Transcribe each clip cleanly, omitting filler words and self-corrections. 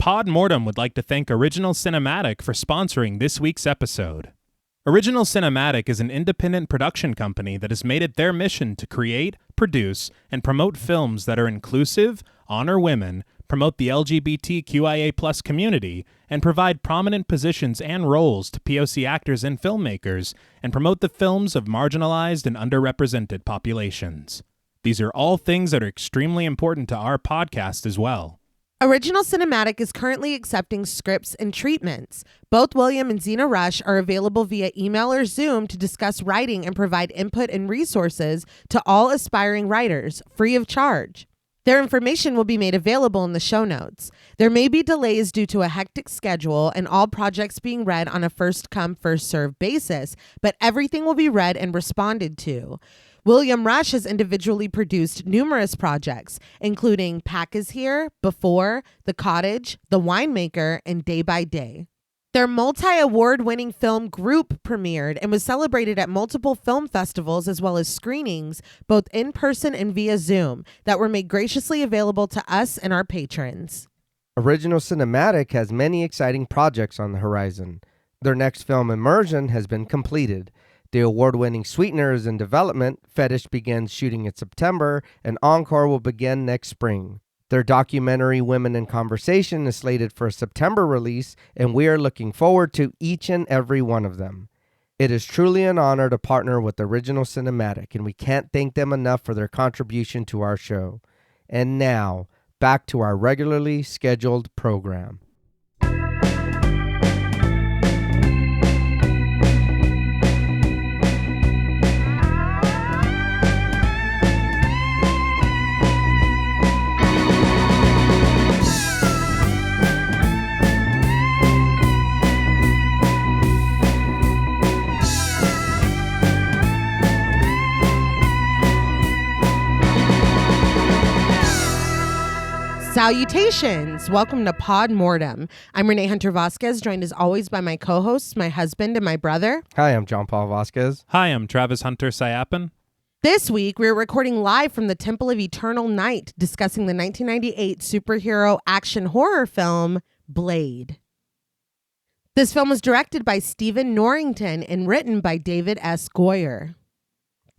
Pod Mortem would like to thank Original Cinematic for sponsoring this week's episode. Original Cinematic is an independent production company that has made it their mission to create, produce, and promote films that are inclusive, honor women, promote the LGBTQIA+ community, and provide prominent positions and roles to POC actors and filmmakers, and promote the films of marginalized and underrepresented populations. These are all things that are extremely important to our podcast as well. Original Cinematic is currently accepting scripts and treatments. Both William and Xxena Rush are available via email or Zoom to discuss writing and provide input and resources to all aspiring writers, free of charge. Their information will be made available in the show notes. There may be delays due to a hectic schedule and all projects being read on a first-come, first-served basis, but everything will be read and responded to. William Rush has individually produced numerous projects, including Pack is Here, Before, The Cottage, The Winemaker, and Day by Day. Their multi-award-winning film Group premiered and was celebrated at multiple film festivals as well as screenings, both in person and via Zoom, that were made graciously available to us and our patrons. Original Cinematic has many exciting projects on the horizon. Their next film, Immersion, has been completed. The award-winning Sweetener is in development, Fetish begins shooting in September, and Encore will begin next spring. Their documentary Women in Conversation is slated for a September release, and we are looking forward to each and every one of them. It is truly an honor to partner with Original Cinematic, and we can't thank them enough for their contribution to our show. And now, back to our regularly scheduled program. Salutations! Welcome to Pod Mortem. I'm Reneé Hunter-Vasquez, joined as always by my co-hosts, my husband and my brother. Hi, I'm John Paul Vasquez. Hi, I'm Travis Hunter-Sayapin. This week, we're recording live from the Temple of Eternal Night, discussing the 1998 superhero action horror film, Blade. This film was directed by Stephen Norrington and written by David S. Goyer.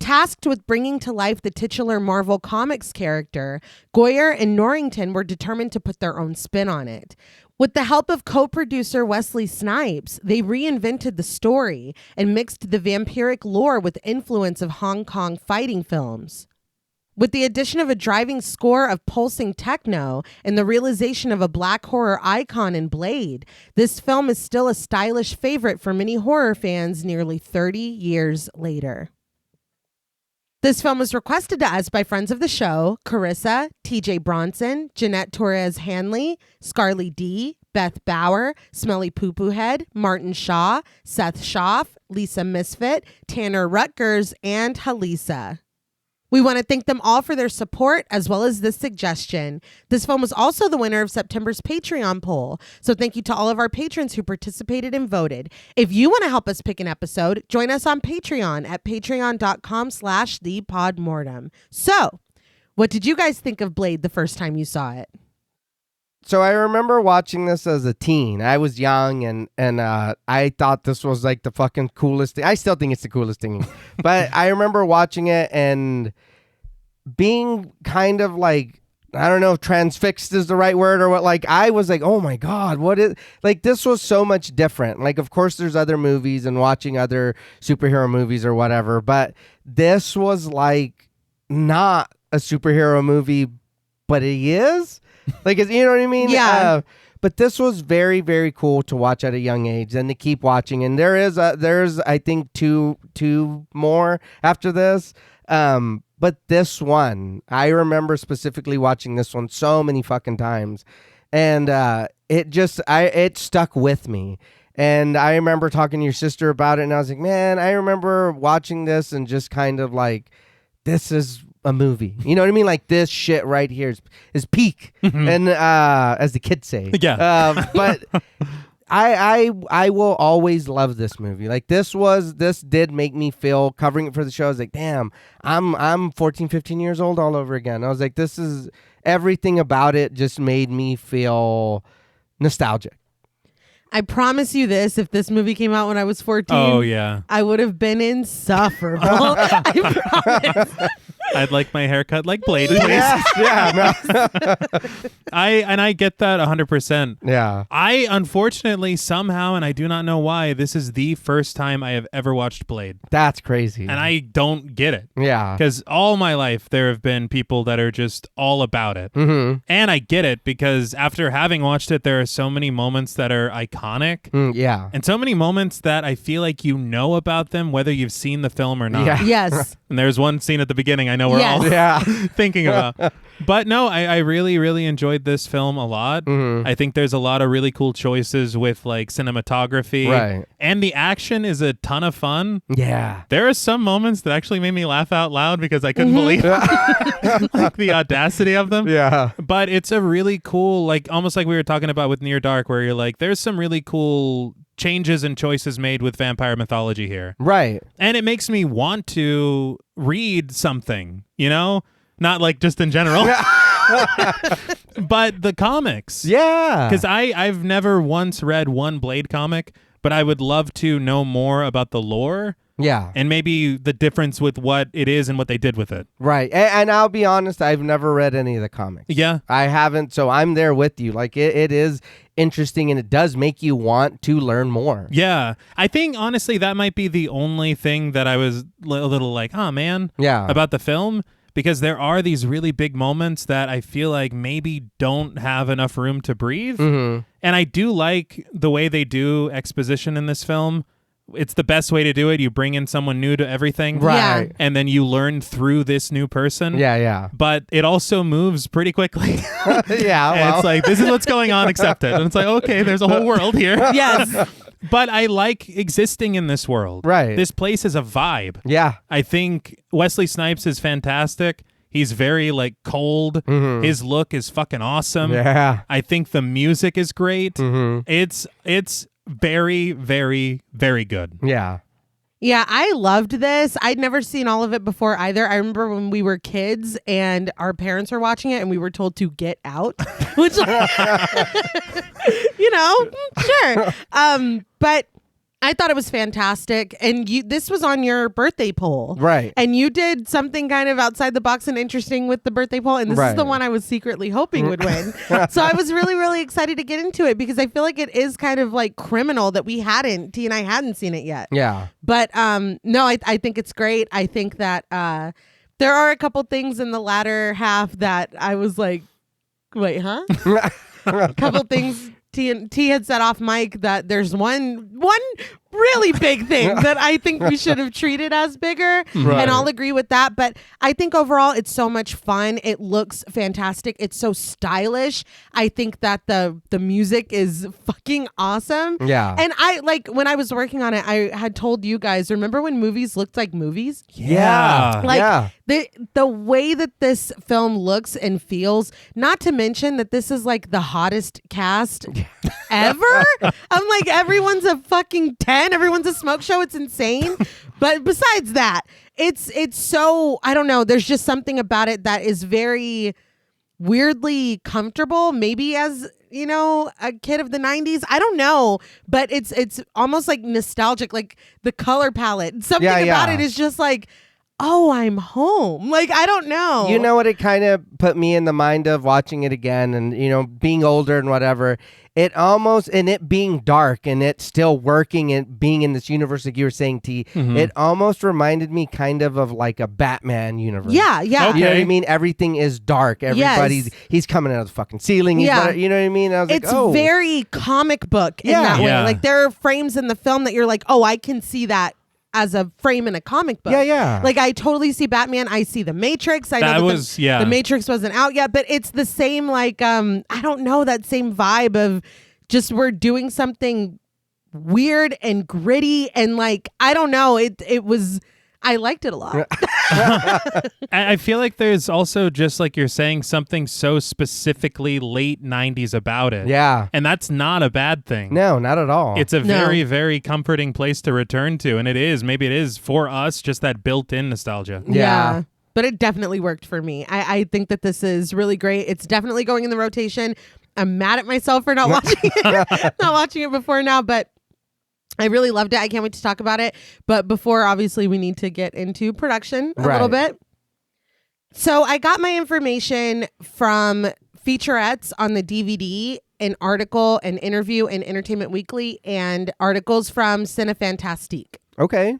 Tasked with bringing to life the titular Marvel Comics character, Goyer and Norrington were determined to put their own spin on it. With the help of co-producer Wesley Snipes, they reinvented the story and mixed the vampiric lore with influence of Hong Kong fighting films. With the addition of a driving score of pulsing techno and the realization of a black horror icon in Blade, this film is still a stylish favorite for many horror fans nearly 30 years later. This film was requested to us by friends of the show, Carissa, TJ Bronson, Jeanette Torres-Hanley, Scarly D, Beth Bauer, Smelly Poo Poo Head, Martin Shaw, Seth Schaff, Lisa Misfit, Tanner Rutgers, and Halisa. We want to thank them all for their support as well as this suggestion. This film was also the winner of September's Patreon poll, so thank you to all of our patrons who participated and voted. If you want to help us pick an episode, join us on Patreon at patreon.com/thepodmortem. So, what did you guys think of Blade the first time you saw it? So I remember watching this as a teen. I was young and I thought this was like the fucking coolest thing. I still think it's the coolest thing. But I remember watching it and being kind of like, I don't know if transfixed is the right word or what. Like, I was like, oh my God, what is, like, this was so much different. Like, of course there's other movies and watching other superhero movies or whatever, but this was like not a superhero movie, but it is. Like, you know what I mean? Yeah. But this was very, very cool to watch at a young age and to keep watching. And there's I think two more after this. But this one, I remember specifically watching this one so many fucking times, and it stuck with me. And I remember talking to your sister about it, and I was like, man, I remember watching this and just kind of like, this is a movie. You know what I mean? Like, this shit right here is peak. Mm-hmm. And as the kids say. Yeah. But I will always love this movie. Like, this did make me feel, covering it for the show, I was like, damn, I'm 14, 15 years old all over again. I was like, this is, everything about it just made me feel nostalgic. I promise you this, if this movie came out when I was 14, Oh, yeah. I would have been insufferable. I promise. I'd like my haircut like Blade, please. Yes, yeah, no. I get that 100%. Yeah. I unfortunately somehow, and I do not know why, this is the first time I have ever watched Blade. That's crazy. And I don't get it. Yeah. Because all my life there have been people that are just all about it. Mm-hmm. And I get it because after having watched it, there are so many moments that are iconic. Yeah. And so many moments that I feel like you know about them, whether you've seen the film or not. Yeah. Yes. And there's one scene at the beginning I know we're Yes. all Yeah. thinking about. But no, I really, really enjoyed this film a lot. Mm-hmm. I think there's a lot of really cool choices with like cinematography. Right. And the action is a ton of fun. Yeah. There are some moments that actually made me laugh out loud because I couldn't believe like the audacity of them. Yeah. But it's a really cool, like almost like we were talking about with Near Dark, where you're like, there's some really cool changes and choices made with vampire mythology here. Right. And it makes me want to read something, you know? Not like just in general, but the comics. Yeah. Because I've never once read one Blade comic, but I would love to know more about the lore. Yeah. And maybe the difference with what it is and what they did with it. Right. And I'll be honest, I've never read any of the comics. Yeah. I haven't, so I'm there with you. Like it is interesting and it does make you want to learn more. Yeah. I think honestly that might be the only thing that I was a little like, oh man, Yeah. about the film. Because there are these really big moments that I feel like maybe don't have enough room to breathe. Mm-hmm. And I do like the way they do exposition in this film. It's the best way to do it. You bring in someone new to everything. Right. And then you learn through this new person. Yeah, yeah. But it also moves pretty quickly. Yeah, And well. it's like, this is what's going on, accept it. And it's like, okay, there's a whole world here. Yes. But I like existing in this world. Right. This place is a vibe. Yeah. I think Wesley Snipes is fantastic. He's very like cold. Mm-hmm. His look is fucking awesome. Yeah. I think the music is great. Mm-hmm. It's very, very, very good. Yeah. Yeah, I loved this. I'd never seen all of it before either. I remember when we were kids and our parents were watching it and we were told to get out, which, you know, sure. But I thought it was fantastic. And this was on your birthday poll. Right. And you did something kind of outside the box and interesting with the birthday poll. And this is the Right. one I was secretly hoping would win. So I was really, really excited to get into it because I feel like it is kind of like criminal that T and I hadn't seen it yet. Yeah. But no, I think it's great. I think that there are a couple things in the latter half that I was like, wait, huh? A couple things T had set off mic that there's one really big thing that I think we should have treated as bigger. Right. And I'll agree with that. But I think overall it's so much fun. It looks fantastic. It's so stylish. I think that the music is fucking awesome. Yeah. And I like when I was working on it, I had told you guys, remember when movies looked like movies? Yeah. Like yeah. the way that this film looks and feels, not to mention that this is like the hottest cast ever. I'm like, everyone's a fucking 10. Everyone's a smoke show. It's insane. But besides that, it's so, I don't know. There's just something about it that is very weirdly comfortable. Maybe as, you know, a kid of the 90s. I don't know. But it's almost like nostalgic, like the color palette. Something about it is just like, oh, I'm home. Like, I don't know. You know what it kind of put me in the mind of watching it again and, you know, being older and whatever. It almost, and it being dark and it still working and being in this universe, like you were saying, T, it almost reminded me kind of like a Batman universe. Yeah, yeah. Okay. You know what I mean? Everything is dark. Everybody's, he's coming out of the fucking ceiling. He's Yeah. you know what I mean? I was It's like, oh. very comic book in Yeah. that way. Yeah. Like, there are frames in the film that you're like, oh, I can see that as a frame in a comic book. Yeah, yeah. Like, I totally see Batman. I see the Matrix. I know That that was, yeah. the Matrix wasn't out yet, but it's the same, like, I don't know, that same vibe of just we're doing something weird and gritty and like, I don't know. It was, I liked it a lot. I feel like there's also, just like you're saying, something so specifically late 90s about it. Yeah. And that's not a bad thing. No, not at all. It's a No. very, very comforting place to return to. And maybe it is for us, just that built-in nostalgia. Yeah. But it definitely worked for me. I think that this is really great. It's definitely going in the rotation. I'm mad at myself for not watching it before now, but I really loved it. I can't wait to talk about it. But before, obviously, we need to get into production a little bit. So I got my information from featurettes on the DVD, an article, an interview in Entertainment Weekly, and articles from Cinefantastique. Okay.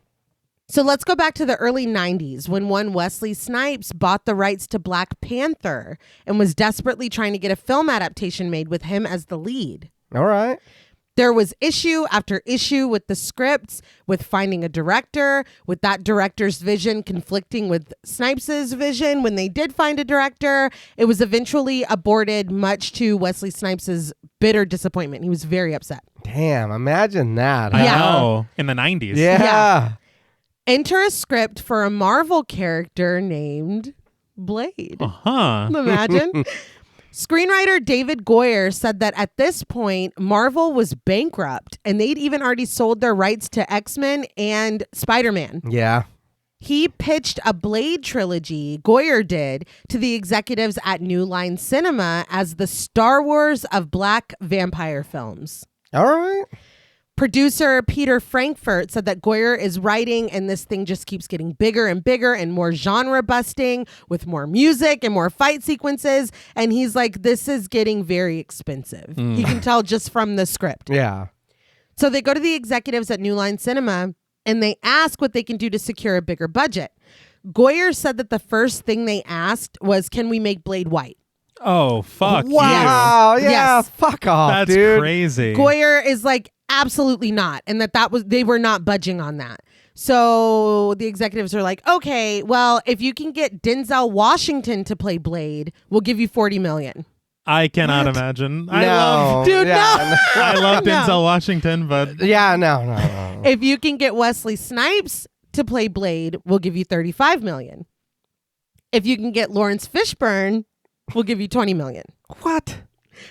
So let's go back to the early 90s when one Wesley Snipes bought the rights to Black Panther and was desperately trying to get a film adaptation made with him as the lead. All right. There was issue after issue with the scripts, with finding a director, with that director's vision conflicting with Snipes' vision. When they did find a director, it was eventually aborted, much to Wesley Snipes' bitter disappointment. He was very upset. Damn, imagine that. I Yeah. know. In the 90s. Yeah. Enter a script for a Marvel character named Blade. Uh-huh. Imagine. Screenwriter David Goyer said that at this point, Marvel was bankrupt and they'd even already sold their rights to X-Men and Spider-Man. Yeah. He pitched a Blade trilogy, Goyer did, to the executives at New Line Cinema as the Star Wars of Black vampire films. All right. Producer Peter Frankfurt said that Goyer is writing and this thing just keeps getting bigger and bigger and more genre busting with more music and more fight sequences. And he's like, this is getting very expensive. You can tell just from the script. Yeah. So they go to the executives at New Line Cinema and they ask what they can do to secure a bigger budget. Goyer said that the first thing they asked was, can we make Blade white? Oh, fuck you. Wow. Yeah. Yes. Fuck off, That's dude. crazy. Goyer is like, absolutely not. And they were not budging on that. So the executives are like, okay, well, if you can get Denzel Washington to play Blade, we'll give you $40 million. I cannot imagine. No. I love Dude, Yeah, no. I love No. Denzel Washington, but Yeah, no. If you can get Wesley Snipes to play Blade, we'll give you $35 million. If you can get Lawrence Fishburne, we'll give you $20 million. What?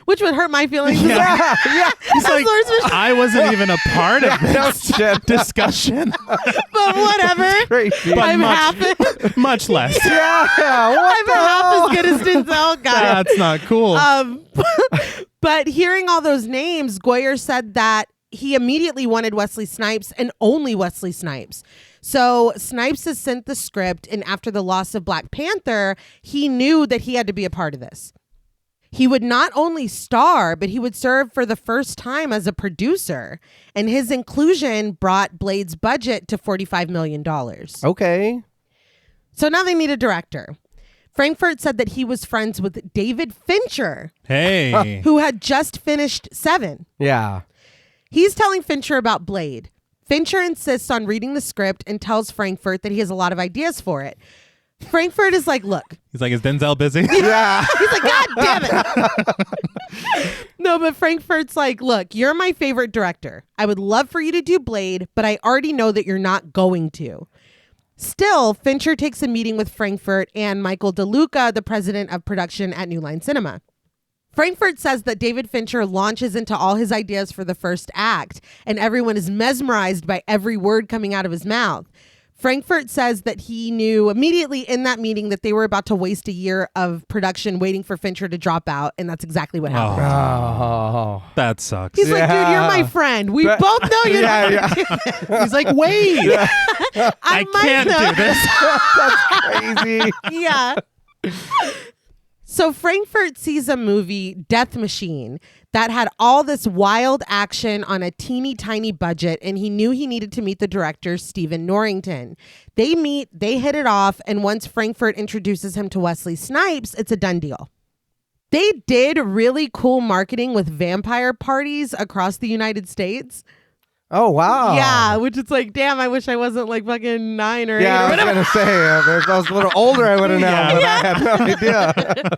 Which would hurt my feelings. Yeah. it's like, Lawrence Fishburne. I wasn't even a part of No this shit. discussion. But whatever. Crazy. But I'm much- half, Much less. Yeah. What I'm the half hell? as good as Denzel. Got it. That's not cool. But hearing all those names, Goyer said that he immediately wanted Wesley Snipes and only Wesley Snipes. So Snipes has sent the script, and after the loss of Black Panther, he knew that he had to be a part of this. He would not only star, but he would serve for the first time as a producer. And his inclusion brought Blade's budget to $45 million. Okay. So now they need a director. Frankfurt said that he was friends with David Fincher, Hey. who had just finished Seven. Yeah. He's telling Fincher about Blade. Fincher insists on reading the script and tells Frankfurt that he has a lot of ideas for it. Frankfurt is like, look. He's like, is Denzel busy? Yeah. He's like, God damn it. No, but Frankfurt's like, look, you're my favorite director. I would love for you to do Blade, but I already know that you're not going to. Still, Fincher takes a meeting with Frankfurt and Michael DeLuca, the president of production at New Line Cinema. Frankfurt says that David Fincher launches into all his ideas for the first act, and everyone is mesmerized by every word coming out of his mouth. Frankfurt says that he knew immediately in that meeting that they were about to waste a year of production waiting for Fincher to drop out, and that's exactly what happened. Oh. That sucks. He's like, dude, you're Yeah. my friend. We But- both know you're Yeah, not. yeah. He's like, wait. I might can't know. do this. Crazy. Yeah. So Frankfurt sees a movie, Death Machine, that had all this wild action on a teeny tiny budget, and he knew he needed to meet the director, Stephen Norrington. They meet, they hit it off, and once Frankfurt introduces him to Wesley Snipes, it's a done deal. They did really cool marketing with vampire parties across the United States. Oh, wow. Yeah, which it's like, damn, I wish I wasn't like fucking 9 or 8 Yeah, or I was whatever. going to say, if I was a little older, I would have known, but I had no idea.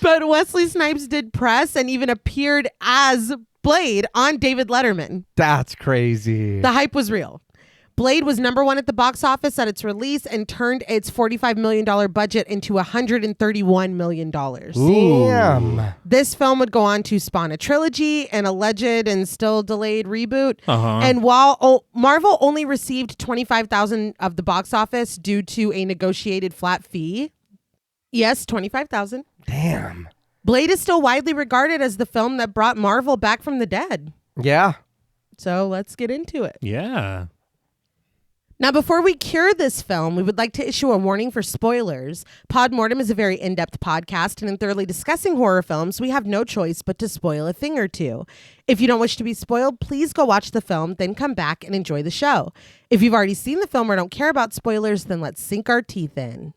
But Wesley Snipes did press and even appeared as Blade on David Letterman. That's crazy. The hype was real. Blade was #1 at the box office at its release and turned its $45 million budget into $131 million. Damn. This film would go on to spawn a trilogy, an alleged and still delayed reboot. Uh-huh. And while Marvel only received $25,000 of the box office due to a negotiated flat fee. Yes, $25,000. Damn. Blade is still widely regarded as the film that brought Marvel back from the dead. Yeah. So let's get into it. Yeah. Now, before we cure this film, we would like to issue a warning for spoilers. Pod Mortem is a very in-depth podcast, and in thoroughly discussing horror films, we have no choice but to spoil a thing or two. If you don't wish to be spoiled, please go watch the film, then come back and enjoy the show. If you've already seen the film or don't care about spoilers, then let's sink our teeth in.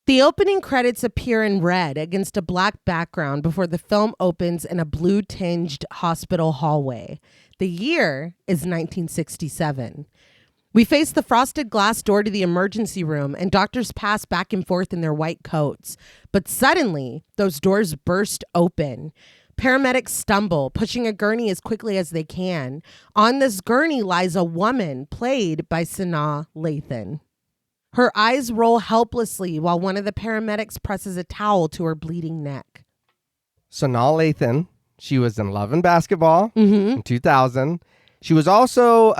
The opening credits appear in red against a black background before the film opens in a blue-tinged hospital hallway. The year is 1967. We face the frosted glass door to the emergency room, and doctors pass back and forth in their white coats. But suddenly, those doors burst open. Paramedics stumble, pushing a gurney as quickly as they can. On this gurney lies a woman played by Xxena Rush. Her eyes roll helplessly while one of the paramedics presses a towel to her bleeding neck. Sanaa Lathan, she was in Love and Basketball in 2000. She was also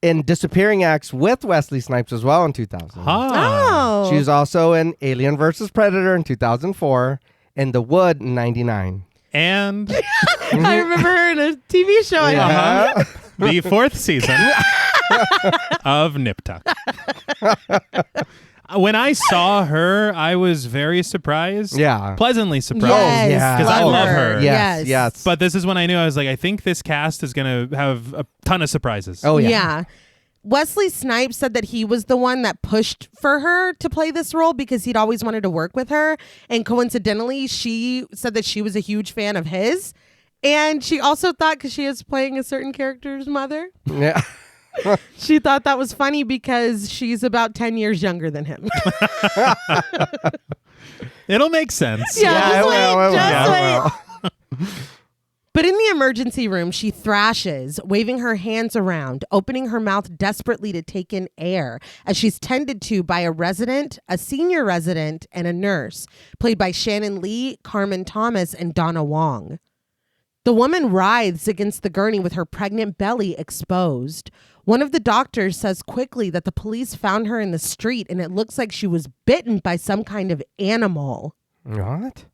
in Disappearing Acts with Wesley Snipes as well in 2000. Oh. She was also in Alien vs. Predator in 2004 and The Wood in 99. And I remember her in a TV show. Yeah. the 4th season of Nip Tuck. When I saw her, I was very surprised. Yeah. Pleasantly surprised. Yes, yeah. Because I love her. Yes. Yes. But this is when I knew, I was like, I think this cast is going to have a ton of surprises. Oh, yeah. Yeah. Wesley Snipes said that he was the one that pushed for her to play this role because he'd always wanted to work with her. And coincidentally, she said that she was a huge fan of his. And she also thought, because she is playing a certain character's mother, Yeah. she thought that was funny because she's about 10 years younger than him. It'll make sense. Yeah, it will. But in the emergency room, she thrashes, waving her hands around, opening her mouth desperately to take in air as she's tended to by a resident, a senior resident, and a nurse, played by Shannon Lee, Carmen Thomas, and Donna Wong. The woman writhes against the gurney with her pregnant belly exposed. One of the doctors says quickly that the police found her in the street and it looks like she was bitten by some kind of animal. What?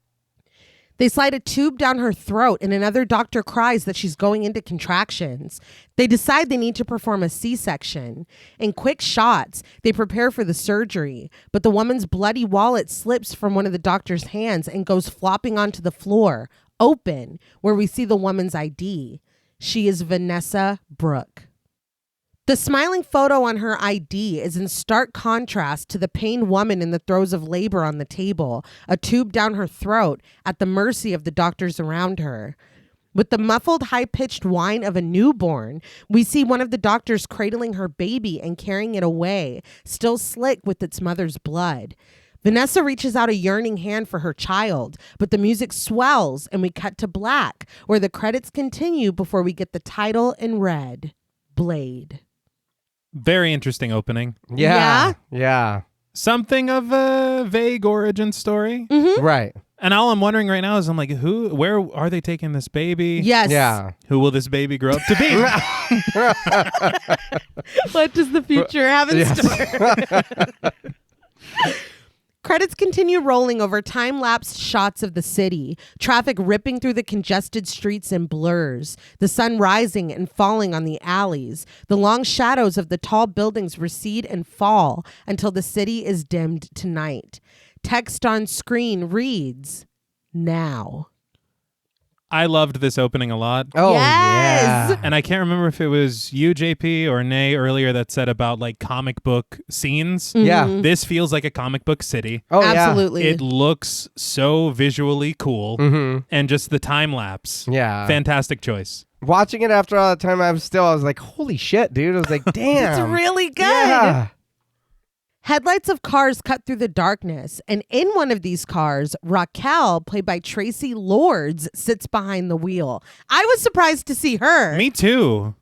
They slide a tube down her throat and another doctor cries that she's going into contractions. They decide they need to perform a C-section. In quick shots, they prepare for the surgery, but the woman's bloody wallet slips from one of the doctor's hands and goes flopping onto the floor, open, where we see the woman's ID. She is Vanessa Brooke. The smiling photo on her ID is in stark contrast to the pained woman in the throes of labor on the table, a tube down her throat, at the mercy of the doctors around her. With the muffled, high-pitched whine of a newborn, we see one of the doctors cradling her baby and carrying it away, still slick with its mother's blood. Vanessa reaches out a yearning hand for her child, but the music swells and we cut to black, where the credits continue before we get the title in red, Blade. Very interesting opening. Yeah. Yeah. Something of a vague origin story. Mm-hmm. Right. And all I'm wondering right now is, I'm like, where are they taking this baby? Yes. Yeah. Who will this baby grow up to be? What does the future have in store? Credits continue rolling over time-lapse shots of the city, traffic ripping through the congested streets in blurs, the sun rising and falling on the alleys. The long shadows of the tall buildings recede and fall until the city is dimmed to night. Text on screen reads, "Now." I loved this opening a lot. Oh, Yes! yeah. And I can't remember if it was you, JP, or Nay earlier that said about like comic book scenes. Yeah. Mhm. This feels like a comic book city. Oh, Absolutely. It looks so visually cool. Yeah. Mm-hmm. And just the time lapse. Yeah. Fantastic choice. Watching it after all the time, I was like, holy shit, dude. I was like, damn. It's really good. Yeah. Headlights of cars cut through the darkness, and in one of these cars, Raquel, played by Tracy Lords, sits behind the wheel. I was surprised to see her. Me too.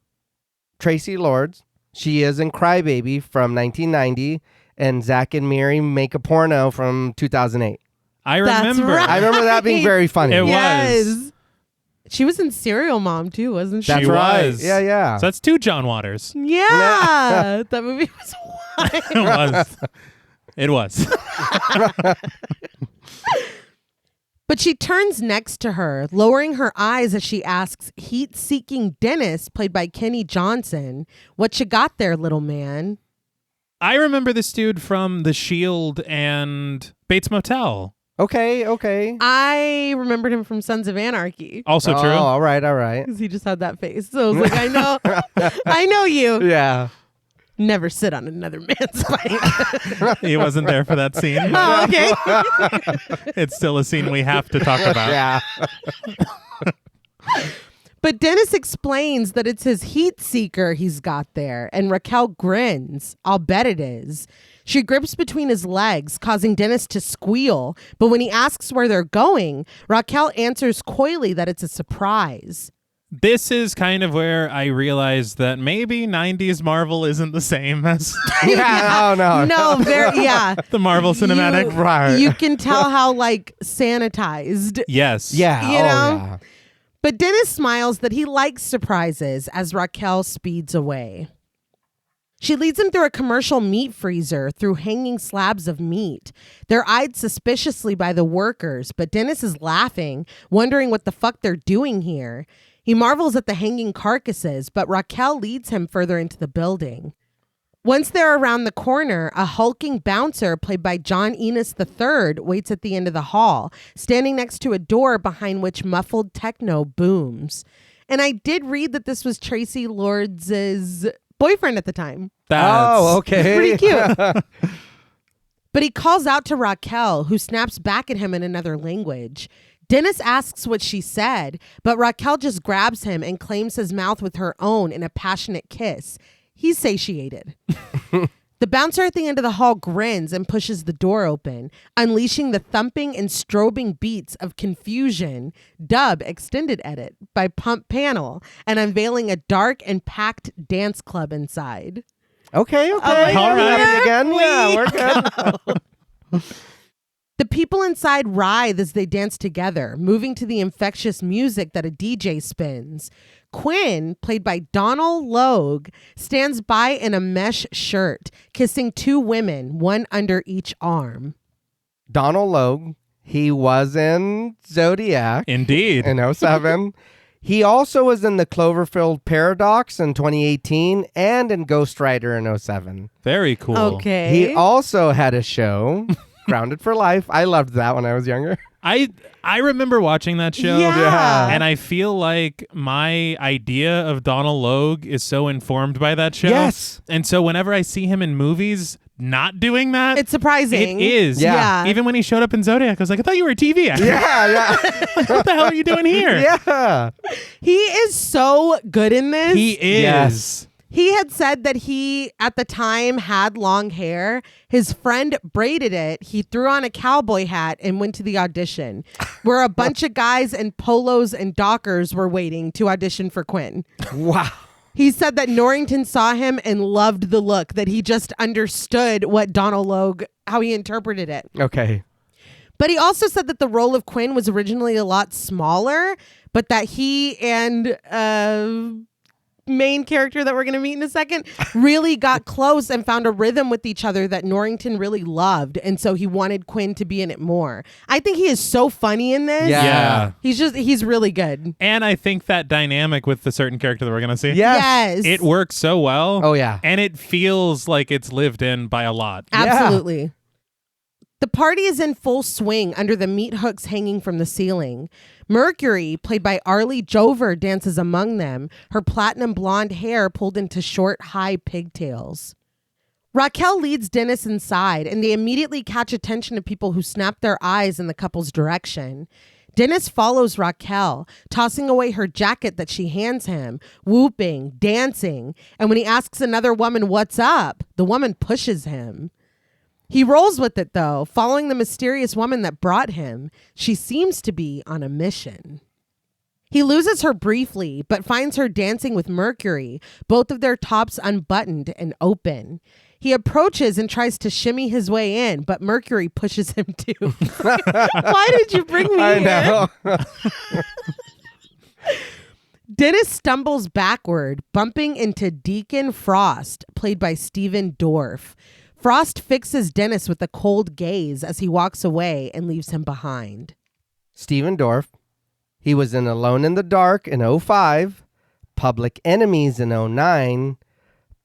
Tracy Lords. She is in Crybaby from 1990, and Zach and Miri Make a Porno from 2008. I That's remember. right. I remember that being very funny. It was. Yes. She was in Serial Mom too, wasn't she? That- That's She right. was. Yeah, yeah. So that's two John Waters. Yeah. That movie was wild. It was. It was. But she turns next to her, lowering her eyes as she asks heat-seeking Dennis, played by Kenny Johnson, "What you got there, little man?" I remember this dude from The Shield and Bates Motel. Okay. I remembered him from Sons of Anarchy. Also true. Oh, all right. Because he just had that face. So I was like, I know you. Yeah. Never sit on another man's bike. He wasn't there for that scene. Oh, okay. It's still a scene we have to talk about. Yeah. But Dennis explains that it's his heat seeker he's got there, and Raquel grins. "I'll bet it is." She grips between his legs, causing Dennis to squeal, but when he asks where they're going, Raquel answers coyly that it's a surprise. This is kind of where I realized that maybe 90s Marvel isn't the same as Yeah. No. No, yeah. the Marvel cinematic. Right. You can tell how, like, sanitized. Yes. Yeah. You know? Yeah. But Dennis smiles that he likes surprises as Raquel speeds away. She leads him through a commercial meat freezer through hanging slabs of meat. They're eyed suspiciously by the workers, but Dennis is laughing, wondering what the fuck they're doing here. He marvels at the hanging carcasses, but Raquel leads him further into the building. Once they're around the corner, a hulking bouncer played by John Enos III waits at the end of the hall, standing next to a door behind which muffled techno booms. And I did read that this was Tracy Lords' boyfriend at the time. Oh, okay. Pretty cute. But he calls out to Raquel, who snaps back at him in another language. Dennis asks what she said, but Raquel just grabs him and claims his mouth with her own in a passionate kiss. He's satiated. The bouncer at the end of the hall grins and pushes the door open, unleashing the thumping and strobing beats of Confusion, dub extended edit by Pump Panel, and unveiling a dark and packed dance club inside. Okay. All right. Again. Yeah, we're good. The people inside writhe as they dance together, moving to the infectious music that a DJ spins. Quinn, played by Donald Logue, stands by in a mesh shirt, kissing two women, one under each arm. Donald Logue, he was in Zodiac Indeed. in 07. He also was in the Cloverfield Paradox in 2018 and in Ghost Rider in 07. Very cool. Okay. He also had a show, Grounded for Life. I loved that when I was younger. I remember watching that show. Yeah. And I feel like my idea of Donald Logue is so informed by that show. Yes. And so whenever I see him in movies not doing that, It's surprising. it is. Yeah. Even when he showed up in Zodiac, I was like, I thought you were a TV actor. Yeah. What the hell are you doing here? Yeah. He is so good in this. He is. Yes. He had said that he, at the time, had long hair. His friend braided it. He threw on a cowboy hat and went to the audition, where a bunch of guys in polos and dockers were waiting to audition for Quinn. Wow. He said that Norrington saw him and loved the look, that he just understood what Donald Logue, how he interpreted it. Okay. But he also said that the role of Quinn was originally a lot smaller, but that he and main character that we're going to meet in a second really got close and found a rhythm with each other that Norrington really loved. And so he wanted Quinn to be in it more. I think he is so funny in this. Yeah. He's really good. And I think that dynamic with the certain character that we're going to see, Yes. it works so well. Oh, yeah. And it feels like it's lived in by a lot. Absolutely. The party is in full swing under the meat hooks hanging from the ceiling. Mercury, played by Arlie Jover, dances among them, her platinum blonde hair pulled into short, high pigtails. Raquel leads Dennis inside, and they immediately catch attention of people who snap their eyes in the couple's direction. Dennis follows Raquel, tossing away her jacket that she hands him, whooping, dancing, and when he asks another woman what's up, the woman pushes him. He rolls with it, though, following the mysterious woman that brought him. She seems to be on a mission. He loses her briefly, but finds her dancing with Mercury, both of their tops unbuttoned and open. He approaches and tries to shimmy his way in, but Mercury pushes him too. Why did you bring me I here? know. Dennis stumbles backward, bumping into Deacon Frost, played by Stephen Dorff. Frost fixes Dennis with a cold gaze as he walks away and leaves him behind. Stephen Dorff. He was in Alone in the Dark in 2005, Public Enemies in 2009,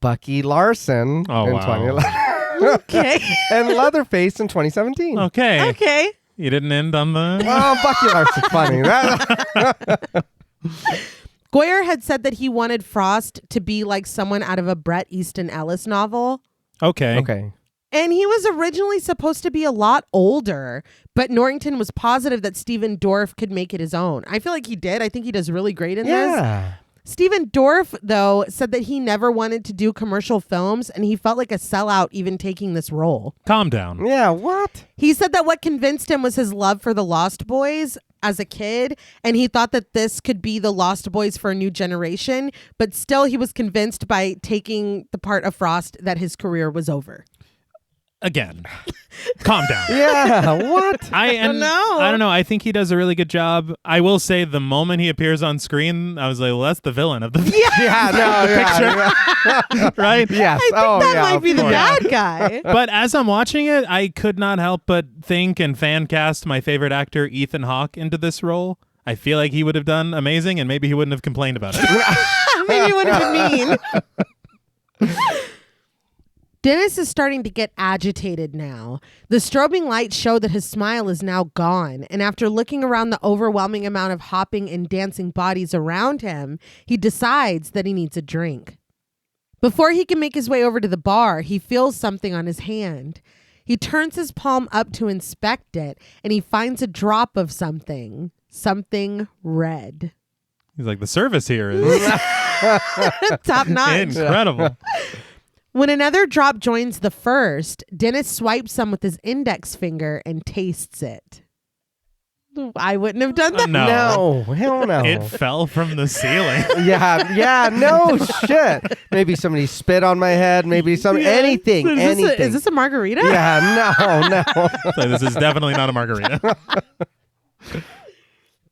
Bucky Larson in 2011, Okay. and Leatherface in 2017. Okay. You didn't end on the... Oh, Bucky Larson's funny. Goyer had said that he wanted Frost to be like someone out of a Bret Easton Ellis novel. Okay. And he was originally supposed to be a lot older, but Norrington was positive that Stephen Dorff could make it his own. I feel like he did. I think he does really great in this. Stephen Dorff, though, said that he never wanted to do commercial films, and he felt like a sellout even taking this role. Calm down. Yeah, what? He said that what convinced him was his love for the Lost Boys as a kid, and he thought that this could be the Lost Boys for a new generation, but still he was convinced by taking the part of Frost that his career was over. Again, calm down. Yeah, what? I don't know. I think he does a really good job. I will say the moment he appears on screen, I was like, well, that's the villain of the picture. Right? Yes. I think that might be the bad guy. But as I'm watching it, I could not help but think and fan cast my favorite actor, Ethan Hawke, into this role. I feel like he would have done amazing, and maybe he wouldn't have complained about it. Maybe he wouldn't have been mean. Dennis is starting to get agitated now. The strobing lights show that his smile is now gone, and after looking around the overwhelming amount of hopping and dancing bodies around him, he decides that he needs a drink. Before he can make his way over to the bar, he feels something on his hand. He turns his palm up to inspect it, and he finds a drop of something red. He's like, the service here is Top notch. incredible. When another drop joins the first, Dennis swipes some with his index finger and tastes it. I wouldn't have done that. No, hell no. It fell from the ceiling. Yeah, no shit. Maybe somebody spit on my head. Maybe anything. Is this a margarita? Yeah, no. So this is definitely not a margarita.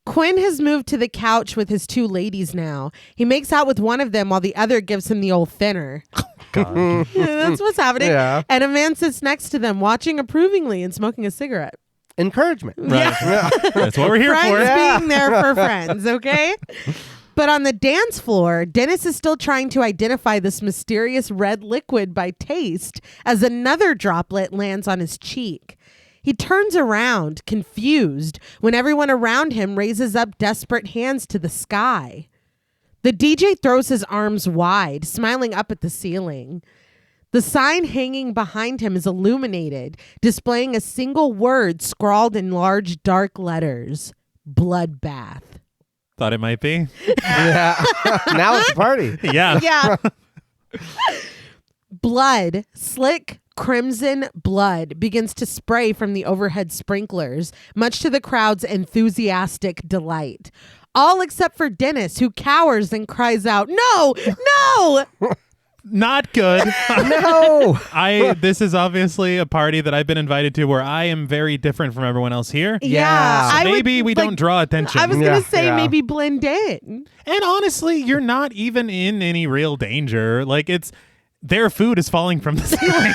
Quinn has moved to the couch with his two ladies now. He makes out with one of them while the other gives him the old thinner. God. Yeah, that's what's happening. Yeah. And a man sits next to them, watching approvingly and smoking a cigarette. Encouragement. Right. That's what we're here Friends for. being there for friends, okay? But on the dance floor, Dennis is still trying to identify this mysterious red liquid by taste as another droplet lands on his cheek. He turns around, confused, when everyone around him raises up desperate hands to the sky. The DJ throws his arms wide, smiling up at the ceiling. The sign hanging behind him is illuminated, displaying a single word scrawled in large dark letters: bloodbath. Thought it might be. Yeah. Now it's a party. Yeah. Yeah. Blood, slick crimson blood, begins to spray from the overhead sprinklers, much to the crowd's enthusiastic delight. All except for Dennis, who cowers and cries out, "No! No!" Not good. No. This is obviously a party that I've been invited to where I am very different from everyone else here. Yeah. So I maybe we don't draw attention. I was going Yeah, to say yeah. maybe blend in. And honestly, you're not even in any real danger. Like, their food is falling from the ceiling.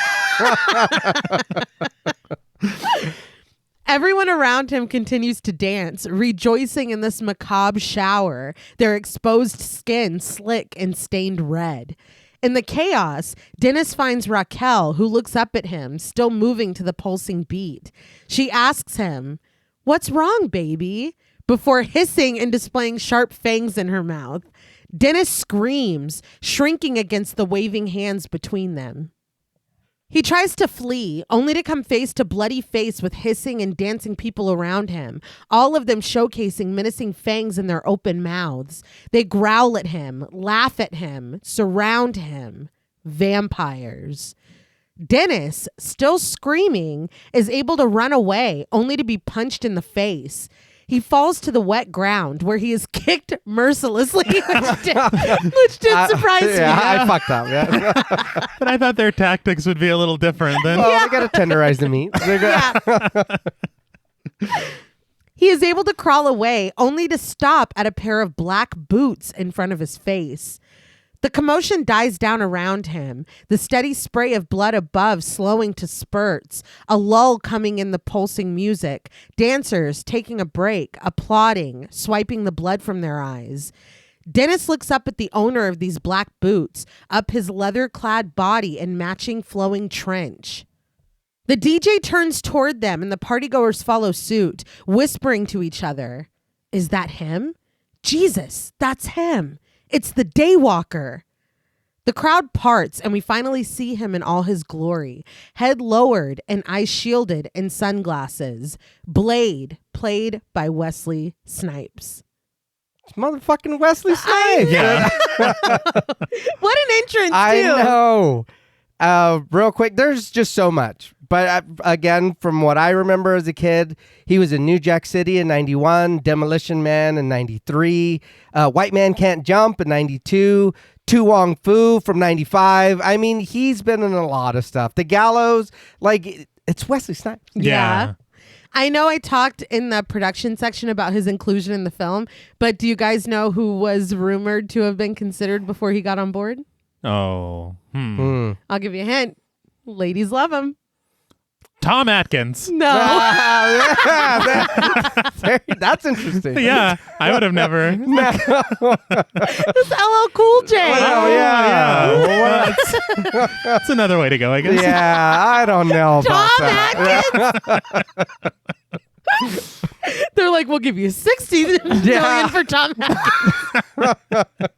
Everyone around him continues to dance, rejoicing in this macabre shower, their exposed skin slick and stained red. In the chaos, Dennis finds Raquel, who looks up at him, still moving to the pulsing beat. She asks him, "What's wrong, baby?" before hissing and displaying sharp fangs in her mouth. Dennis screams, shrinking against the waving hands between them. He tries to flee, only to come face to bloody face with hissing and dancing people around him, all of them showcasing menacing fangs in their open mouths. They growl at him, laugh at him, surround him. Vampires. Dennis, still screaming, is able to run away, only to be punched in the face. He falls to the wet ground, where he is kicked mercilessly, which did surprise me. Yeah, I fucked up. Yeah. But I thought their tactics would be a little different then. Well, they got to tenderize the meat. He is able to crawl away, only to stop at a pair of black boots in front of his face. The commotion dies down around him, the steady spray of blood above slowing to spurts, a lull coming in the pulsing music, dancers taking a break, applauding, swiping the blood from their eyes. Dennis looks up at the owner of these black boots, up his leather-clad body in matching flowing trench. The DJ turns toward them and the partygoers follow suit, whispering to each other. Is that him? Jesus, that's him. It's the Daywalker. The crowd parts and we finally see him in all his glory, head lowered and eyes shielded in sunglasses. Blade, played by Wesley Snipes. It's motherfucking Wesley Snipes. Yeah. What an entrance, too. I know. Real quick, there's just so much. But again, from what I remember as a kid, he was in New Jack City in 91, Demolition Man in 93, White Man Can't Jump in 92, Tu Wong Fu from 95. I mean, he's been in a lot of stuff. The Gallows, like, it's Wesley Snipes. Yeah. I know I talked in the production section about his inclusion in the film, but do you guys know who was rumored to have been considered before he got on board? Oh. I'll give you a hint. Ladies love him. Tom Atkins. No. That's interesting. Yeah, I would have never. It's LL Cool J. Oh, yeah. Well, that's another way to go, I guess. Yeah, I don't know about Tom that. Atkins. They're like, we'll give you 60 million for Tom Atkins.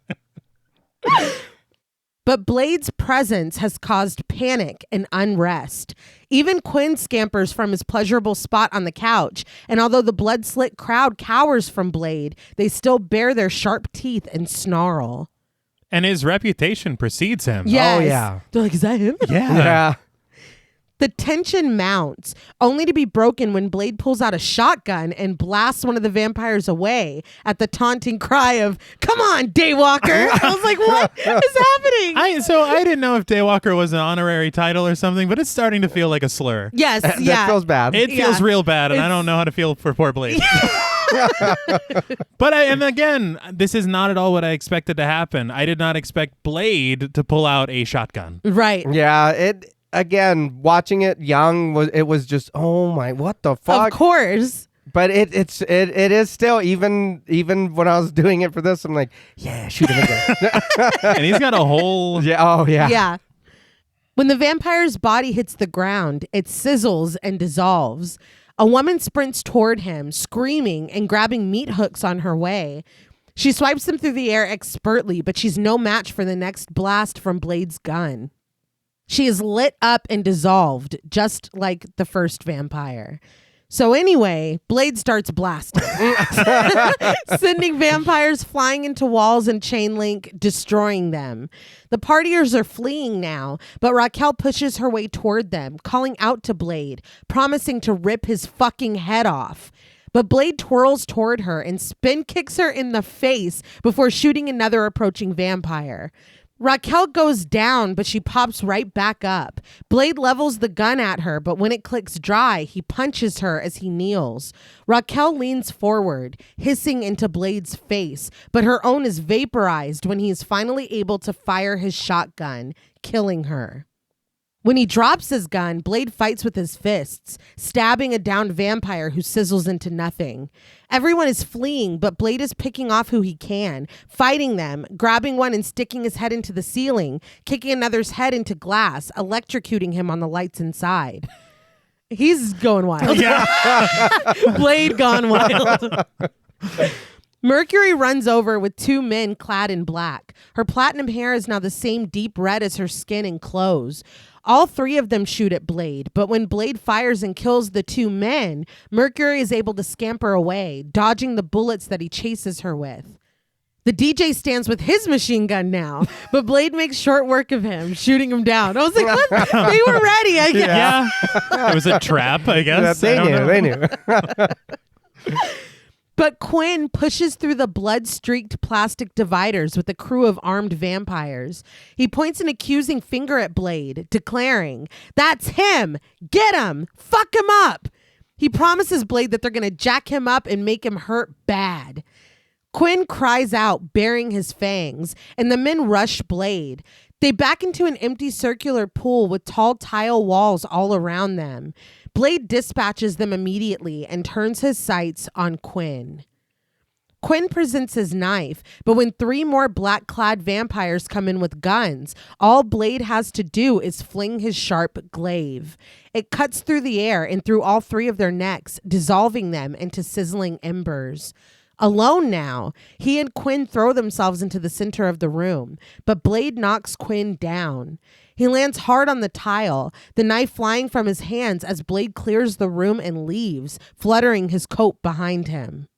But Blade's presence has caused panic and unrest. Even Quinn scampers from his pleasurable spot on the couch, and although the blood-slit crowd cowers from Blade, they still bare their sharp teeth and snarl. And his reputation precedes him. Yes. Oh, yeah. They're like, is that him? Yeah. The tension mounts, only to be broken when Blade pulls out a shotgun and blasts one of the vampires away at the taunting cry of, "Come on, Daywalker!" I was like, what is happening? I didn't know if Daywalker was an honorary title or something, but it's starting to feel like a slur. Yes, That yeah. feels bad. It feels real bad, and I don't know how to feel for poor Blade. But and again, this is not at all what I expected to happen. I did not expect Blade to pull out a shotgun. Right. Yeah, again, watching it young was just, oh my, what the fuck? Of course. But it is still, even when I was doing it for this, I'm like, yeah, shoot him again. And he's got a whole Yeah. When the vampire's body hits the ground, it sizzles and dissolves. A woman sprints toward him, screaming and grabbing meat hooks on her way. She swipes them through the air expertly, but she's no match for the next blast from Blade's gun. She is lit up and dissolved, just like the first vampire. So anyway, Blade starts blasting, sending vampires flying into walls and chain link, destroying them. The partiers are fleeing now, but Raquel pushes her way toward them, calling out to Blade, promising to rip his fucking head off. But Blade twirls toward her and spin kicks her in the face before shooting another approaching vampire. Raquel goes down, but she pops right back up. Blade levels the gun at her, but when it clicks dry, he punches her as he kneels. Raquel leans forward, hissing into Blade's face, but her own is vaporized when he is finally able to fire his shotgun, killing her. When he drops his gun, Blade fights with his fists, stabbing a downed vampire who sizzles into nothing. Everyone is fleeing, but Blade is picking off who he can, fighting them, grabbing one and sticking his head into the ceiling, kicking another's head into glass, electrocuting him on the lights inside. He's going wild. Yeah. Blade gone wild. Mercury runs over with two men clad in black. Her platinum hair is now the same deep red as her skin and clothes. All three of them shoot at Blade, but when Blade fires and kills the two men, Mercury is able to scamper away, dodging the bullets that he chases her with. The DJ stands with his machine gun now, but Blade makes short work of him, shooting him down. I was like, what? They were ready, I guess. Yeah. It was a trap, I guess. They knew. But Quinn pushes through the blood-streaked plastic dividers with a crew of armed vampires. He points an accusing finger at Blade, declaring, "That's him! Get him! Fuck him up!" He promises Blade that they're going to jack him up and make him hurt bad. Quinn cries out, baring his fangs, and the men rush Blade. They back into an empty circular pool with tall tile walls all around them. Blade dispatches them immediately and turns his sights on Quinn. Quinn presents his knife, but when 3 more black-clad vampires come in with guns, all Blade has to do is fling his sharp glaive. It cuts through the air and through all 3 of their necks, dissolving them into sizzling embers. Alone now, he and Quinn throw themselves into the center of the room, but Blade knocks Quinn down. He lands hard on the tile, the knife flying from his hands as Blade clears the room and leaves, fluttering his coat behind him.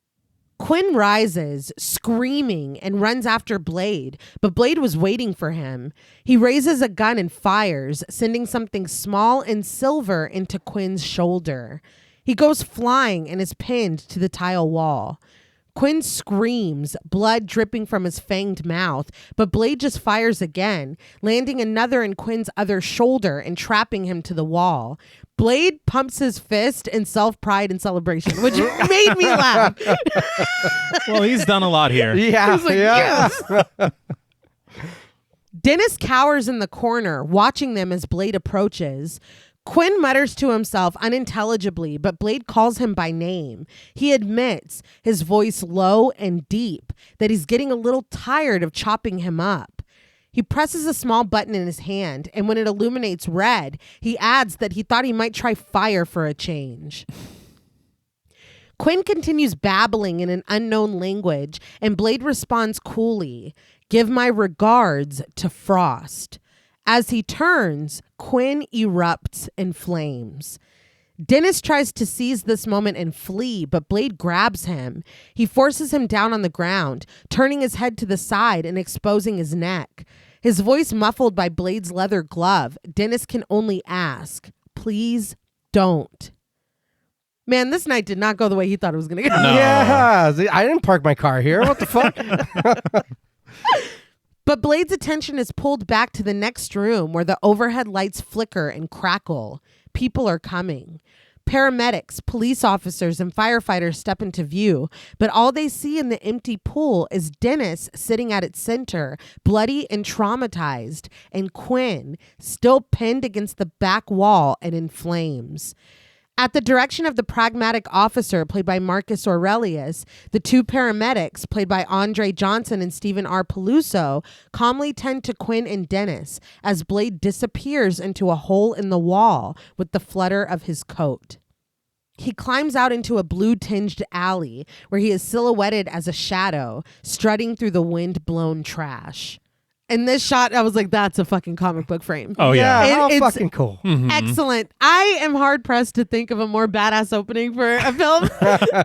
Quinn rises, screaming, and runs after Blade, but Blade was waiting for him. He raises a gun and fires, sending something small and silver into Quinn's shoulder. He goes flying and is pinned to the tile wall. Quinn screams, blood dripping from his fanged mouth, but Blade just fires again, landing another in Quinn's other shoulder and trapping him to the wall. Blade pumps his fist in self-pride and celebration, which made me laugh. Well, he's done a lot here. Yeah. He's like, yes. Dennis cowers in the corner, watching them as Blade approaches. Quinn mutters to himself unintelligibly, but Blade calls him by name. He admits, his voice low and deep, that he's getting a little tired of chopping him up. He presses a small button in his hand, and when it illuminates red, he adds that he thought he might try fire for a change. Quinn continues babbling in an unknown language, and Blade responds coolly, "Give my regards to Frost." As he turns, Quinn erupts in flames. Dennis tries to seize this moment and flee, but Blade grabs him. He forces him down on the ground, turning his head to the side and exposing his neck. His voice muffled by Blade's leather glove, Dennis can only ask, "Please don't." Man, this night did not go the way he thought it was going to go. No. Yeah. I didn't park my car here. What the fuck? But Blade's attention is pulled back to the next room where the overhead lights flicker and crackle. People are coming. Paramedics, police officers, and firefighters step into view, but all they see in the empty pool is Dennis sitting at its center, bloody and traumatized, and Quinn still pinned against the back wall and in flames. At the direction of the pragmatic officer, played by Marcus Aurelius, the 2 paramedics, played by Andre Johnson and Stephen R. Peluso, calmly tend to Quinn and Dennis as Blade disappears into a hole in the wall with the flutter of his coat. He climbs out into a blue-tinged alley where he is silhouetted as a shadow, strutting through the wind-blown trash. In this shot, I was like, that's a fucking comic book frame. Oh, yeah. How It's fucking cool. Mhm. excellent. I am hard pressed to think of a more badass opening for a film.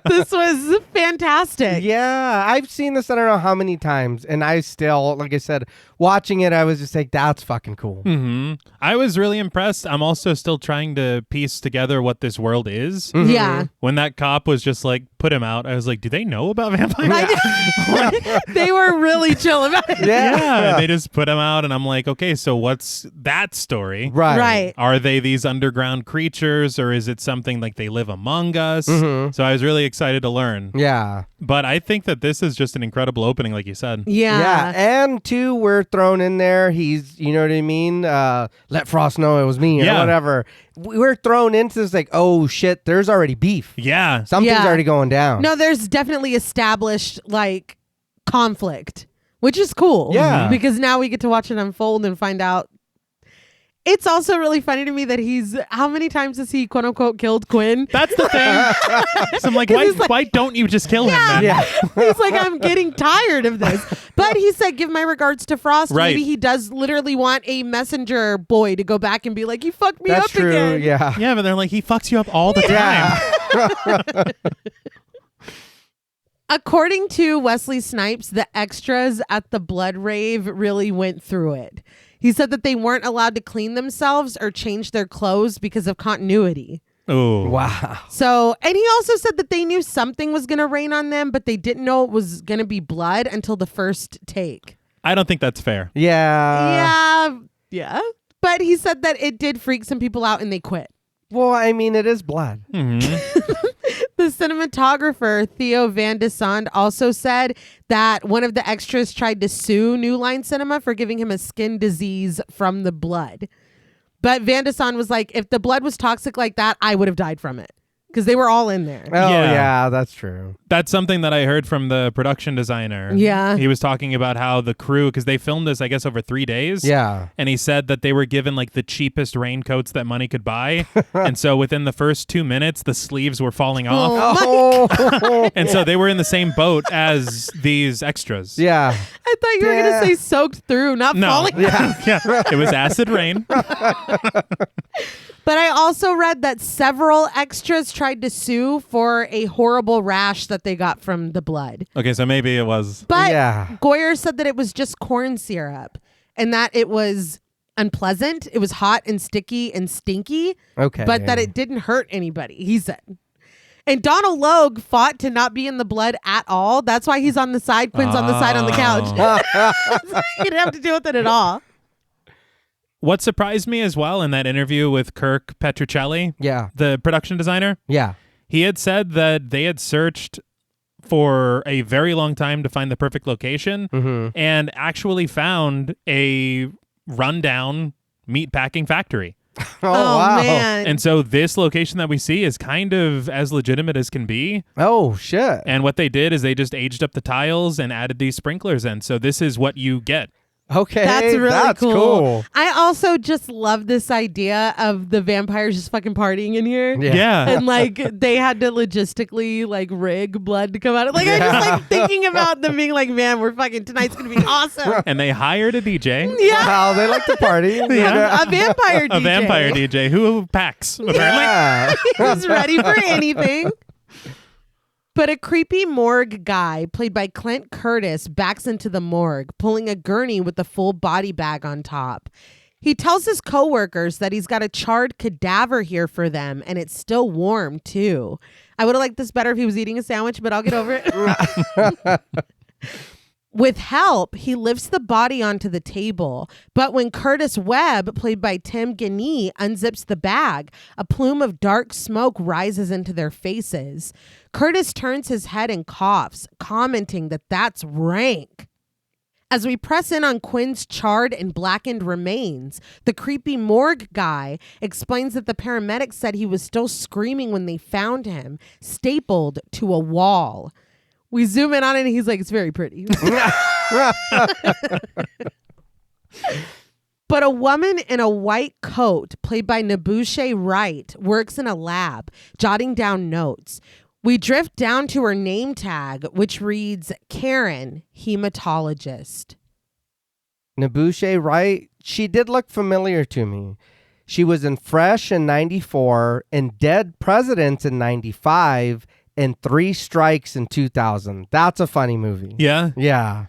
This was fantastic. Yeah, I've seen this I don't know how many times, and I still, like I said, watching it, I was just like, that's fucking cool. Mhm. I was really impressed. I'm also still trying to piece together what this world is. Yeah. When that cop was just like, put him out, I was like, do they know about vampires? They were really chill about it. Yeah, they just put him out, and I'm like, okay, so what's that story? Right. Are they these underground creatures, or is it something like they live among us? Mhm. So I was really excited to learn. Yeah. But I think that this is just an incredible opening, like you said. Yeah. And 2, we're thrown in there. He's, you know what I mean? Let Frost know it was me or Yeah. whatever. We're thrown into this like, oh shit, there's already beef. Yeah. Something's Yeah. already going down. No, there's definitely established like conflict, which is cool. Yeah. Because now we get to watch it unfold and find out. It's also really funny to me that how many times has he quote unquote killed Quinn? That's the thing. So I'm like, 'Cause why, he's like- why don't you just kill him then? Yeah. He's like, I'm getting tired of this. But he said, give my regards to Frost. Right. Maybe he does literally want a messenger boy to go back and be like, you fucked me That's up true. again. Yeah. Yeah, but they're like, he fucks you up all the time. Yeah. According to Wesley Snipes, the extras at the blood rave really went through it. He said that they weren't allowed to clean themselves or change their clothes because of continuity. Oh. Wow. So, and he also said that they knew something was going to rain on them, but they didn't know it was going to be blood until the first take. I don't think that's fair. Yeah. Yeah. But he said that it did freak some people out and they quit. Well, I mean, it is blood. Mhm. The cinematographer, Theo Van de Sande, also said that one of the extras tried to sue New Line Cinema for giving him a skin disease from the blood. But Van de Sande was like, if the blood was toxic like that, I would have died from it. Because they were all in there. Oh, yeah, that's true. That's something that I heard from the production designer. Yeah. He was talking about how the crew, because they filmed this, I guess, over 3 days. Yeah. And he said that they were given like the cheapest raincoats that money could buy. And so within the first 2 minutes, the sleeves were falling off. Oh. And so they were in the same boat as these extras. Yeah. I thought you were going to say soaked through, not falling. Yeah. It was acid rain. But I also read that several extras tried to sue for a horrible rash that they got from the blood. Okay, so maybe it was. But Yeah. Goyer said that it was just corn syrup and that it was unpleasant. It was hot and sticky and stinky. Okay. But that it didn't hurt anybody, he said. And Donald Logue fought to not be in the blood at all. That's why he's on the side. Quinn's on the side on the couch. He didn't have to deal with it at all. What surprised me as well in that interview with Kirk Petruccelli, Yeah. the production designer, Yeah. he had said that they had searched for a very long time to find the perfect location and actually found a rundown meat packing factory. Oh, wow. Man. And so this location that we see is kind of as legitimate as can be. Oh, shit. And what they did is they just aged up the tiles and added these sprinklers in. So this is what you get. Okay. That's really that's cool. I also just love this idea of the vampires just fucking partying in here. Yeah. And like they had to logistically like rig blood to come out. Like I just like thinking about them being like, man, we're fucking tonight's gonna be awesome. And they hired a DJ. Yeah. Wow, they like to party. A vampire DJ. A vampire DJ who packs, apparently. Yeah. He's ready for anything. But a creepy morgue guy, played by Clint Curtis, backs into the morgue, pulling a gurney with a full body bag on top. He tells his coworkers that he's got a charred cadaver here for them, and it's still warm, too. I would have liked this better if he was eating a sandwich, but I'll get over it. With help, he lifts the body onto the table, but when Curtis Webb, played by Tim Guinee, unzips the bag, a plume of dark smoke rises into their faces. Curtis turns his head and coughs, commenting that that's rank. As we press in on Quinn's charred and blackened remains, the creepy morgue guy explains that the paramedics said he was still screaming when they found him, stapled to a wall. We zoom in on it and he's like, it's very pretty. But a woman in a white coat, played by Nabushe Wright, works in a lab, jotting down notes. We drift down to her name tag, which reads Karen, hematologist. Nabushe Wright, she did look familiar to me. She was in Fresh in 94 and Dead Presidents in 95 and Three Strikes in 2000. That's a funny movie. Yeah. Yeah.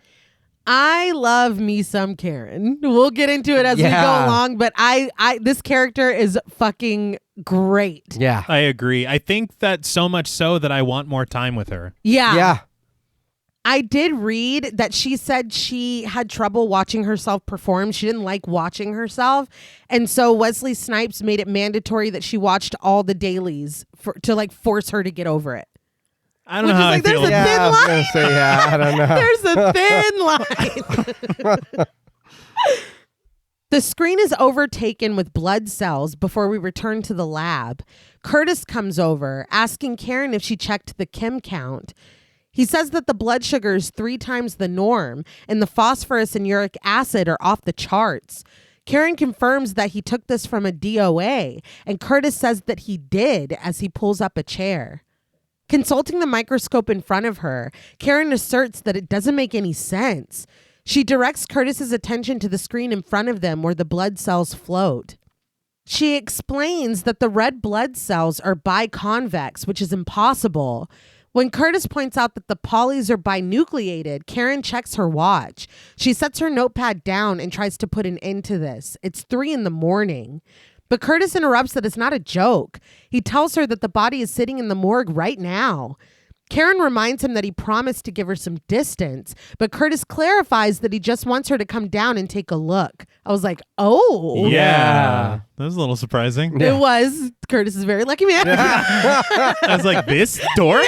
I love me some Karen. We'll get into it as we go along, but I this character is fucking great. Yeah. I agree. I think that so much so that I want more time with her. Yeah. Yeah. I did read that she said she had trouble watching herself perform. She didn't like watching herself. And so Wesley Snipes made it mandatory that she watched all the dailies to like force her to get over it. I don't know how I feel. There's a thin I was line. gonna say, yeah, I don't know. There's a thin line. The screen is overtaken with blood cells before we return to the lab. Curtis comes over, asking Karen if she checked the chem count. He says that the blood sugar is 3 times the norm, and the phosphorus and uric acid are off the charts. Karen confirms that he took this from a DOA, and Curtis says that he did as he pulls up a chair. Consulting the microscope in front of her, Karen asserts that it doesn't make any sense. She directs Curtis's attention to the screen in front of them where the blood cells float. She explains that the red blood cells are biconvex, which is impossible. When Curtis points out that the polys are binucleated, Karen checks her watch. She sets her notepad down and tries to put an end to this. It's 3 a.m. But Curtis interrupts that it's not a joke. He tells her that the body is sitting in the morgue right now. Karen reminds him that he promised to give her some distance, but Curtis clarifies that he just wants her to come down and take a look. I was like, oh. Yeah. That was a little surprising. It was. Curtis is a very lucky man. I was like, this dork?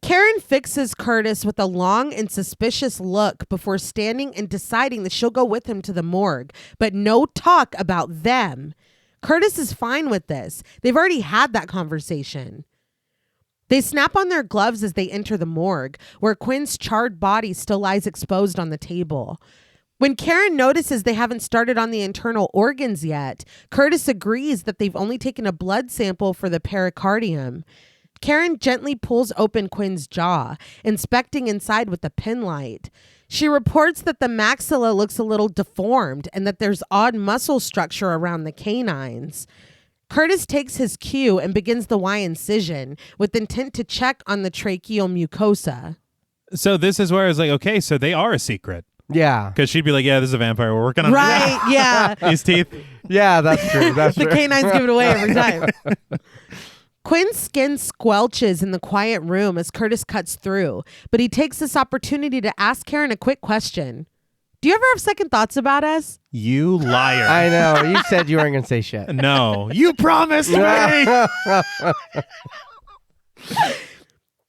Karen fixes Curtis with a long and suspicious look before standing and deciding that she'll go with him to the morgue, but no talk about them. Curtis is fine with this. They've already had that conversation. They snap on their gloves as they enter the morgue, where Quinn's charred body still lies exposed on the table. When Karen notices they haven't started on the internal organs yet, Curtis agrees that they've only taken a blood sample for the pericardium. Karen gently pulls open Quinn's jaw, inspecting inside with a pen light. She reports that the maxilla looks a little deformed and that there's odd muscle structure around the canines. Curtis takes his cue and begins the Y incision with intent to check on the tracheal mucosa. So this is where I was like, okay, so they are a secret. Yeah. Because she'd be like, yeah, this is a vampire. We're working on Right, yeah. his teeth. Yeah, that's true. That's The true. canines give it away every time. Quinn's skin squelches in the quiet room as Curtis cuts through, but he takes this opportunity to ask Karen a quick question. Do you ever have second thoughts about us? You liar. I know. You said you weren't going to say shit. No. You promised me.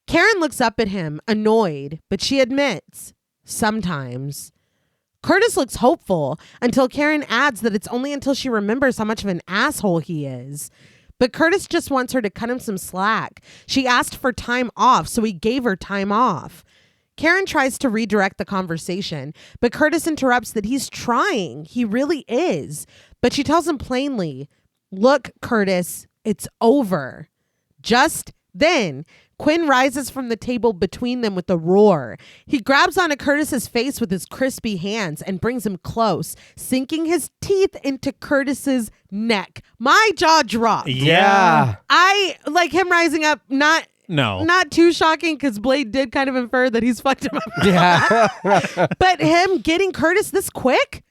Karen looks up at him, annoyed, but she admits, sometimes. Curtis looks hopeful until Karen adds that it's only until she remembers how much of an asshole he is. But Curtis just wants her to cut him some slack. She asked for time off, so he gave her time off. Karen tries to redirect the conversation, but Curtis interrupts that he's trying. He really is. But she tells him plainly, look, Curtis, it's over. Just then, Quinn rises from the table between them with a roar. He grabs onto Curtis's face with his crispy hands and brings him close, sinking his teeth into Curtis's neck. My jaw dropped. Yeah. I like him rising up, not too shocking because Blade did kind of infer that he's fucked him up. Yeah. But him getting Curtis this quick?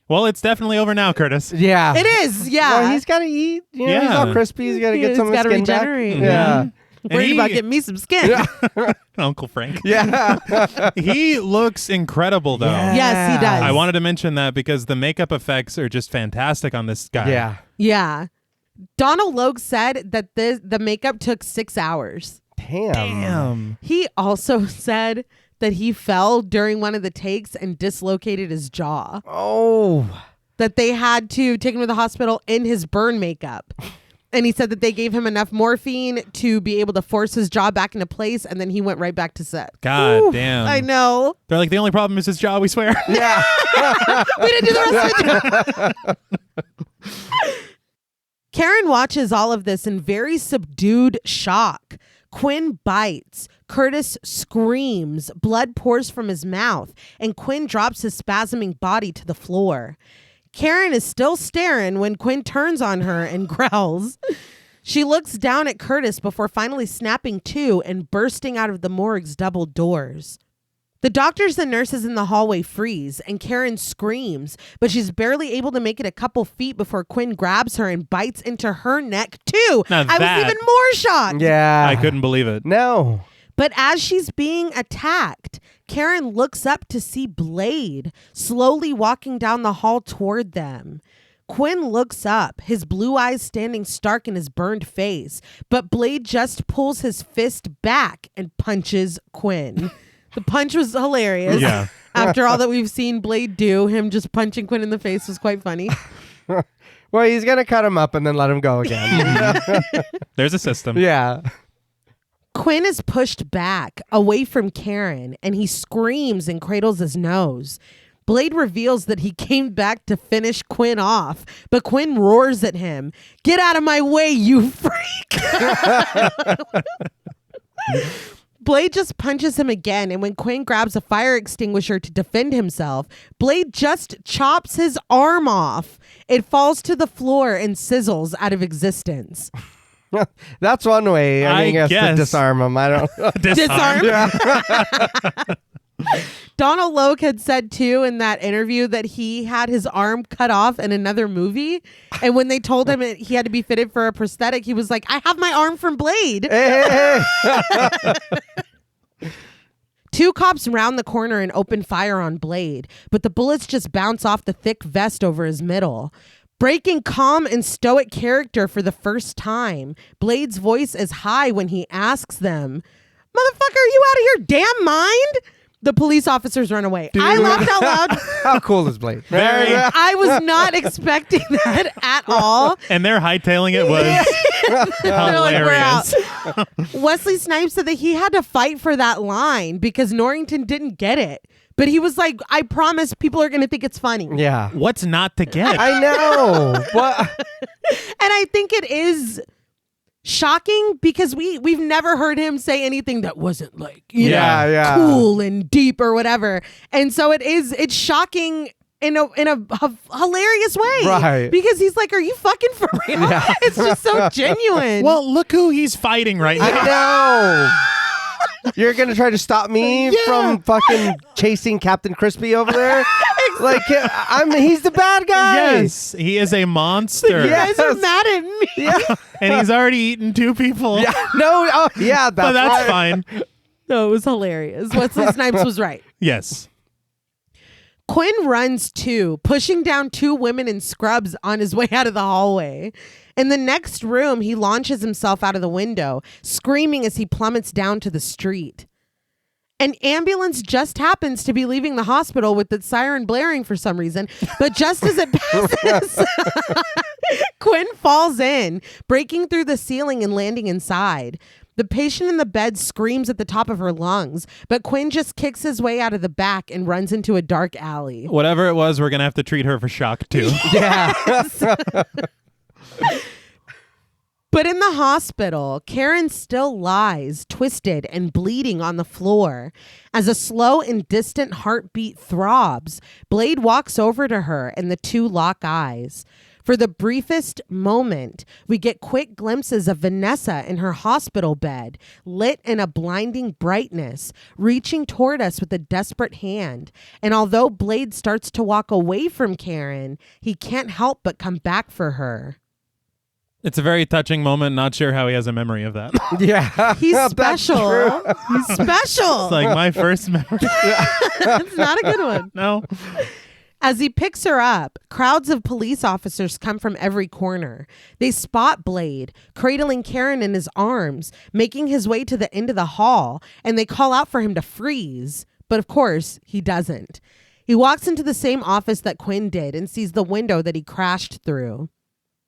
Well, it's definitely over now, Curtis. Yeah. It is, yeah. Well, he's got to eat. You know, Yeah. He's all crispy. He's got to get some of his gotta skin back. regenerate. Yeah. Worried about getting me some skin. Uncle Frank. Yeah. He looks incredible, though. Yeah. Yes, he does. I wanted to mention that because the makeup effects are just fantastic on this guy. Yeah. Yeah. Donald Logue said that the makeup took 6 hours. Damn. He also said that he fell during one of the takes and dislocated his jaw. Oh. That they had to take him to the hospital in his burn makeup. And he said that they gave him enough morphine to be able to force his jaw back into place, and then he went right back to set. God damn. I know. They're like, the only problem is his jaw, we swear. Yeah. We didn't do the rest of it. Karen watches all of this in very subdued shock. Quinn bites. Curtis screams. Blood pours from his mouth, and Quinn drops his spasming body to the floor. Karen is still staring when Quinn turns on her and growls. She looks down at Curtis before finally snapping to and bursting out of the morgue's double doors. The doctors and nurses in the hallway freeze, and Karen screams, but she's barely able to make it a couple feet before Quinn grabs her and bites into her neck too. Now I was even more shocked. Yeah. I couldn't believe it. No. But as she's being attacked, Karen looks up to see Blade slowly walking down the hall toward them. Quinn looks up, his blue eyes standing stark in his burned face, but Blade just pulls his fist back and punches Quinn. The punch was hilarious. Yeah. After all that we've seen Blade do, him just punching Quinn in the face was quite funny. Well, he's going to cut him up and then let him go again. There's a system. Yeah. Quinn is pushed back away from Karen, and he screams and cradles his nose. Blade reveals that he came back to finish Quinn off, but Quinn roars at him, "Get out of my way, you freak!" Blade just punches him again, and when Quinn grabs a fire extinguisher to defend himself, Blade just chops his arm off. It falls to the floor and sizzles out of existence. That's one way, I guess, to guess. disarm him. I don't know. Disarm? Donald Logue had said, too, in that interview that he had his arm cut off in another movie. And when they told him he had to be fitted for a prosthetic, he was like, I have my arm from Blade. Hey. Two cops round the corner and open fire on Blade, but the bullets just bounce off the thick vest over his middle. Breaking calm and stoic character for the first time, Blade's voice is high when he asks them, motherfucker, are you out of your damn mind? The police officers run away. Dude. I laughed out loud. How cool is Blade? Very. I was not expecting that at all. And they're hightailing it was hilarious. Like, Wesley Snipes said that he had to fight for that line because Norrington didn't get it. But he was like, I promise people are going to think it's funny. Yeah. What's not to get? I know. What? And I think it is shocking because we've never heard him say anything that wasn't like, you know, cool and deep or whatever. And so it's shocking in a hilarious way. Right. Because he's like, are you fucking for real? Yeah. It's just so genuine. Well, look who he's fighting right now. I know. You're going to try to stop me from fucking chasing Captain Crispy over there? Like, he's the bad guy. Yes, he is a monster. You guys are mad at me. Yeah. And he's already eaten 2 people. Yeah. No. Oh, yeah. But that's fine. No, it was hilarious. Wesley Snipes was right. Yes. Quinn runs too, pushing down 2 women in scrubs on his way out of the hallway. In the next room, he launches himself out of the window, screaming as he plummets down to the street. An ambulance just happens to be leaving the hospital with its siren blaring for some reason, but just as it passes, Quinn falls in, breaking through the ceiling and landing inside. The patient in the bed screams at the top of her lungs, but Quinn just kicks his way out of the back and runs into a dark alley. Whatever it was, we're going to have to treat her for shock, too. Yeah. But in the hospital, Karen still lies, twisted and bleeding on the floor. As a slow and distant heartbeat throbs, Blade walks over to her and the 2 lock eyes. For the briefest moment, we get quick glimpses of Vanessa in her hospital bed, lit in a blinding brightness, reaching toward us with a desperate hand. And although Blade starts to walk away from Karen, he can't help but come back for her. It's a very touching moment. Not sure how he has a memory of that. Yeah. He's special. He's special. It's like my first memory. It's not a good one. No. As he picks her up, crowds of police officers come from every corner. They spot Blade, cradling Karen in his arms, making his way to the end of the hall, and they call out for him to freeze. But of course, he doesn't. He walks into the same office that Quinn did and sees the window that he crashed through.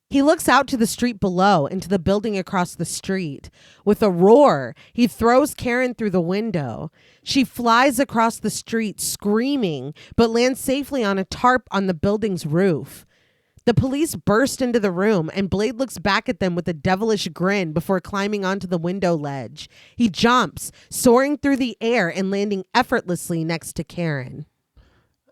He looks out to the street below and to the building across the street. With a roar, he throws Karen through the window. She flies across the street screaming, but lands safely on a tarp on the building's roof. The police burst into the room and Blade looks back at them with a devilish grin before climbing onto the window ledge. He jumps, soaring through the air and landing effortlessly next to Karen.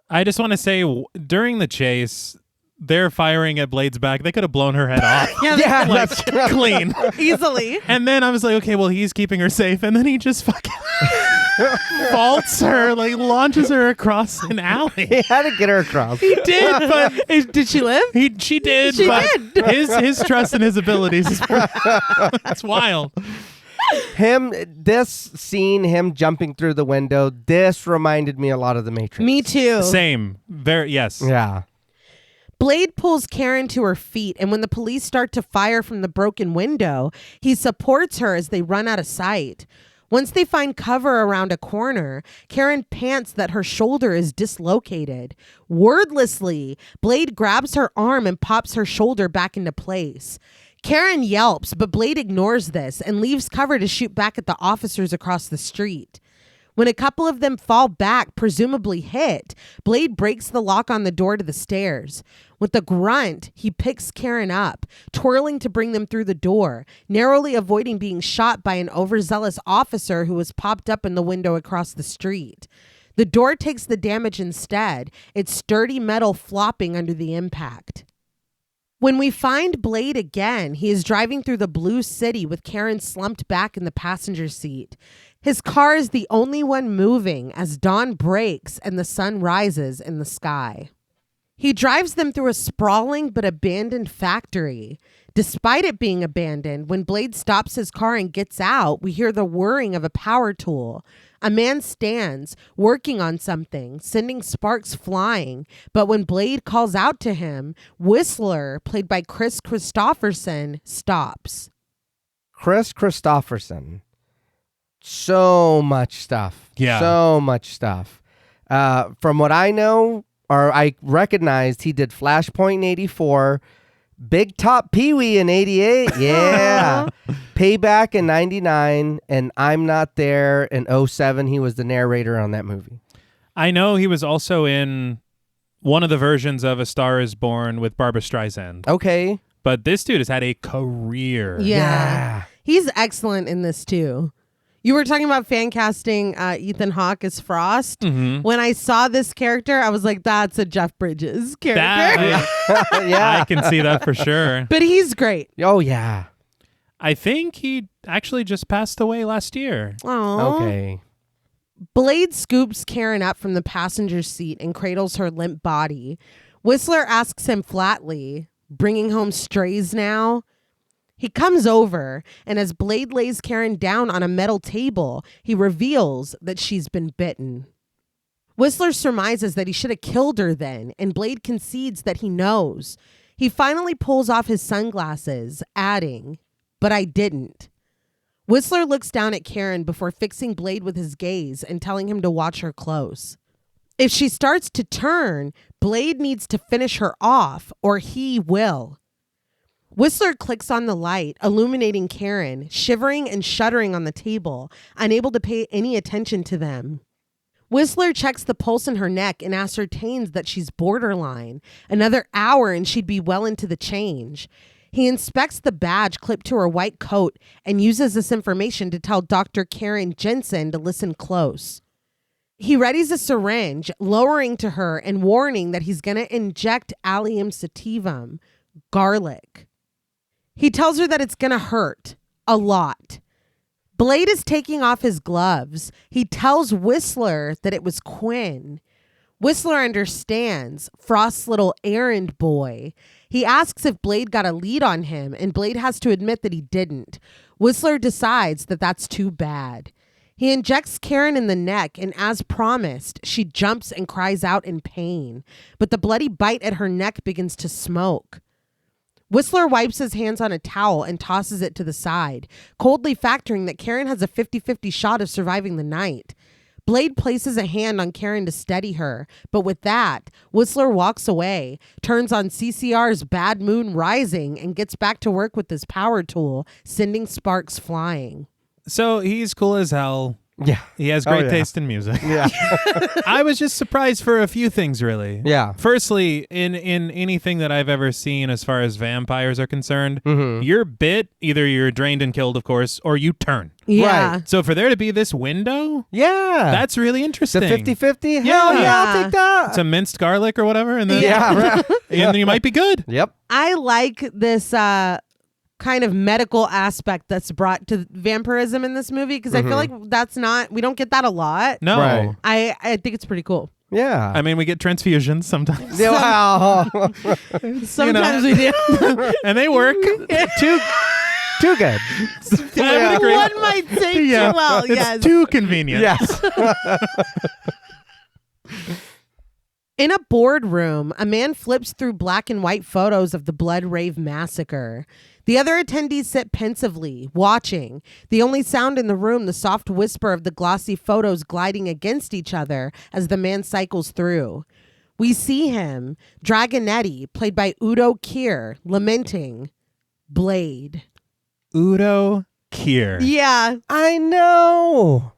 I just want to say, during the chase, they're firing at Blade's back. They could have blown her head off. Yeah, like, clean. Easily. And then I was like, okay, well, he's keeping her safe. And then he just fucking vaults her, like launches her across an alley. He had to get her across. He did, but Did she live? she did. She but did. His trust in his abilities is it's wild. This scene, him jumping through the window, this reminded me a lot of The Matrix. Me too. Same. Very, yes. Yeah. Blade pulls Karen to her feet, and when the police start to fire from the broken window, he supports her as they run out of sight. Once they find cover around a corner, Karen pants that her shoulder is dislocated. Wordlessly, Blade grabs her arm and pops her shoulder back into place. Karen yelps, but Blade ignores this and leaves cover to shoot back at the officers across the street. When a couple of them fall back, presumably hit, Blade breaks the lock on the door to the stairs. With a grunt, he picks Karen up, twirling to bring them through the door, narrowly avoiding being shot by an overzealous officer who was popped up in the window across the street. The door takes the damage instead, its sturdy metal flopping under the impact. When we find Blade again, he is driving through the blue city with Karen slumped back in the passenger seat. His car is the only one moving as dawn breaks and the sun rises in the sky. He drives them through a sprawling but abandoned factory. Despite it being abandoned, when Blade stops his car and gets out, we hear the whirring of a power tool. A man stands, working on something, sending sparks flying. But when Blade calls out to him, Whistler, played by Chris Christopherson, stops. Chris Christopherson. So much stuff. Yeah. So much stuff. From what I know, or I recognized, he did Flashpoint in 84, Big Top Pee-wee in 88. Yeah. Payback in 99, and I'm Not There in 07. He was the narrator on that movie. I know he was also in one of the versions of A Star Is Born with Barbra Streisand. Okay. But this dude has had a career. Yeah. He's excellent in this too. You were talking about fan casting Ethan Hawke as Frost. Mm-hmm. When I saw this character, I was like, that's a Jeff Bridges character. Yeah. I can see that for sure. But he's great. Oh, yeah. I think he actually just passed away last year. Aww. Okay. Blade scoops Karen up from the passenger seat and cradles her limp body. Whistler asks him flatly, bringing home strays now? He comes over, and as Blade lays Karen down on a metal table, he reveals that she's been bitten. Whistler surmises that he should have killed her then, and Blade concedes that he knows. He finally pulls off his sunglasses, adding, "But I didn't." Whistler looks down at Karen before fixing Blade with his gaze and telling him to watch her close. If she starts to turn, Blade needs to finish her off, or he will. Whistler clicks on the light, illuminating Karen, shivering and shuddering on the table, unable to pay any attention to them. Whistler checks the pulse in her neck and ascertains that she's borderline. Another hour and she'd be well into the change. He inspects the badge clipped to her white coat and uses this information to tell Dr. Karen Jensen to listen close. He readies a syringe, lowering to her and warning that he's going to inject allium sativum, garlic. He tells her that it's going to hurt a lot. Blade is taking off his gloves. He tells Whistler that it was Quinn. Whistler understands, Frost's little errand boy. He asks if Blade got a lead on him, and Blade has to admit that he didn't. Whistler decides that that's too bad. He injects Karen in the neck, and as promised, she jumps and cries out in pain. But the bloody bite at her neck begins to smoke. Whistler wipes his hands on a towel and tosses it to the side, coldly factoring that Karen has a 50-50 shot of surviving the night. Blade places a hand on Karen to steady her, but with that, Whistler walks away, turns on CCR's Bad Moon Rising, and gets back to work with his power tool, sending sparks flying. So he's cool as hell. Yeah. He has great taste in music. Yeah. I was just surprised for a few things, really. Yeah. Firstly, in anything that I've ever seen as far as vampires are concerned, you're bit, either you're drained and killed, of course, or you turn. Yeah. Right. So for there to be this window, Yeah. that's really interesting. the 50-50? Yeah. Hell yeah, I'll take that. Some minced garlic or whatever, and then, Yeah, right. and then you might be good. Yep. I like this kind of medical aspect that's brought to vampirism in this movie, because I feel like we don't get that a lot. No. Right. I think it's pretty cool. Yeah. I mean, we get transfusions sometimes. Yeah, wow. Sometimes we do. And they work. Too good. I would agree. One might say too well, It's yes. too convenient. Yes. In a boardroom, a man flips through black and white photos of the Blood Rave massacre. The other attendees sit pensively, watching. The only sound in the room, the soft whisper of the glossy photos gliding against each other as the man cycles through. We see him, Dragonetti, played by Udo Kier, lamenting, Blade. Udo Kier. Yeah. I know.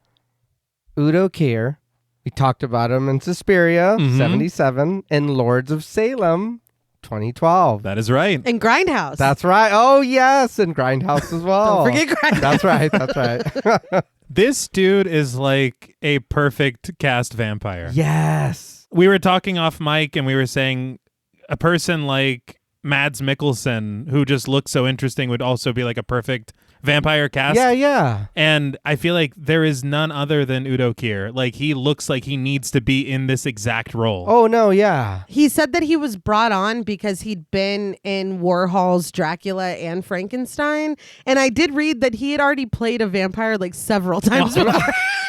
Udo Kier. We talked about him in Suspiria, 77, and Lords of Salem, 2012. That is right. And Grindhouse. That's right. Oh, yes, and Grindhouse as well. Don't forget Grindhouse. That's right. That's right. This dude is like a perfect cast vampire. Yes. We were talking off mic and we were saying a person like Mads Mikkelsen, who just looks so interesting, would also be like a perfect vampire cast. Yeah. And I feel like there is none other than Udo Kier. Like, he looks like he needs to be in this exact role. Oh, no, yeah. He said that he was brought on because he'd been in Warhol's Dracula and Frankenstein. And I did read that he had already played a vampire like several times before.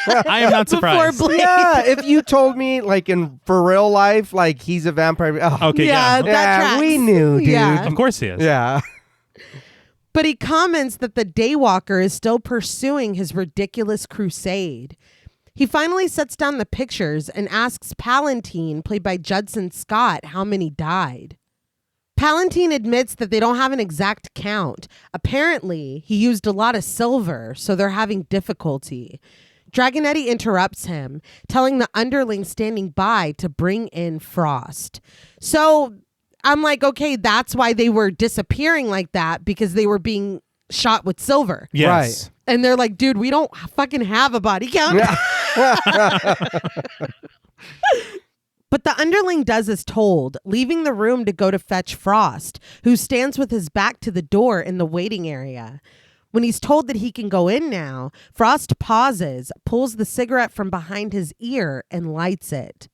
I am not surprised. Blade. Yeah, if you told me, like, for real life, like, he's a vampire. Oh, Okay, Yeah, yeah. that tracks. we knew, dude. Yeah. Of course he is. Yeah. But he comments that the Daywalker is still pursuing his ridiculous crusade. He finally sets down the pictures and asks Palantine, played by Judson Scott, how many died. Palantine admits that they don't have an exact count. Apparently, he used a lot of silver, so they're having difficulty. Dragonetti interrupts him, telling the underling standing by to bring in Frost. So I'm like, okay, that's why they were disappearing like that, because they were being shot with silver. Yes. Right. And they're like, dude, we don't fucking have a body count. But the underling does as told, leaving the room to go to fetch Frost, who stands with his back to the door in the waiting area. When he's told that he can go in now, Frost pauses, pulls the cigarette from behind his ear, and lights it.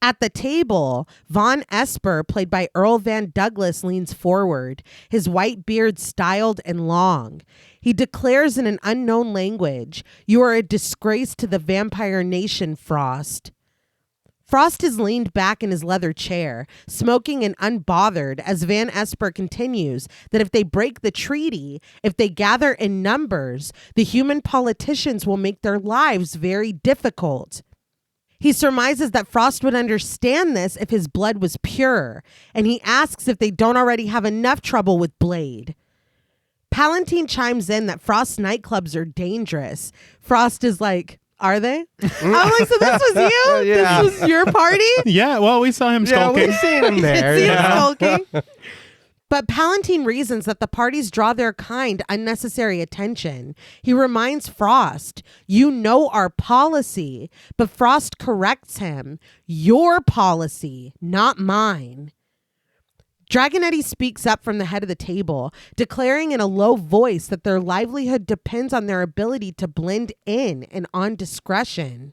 At the table, Von Esper, played by Earl Van Douglas, leans forward, his white beard styled and long. He declares in an unknown language, "You are a disgrace to the vampire nation, Frost." Frost is leaned back in his leather chair, smoking and unbothered, as Van Esper continues that if they break the treaty, if they gather in numbers, the human politicians will make their lives very difficult. He surmises that Frost would understand this if his blood was pure, and he asks if they don't already have enough trouble with Blade. Palantine chimes in that Frost's nightclubs are dangerous. Frost is like, are they? I'm like, so this was you? Yeah. This was your party? Yeah, well, we saw him Yeah, skulking. we've seen him there. See him Yeah. skulking? But Palantine reasons that the parties draw their kind unnecessary attention. He reminds Frost, you know our policy, but Frost corrects him, your policy, not mine. Dragonetti speaks up from the head of the table, declaring in a low voice that their livelihood depends on their ability to blend in and on discretion.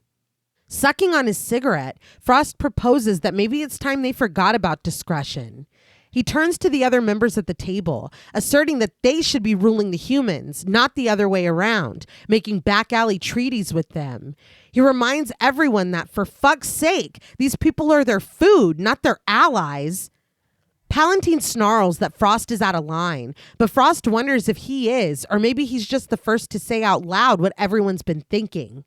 Sucking on his cigarette, Frost proposes that maybe it's time they forgot about discretion. He turns to the other members at the table, asserting that they should be ruling the humans, not the other way around, making back alley treaties with them. He reminds everyone that, for fuck's sake, these people are their food, not their allies. Palantine snarls that Frost is out of line, but Frost wonders if he is, or maybe he's just the first to say out loud what everyone's been thinking.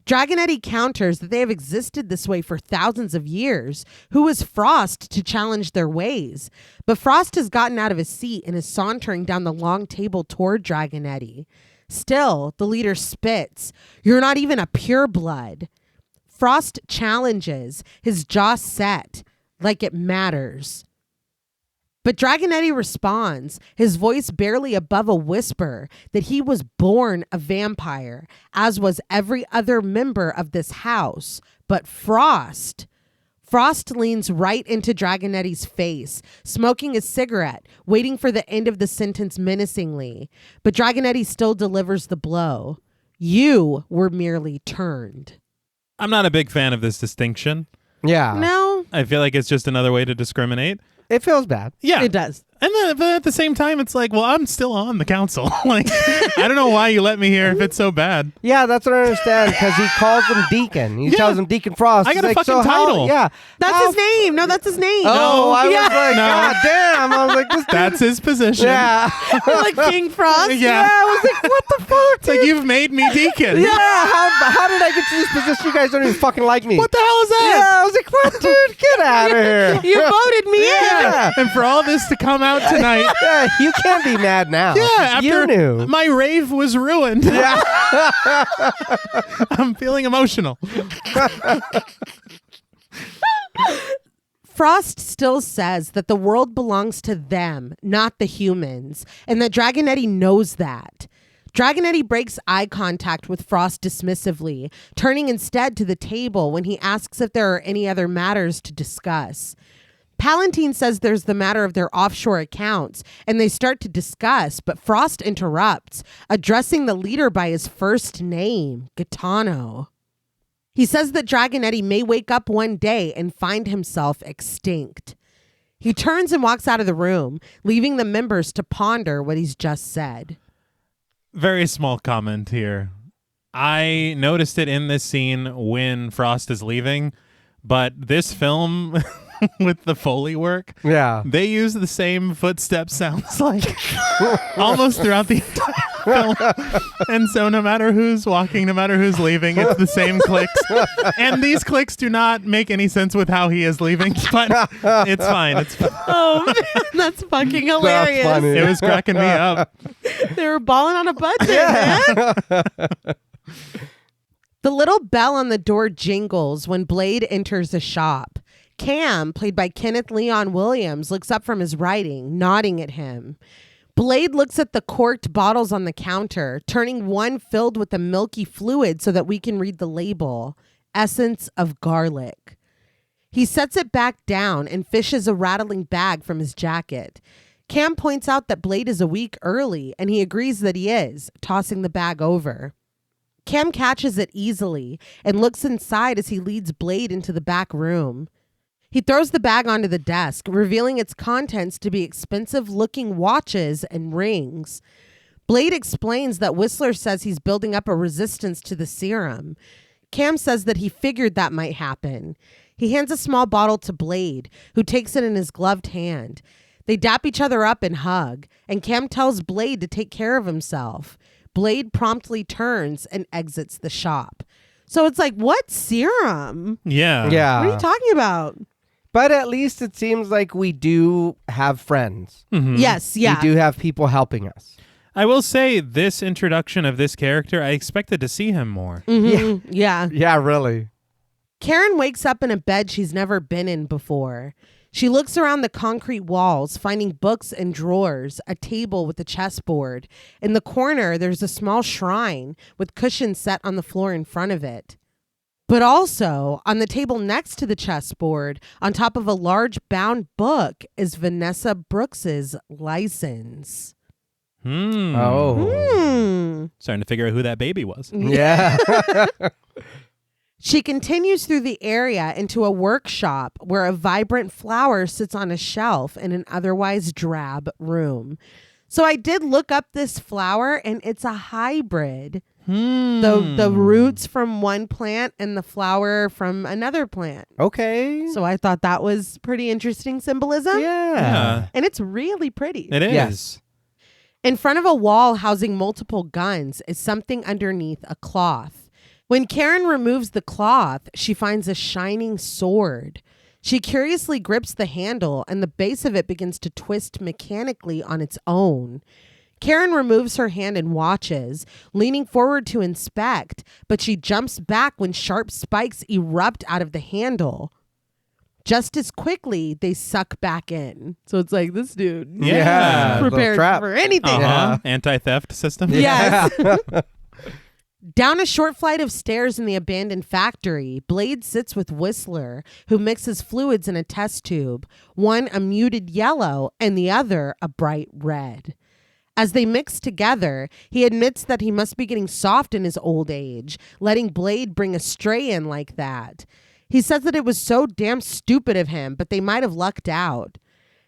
Dragonetti counters that they have existed this way for thousands of years. Who is Frost to challenge their ways? But Frost has gotten out of his seat and is sauntering down the long table toward Dragonetti. Still, the leader spits. You're not even a pureblood. Frost challenges, his jaw set, like it matters. But Dragonetti responds, his voice barely above a whisper, that he was born a vampire, as was every other member of this house. But Frost leans right into Dragonetti's face, smoking a cigarette, waiting for the end of the sentence menacingly. But Dragonetti still delivers the blow. You were merely turned. I'm not a big fan of this distinction. Yeah. No, I feel like it's just another way to discriminate. It feels bad. Yeah. it does. And then, but at the same time, it's like, well, I'm still on the council. Like, I don't know why you let me here if it's so bad. Yeah, that's what I understand, because he calls him Deacon. He tells him Deacon Frost. I got He's a like, fucking so how- title. Yeah. That's How- his name. No, that's his name. Oh, I was Yeah. like, No. God damn. I was like, this dude. That's his position. Yeah. Like King Frost. Yeah. I was like, what the fuck? It's like, you've made me deacon. Yeah, how did I get to this position? You guys don't even fucking like me. What the hell is that? Yeah, I was like, what, dude? Get out of here. You voted me in. Yeah. And for all this to come out tonight, Yeah, you can't be mad now. yeah, after you knew. my rave was ruined. Yeah. I'm feeling emotional. Frost still says that the world belongs to them, not the humans, and that Dragonetti knows that. Dragonetti breaks eye contact with Frost dismissively, turning instead to the table when he asks if there are any other matters to discuss. Palantine says there's the matter of their offshore accounts, and they start to discuss, but Frost interrupts, addressing the leader by his first name, Gaetano. He says that Dragonetti may wake up one day and find himself extinct. He turns and walks out of the room, leaving the members to ponder what he's just said. Very small comment here. I noticed it in this scene when Frost is leaving, but this film with the Foley work, they use the same footstep sounds like almost throughout the entire film. And so no matter who's walking, no matter who's leaving, it's the same clicks. And these clicks do not make any sense with how he is leaving, but it's fine. It's fine. Oh, man, that's fucking hilarious. That's funny. It was cracking me up. They were balling on a budget, man. The little bell on the door jingles when Blade enters the shop. Cam, played by Kenneth Leon Williams, looks up from his writing, nodding at him. Blade looks at the corked bottles on the counter, turning one filled with a milky fluid so that we can read the label, Essence of Garlic. He sets it back down and fishes a rattling bag from his jacket. Cam points out that Blade is a week early, and he agrees that he is, tossing the bag over. Cam catches it easily and looks inside as he leads Blade into the back room. He throws the bag onto the desk, revealing its contents to be expensive-looking watches and rings. Blade explains that Whistler says he's building up a resistance to the serum. Cam says that he figured that might happen. He hands a small bottle to Blade, who takes it in his gloved hand. They dap each other up and hug, and Cam tells Blade to take care of himself. Blade promptly turns and exits the shop. So it's like, what serum? Yeah. What are you talking about? But at least it seems like we do have friends. Mm-hmm. Yes, yeah. We do have people helping us. I will say this introduction of this character, I expected to see him more. Mm-hmm. Yeah. Yeah, really. Karen wakes up in a bed she's never been in before. She looks around the concrete walls, finding books and drawers, a table with a chessboard. In the corner, there's a small shrine with cushions set on the floor in front of it. But also, on the table next to the chessboard, on top of a large bound book, is Vanessa Brooks's license. Oh. Starting to figure out who that baby was. Yeah. She continues through the area into a workshop where a vibrant flower sits on a shelf in an otherwise drab room. So I did look up this flower, and it's a hybrid. The roots from one plant and the flower from another plant. Okay. So I thought that was pretty interesting symbolism. Yeah. And it's really pretty. It is. Yes. In front of a wall housing multiple guns is something underneath a cloth. When Karen removes the cloth, she finds a shining sword. She curiously grips the handle, and the base of it begins to twist mechanically on its own. Karen removes her hand and watches, leaning forward to inspect, but she jumps back when sharp spikes erupt out of the handle. Just as quickly, they suck back in. So it's like, this dude Yeah. prepared for anything. Uh-huh. Anti-theft system. Yes. Down a short flight of stairs in the abandoned factory, Blade sits with Whistler, who mixes fluids in a test tube, one a muted yellow and the other a bright red. As they mix together, he admits that he must be getting soft in his old age, letting Blade bring a stray in like that. He says that it was so damn stupid of him, but they might have lucked out.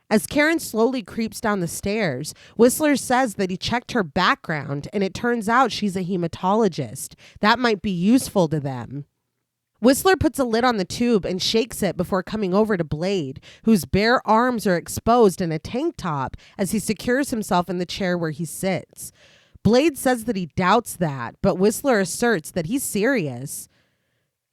As Karen slowly creeps down the stairs, Whistler says that he checked her background, and it turns out she's a hematologist. That might be useful to them. Whistler puts a lid on the tube and shakes it before coming over to Blade, whose bare arms are exposed in a tank top as he secures himself in the chair where he sits. Blade says that he doubts that, but Whistler asserts that he's serious.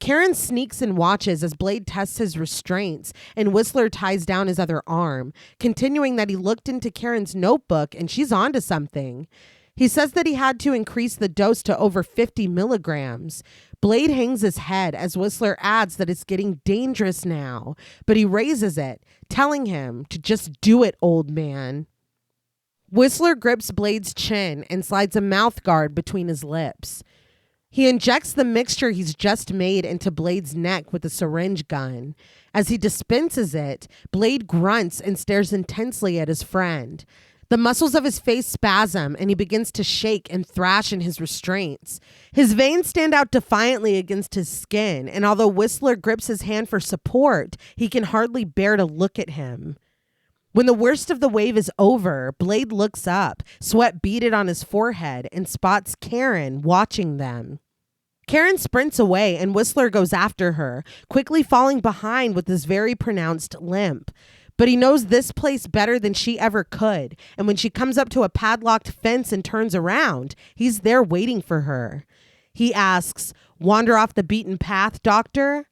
Karen sneaks and watches as Blade tests his restraints, and Whistler ties down his other arm, continuing that he looked into Karen's notebook and she's onto something. He says that he had to increase the dose to over 50 milligrams. Blade hangs his head as Whistler adds that it's getting dangerous now, but he raises it, telling him to just do it, old man. Whistler grips Blade's chin and slides a mouth guard between his lips. He injects the mixture he's just made into Blade's neck with a syringe gun. As he dispenses it, Blade grunts and stares intensely at his friend. The muscles of his face spasm, and he begins to shake and thrash in his restraints. His veins stand out defiantly against his skin, and although Whistler grips his hand for support, he can hardly bear to look at him. When the worst of the wave is over, Blade looks up, sweat beaded on his forehead, and spots Karen watching them. Karen sprints away, and Whistler goes after her, quickly falling behind with his very pronounced limp. But he knows this place better than she ever could, and when she comes up to a padlocked fence and turns around, he's there waiting for her. He asks, "Wander off the beaten path, doctor?"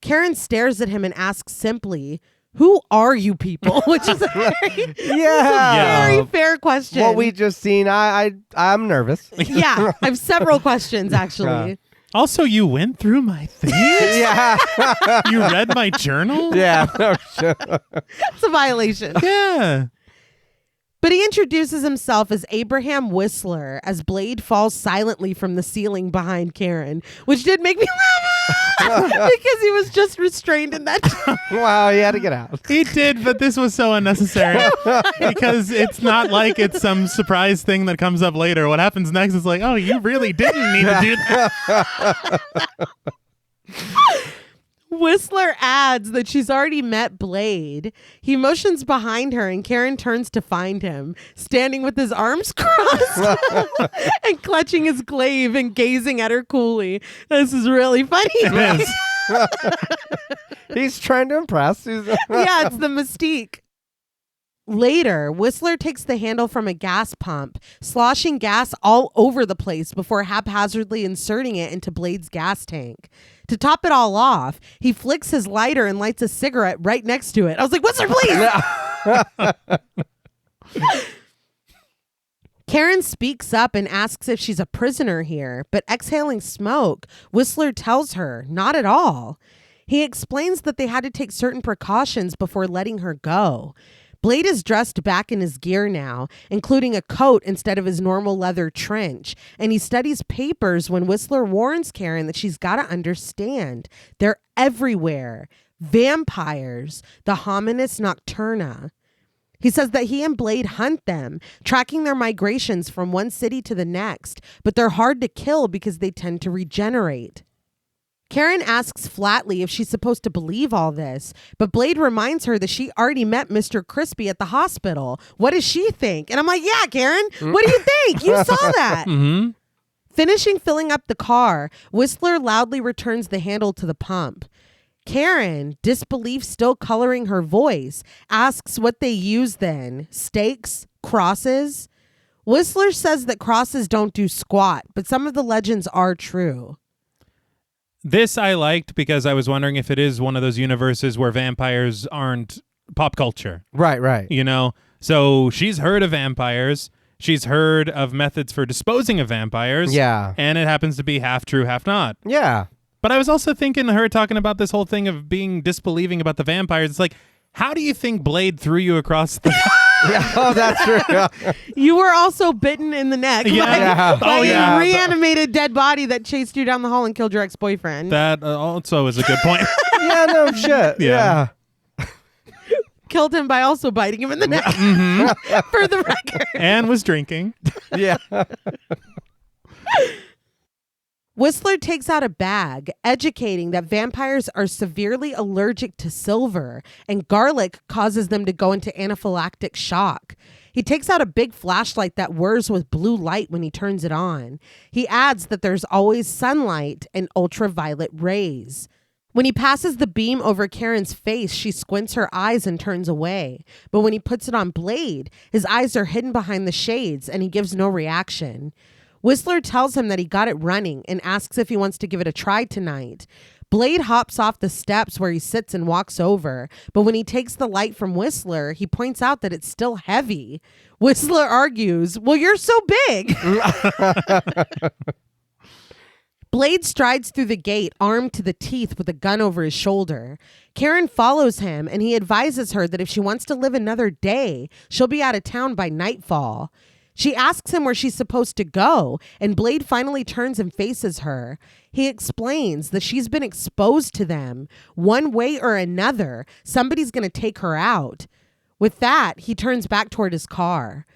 Karen stares at him and asks simply, "Who are you people?" Which is a very fair question. What we just seen, I'm nervous. Yeah, I have several questions, actually. Also, you went through my thing? Yeah. You read my journal? Yeah, no, sure. It's a violation. Yeah. But he introduces himself as Abraham Whistler as Blade falls silently from the ceiling behind Karen, which did make me laugh because he was just restrained in that. Wow, he had to get out. He did, but this was so unnecessary because it's not like it's some surprise thing that comes up later. What happens next is like, oh, you really didn't need to do that. Whistler adds that she's already met Blade. He motions behind her and Karen turns to find him, standing with his arms crossed and clutching his glaive and gazing at her coolly. This is really funny. It is. He's trying to impress. Yeah, it's the mystique. Later, Whistler takes the handle from a gas pump, sloshing gas all over the place before haphazardly inserting it into Blade's gas tank. To top it all off, he flicks his lighter and lights a cigarette right next to it. I was like, Whistler, please! Karen speaks up and asks if she's a prisoner here, but exhaling smoke, Whistler tells her, not at all. He explains that they had to take certain precautions before letting her go. Blade is dressed back in his gear now, including a coat instead of his normal leather trench, and he studies papers when Whistler warns Karen that she's got to understand. They're everywhere. Vampires, the hominis nocturna. He says that he and Blade hunt them, tracking their migrations from one city to the next, but they're hard to kill because they tend to regenerate. Karen asks flatly if she's supposed to believe all this, but Blade reminds her that she already met Mr. Crispy at the hospital. What does she think? And I'm like, yeah, Karen, what do you think? You saw that. Mm-hmm. Finishing filling up the car, Whistler loudly returns the handle to the pump. Karen, disbelief still coloring her voice, asks what they use then. Stakes? Crosses? Whistler says that crosses don't do squat, but some of the legends are true. This I liked because I was wondering if it is one of those universes where vampires aren't pop culture. Right. You know? So she's heard of vampires. She's heard of methods for disposing of vampires. Yeah. And it happens to be half true, half not. Yeah. But I was also thinking her talking about this whole thing of being disbelieving about the vampires. It's like, how do you think Blade threw you across the... Yeah, oh, that's true. You were also bitten in the neck by a reanimated dead body that chased you down the hall and killed your ex-boyfriend. That also is a good point. Yeah, no shit. Yeah. Killed him by also biting him in the neck. For the record. And was drinking. Yeah. Whistler takes out a bag, educating that vampires are severely allergic to silver, and garlic causes them to go into anaphylactic shock. He takes out a big flashlight that whirs with blue light when he turns it on. He adds that there's always sunlight and ultraviolet rays. When he passes the beam over Karen's face, she squints her eyes and turns away. But when he puts it on Blade, his eyes are hidden behind the shades and he gives no reaction. Whistler tells him that he got it running and asks if he wants to give it a try tonight. Blade hops off the steps where he sits and walks over, but when he takes the light from Whistler, he points out that it's still heavy. Whistler argues, "Well, you're so big." Blade strides through the gate, armed to the teeth with a gun over his shoulder. Karen follows him, and he advises her that if she wants to live another day, she'll be out of town by nightfall. She asks him where she's supposed to go, and Blade finally turns and faces her. He explains that she's been exposed to them. One way or another, somebody's going to take her out. With that, he turns back toward his car.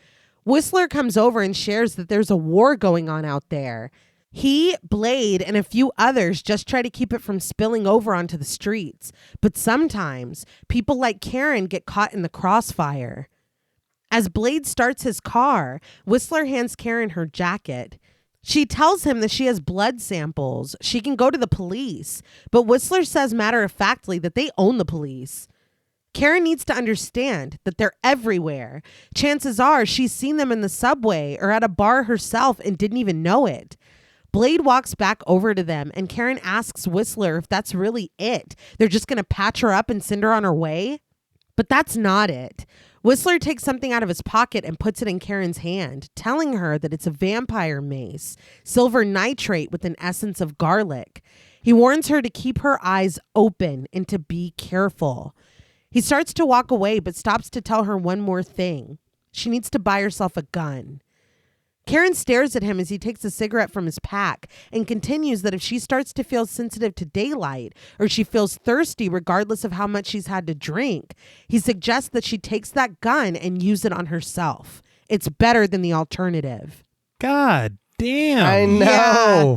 Whistler comes over and shares that there's a war going on out there. He, Blade, and a few others just try to keep it from spilling over onto the streets. But sometimes, people like Karen get caught in the crossfire. As Blade starts his car, Whistler hands Karen her jacket. She tells him that she has blood samples. She can go to the police. But Whistler says matter-of-factly that they own the police. Karen needs to understand that they're everywhere. Chances are she's seen them in the subway or at a bar herself and didn't even know it. Blade walks back over to them, and Karen asks Whistler if that's really it. They're just going to patch her up and send her on her way? But that's not it. Whistler takes something out of his pocket and puts it in Karen's hand, telling her that it's a vampire mace, silver nitrate with an essence of garlic. He warns her to keep her eyes open and to be careful. He starts to walk away, but stops to tell her one more thing. She needs to buy herself a gun. Karen stares at him as he takes a cigarette from his pack and continues that if she starts to feel sensitive to daylight or she feels thirsty regardless of how much she's had to drink, he suggests that she takes that gun and use it on herself. It's better than the alternative. God damn. I know. Yeah.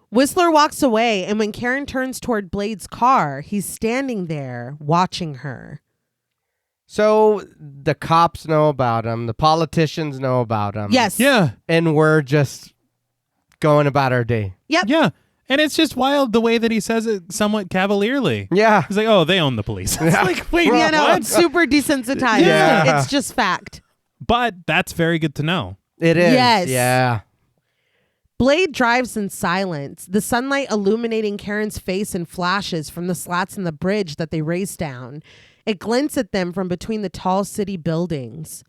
Whistler walks away, and when Karen turns toward Blade's car, he's standing there watching her. So the cops know about him. The politicians know about him. Yes. Yeah. And we're just going about our day. Yep. Yeah. And it's just wild the way that he says it somewhat cavalierly. Yeah. He's like, oh, they own the police. It's like, wait, Yeah, no, what? it's super desensitized. Yeah. It's just fact. But that's very good to know. It is. Yes. Yeah. Blade drives in silence, the sunlight illuminating Karen's face in flashes from the slats in the bridge that they race down. It glints at them from between the tall city buildings.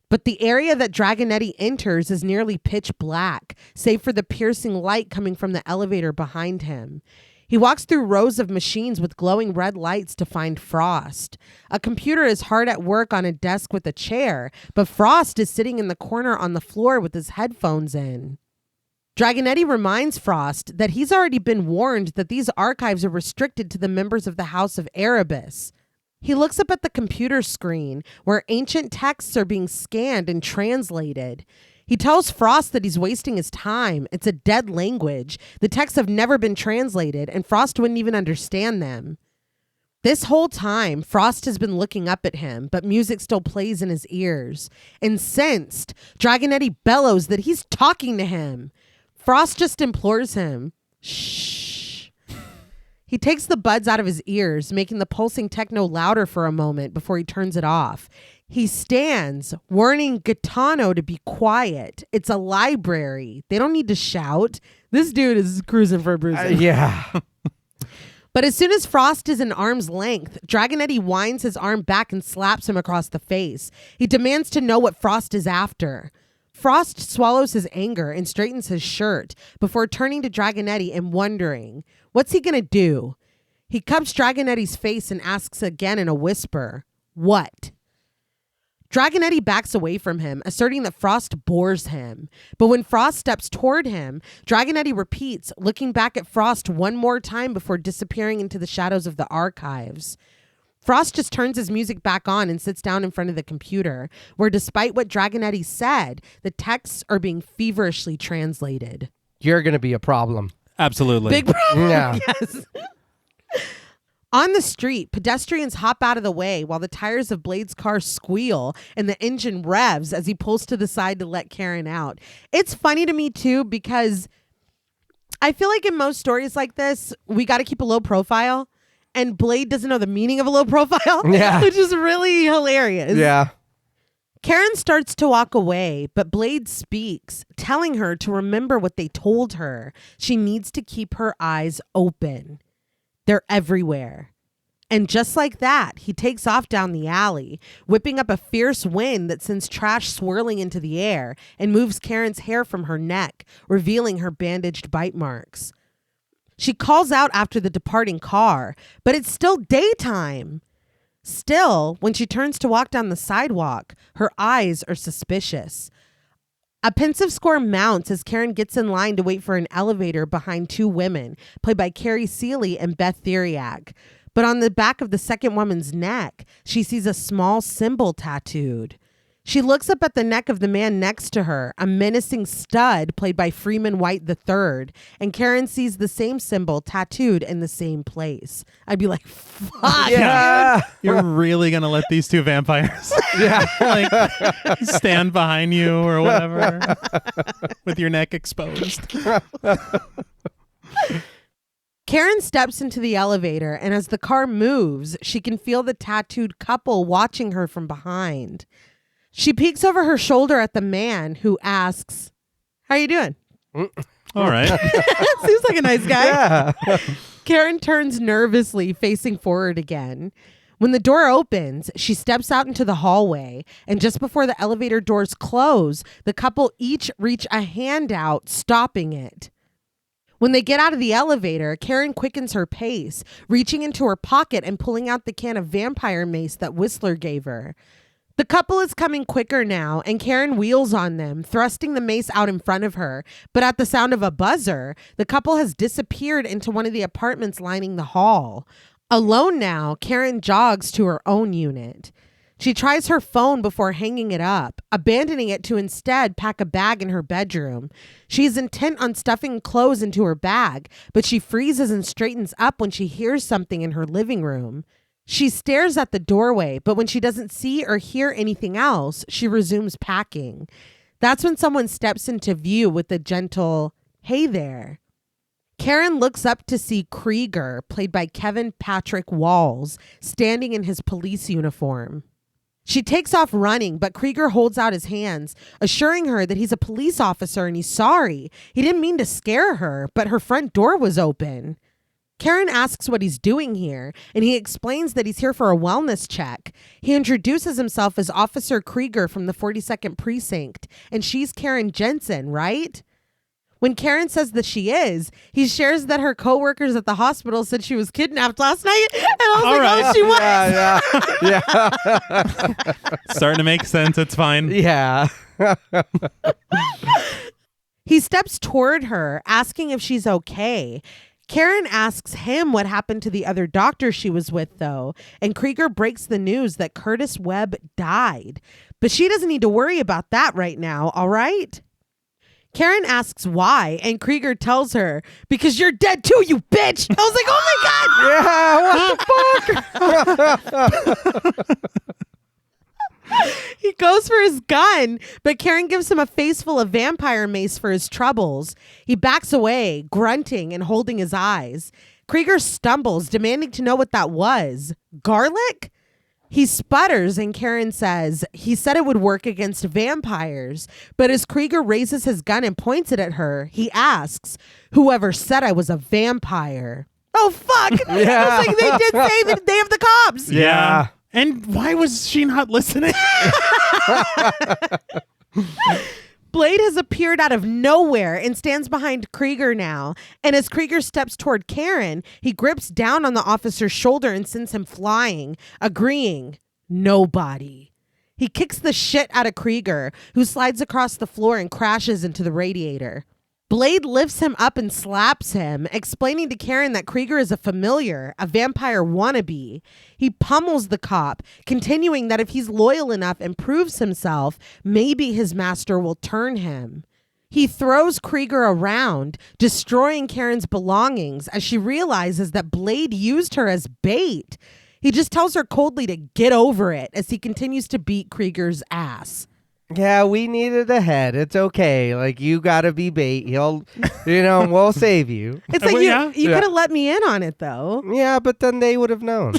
But the area that Dragonetti enters is nearly pitch black, save for the piercing light coming from the elevator behind him. He walks through rows of machines with glowing red lights to find Frost. A computer is hard at work on a desk with a chair, but Frost is sitting in the corner on the floor with his headphones in. Dragonetti reminds Frost that he's already been warned that these archives are restricted to the members of the House of Erebus. He looks up at the computer screen where ancient texts are being scanned and translated. He tells Frost that he's wasting his time. It's a dead language. The texts have never been translated, and Frost wouldn't even understand them. This whole time, Frost has been looking up at him, but music still plays in his ears. Incensed, Dragonetti bellows that he's talking to him. Frost just implores him, shh. He takes the buds out of his ears, making the pulsing techno louder for a moment before he turns it off. He stands, warning Gaetano to be quiet. It's a library. They don't need to shout. This dude is cruising for a bruising. Yeah. But as soon as Frost is in arm's length, Dragonetti winds his arm back and slaps him across the face. He demands to know what Frost is after. Frost swallows his anger and straightens his shirt before turning to Dragonetti and wondering, what's he going to do? He cups Dragonetti's face and asks again in a whisper, what? Dragonetti backs away from him, asserting that Frost bores him. But when Frost steps toward him, Dragonetti repeats, looking back at Frost one more time before disappearing into the shadows of the archives. Frost just turns his music back on and sits down in front of the computer, where despite what Dragonetti said, the texts are being feverishly translated. You're going to be a problem. Absolutely. Big problem. Yeah. Yes. On the street, pedestrians hop out of the way while the tires of Blade's car squeal and the engine revs as he pulls to the side to let Karen out. It's funny to me, too, because I feel like in most stories like this, we got to keep a low profile. And Blade doesn't know the meaning of a low profile, Yeah. which is really hilarious. Yeah. Karen starts to walk away, but Blade speaks, telling her to remember what they told her. She needs to keep her eyes open. They're everywhere. And just like that, he takes off down the alley, whipping up a fierce wind that sends trash swirling into the air and moves Karen's hair from her neck, revealing her bandaged bite marks. She calls out after the departing car, but it's still daytime. Still, when she turns to walk down the sidewalk, her eyes are suspicious. A pensive score mounts as Karen gets in line to wait for an elevator behind two women, played by Carrie Seeley and Beth Theriak. But on the back of the second woman's neck, she sees a small symbol tattooed. She looks up at the neck of the man next to her, a menacing stud played by Freeman White III, and Karen sees the same symbol tattooed in the same place. I'd be like, fuck, Yeah. You're really going to let these two vampires like stand behind you or whatever with your neck exposed. Karen steps into the elevator, and as the car moves, she can feel the tattooed couple watching her from behind. She peeks over her shoulder at the man, who asks, "How you doing?" All right. Seems like a nice guy. Yeah. Karen turns nervously, facing forward again. When the door opens, she steps out into the hallway, and just before the elevator doors close, the couple each reach a hand out, stopping it. When they get out of the elevator, Karen quickens her pace, reaching into her pocket and pulling out the can of vampire mace that Whistler gave her. The couple is coming quicker now, and Karen wheels on them, thrusting the mace out in front of her. But at the sound of a buzzer, the couple has disappeared into one of the apartments lining the hall. Alone now, Karen jogs to her own unit. She tries her phone before hanging it up, abandoning it to instead pack a bag in her bedroom. She is intent on stuffing clothes into her bag, but she freezes and straightens up when she hears something in her living room. She stares at the doorway, but when she doesn't see or hear anything else, she resumes packing. That's when someone steps into view with a gentle, "Hey there." Karen looks up to see Krieger, played by Kevin Patrick Walls, standing in his police uniform. She takes off running, but Krieger holds out his hands, assuring her that he's a police officer and he's sorry. He didn't mean to scare her, but her front door was open. Karen asks what he's doing here, and he explains that he's here for a wellness check. He introduces himself as Officer Krieger from the 42nd Precinct, and she's Karen Jensen, right? When Karen says that she is, he shares that her coworkers at the hospital said she was kidnapped last night, and I was oh, she was. Yeah. Starting to make sense. It's fine. Yeah. He steps toward her, asking if she's okay. Karen asks him what happened to the other doctor she was with, though, and Krieger breaks the news that Curtis Webb died. But she doesn't need to worry about that right now, all right? Karen asks why, and Krieger tells her, "Because you're dead too, you bitch!" I was like, oh my God! Yeah, what the fuck? He goes for his gun, but Karen gives him a face full of vampire mace for his troubles. He backs away, grunting and holding his eyes. Krieger stumbles, demanding to know what that was. Garlic? He sputters, and Karen says, he said it would work against vampires. But as Krieger raises his gun and points it at her, he asks, "Whoever said I was a vampire?" Oh, fuck. Yeah. I was like, they did say that they have the cops. Yeah. And why was she not listening? Blade has appeared out of nowhere and stands behind Krieger now. And as Krieger steps toward Karen, he grips down on the officer's shoulder and sends him flying, agreeing, "Nobody." He kicks the shit out of Krieger, who slides across the floor and crashes into the radiator. Blade lifts him up and slaps him, explaining to Karen that Krieger is a familiar, a vampire wannabe. He pummels the cop, continuing that if he's loyal enough and proves himself, maybe his master will turn him. He throws Krieger around, destroying Karen's belongings as she realizes that Blade used her as bait. He just tells her coldly to get over it as he continues to beat Krieger's ass. Yeah, we needed a head. It's okay. Like, you gotta be bait. He'll, we'll save you. It's like Yeah. you could have let me in on it, though. Yeah, but then they would have known.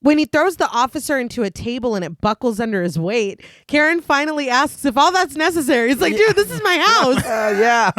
When he throws the officer into a table and it buckles under his weight, Karen finally asks if all that's necessary. He's like, dude, this is my house. Yeah.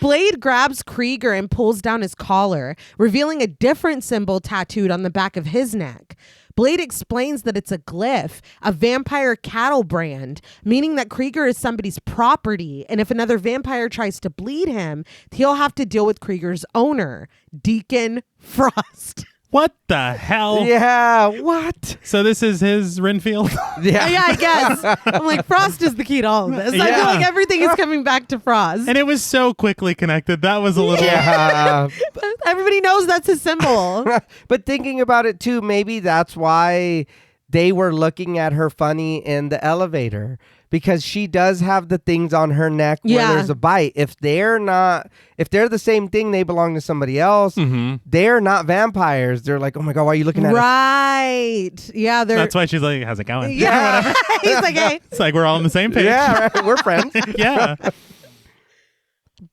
Blade grabs Krieger and pulls down his collar, revealing a different symbol tattooed on the back of his neck. Blade explains that it's a glyph, a vampire cattle brand, meaning that Krieger is somebody's property, and if another vampire tries to bleed him, he'll have to deal with Krieger's owner, Deacon Frost. What the hell? Yeah, what? So this is his Renfield? Yeah, I guess. I'm like, Frost is the key to all of this. I feel like everything is coming back to Frost. And it was so quickly connected. That was a little... Yeah. But everybody knows that's his symbol. But thinking about it too, maybe that's why they were looking at her funny in the elevator, because she does have the things on her neck where there's a bite. If they're the same thing, they belong to somebody else. They're not vampires. They're like, oh my God, why are you looking at us? Right. Yeah. That's why she's like, how's it going? Yeah. Whatever. He's like, hey. It's like we're all on the same page. Yeah, right. We're friends. Yeah.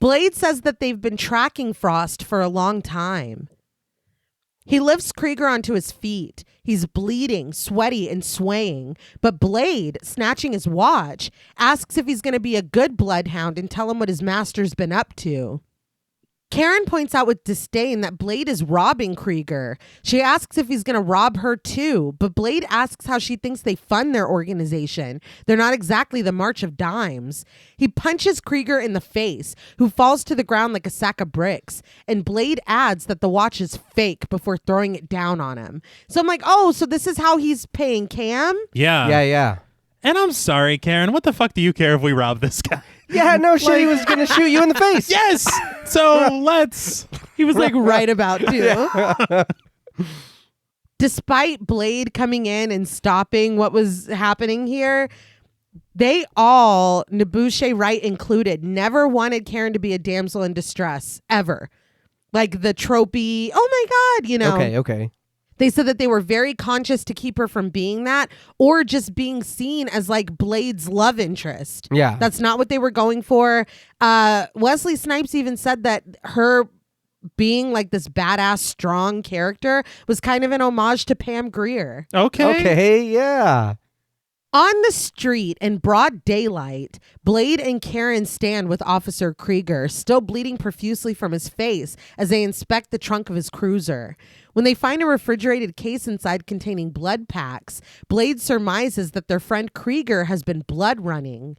Blade says that they've been tracking Frost for a long time. He lifts Krieger onto his feet. He's bleeding, sweaty, and swaying. But Blade, snatching his watch, asks if he's going to be a good bloodhound and tell him what his master's been up to. Karen points out with disdain that Blade is robbing Krieger. She asks if he's going to rob her too, but Blade asks how she thinks they fund their organization. They're not exactly the March of Dimes. He punches Krieger in the face, who falls to the ground like a sack of bricks, and Blade adds that the watch is fake before throwing it down on him. So I'm like, oh, so this is how he's paying Cam? Yeah. Yeah. And I'm sorry, Karen. What the fuck do you care if we rob this guy? Yeah, no shit. He was going to shoot you in the face. Yes. So let's. He was like right about to. Despite Blade coming in and stopping what was happening here, they all, Nebuchadnezzar Wright included, never wanted Karen to be a damsel in distress, ever. Like the tropey, oh my God, you know. Okay. They said that they were very conscious to keep her from being that, or just being seen as like Blade's love interest. Yeah. That's not what they were going for. Wesley Snipes even said that her being like this badass, strong character was kind of an homage to Pam Grier. Okay. Yeah. On the street in broad daylight, Blade and Karen stand with Officer Krieger, still bleeding profusely from his face as they inspect the trunk of his cruiser. When they find a refrigerated case inside containing blood packs, Blade surmises that their friend Krieger has been blood running.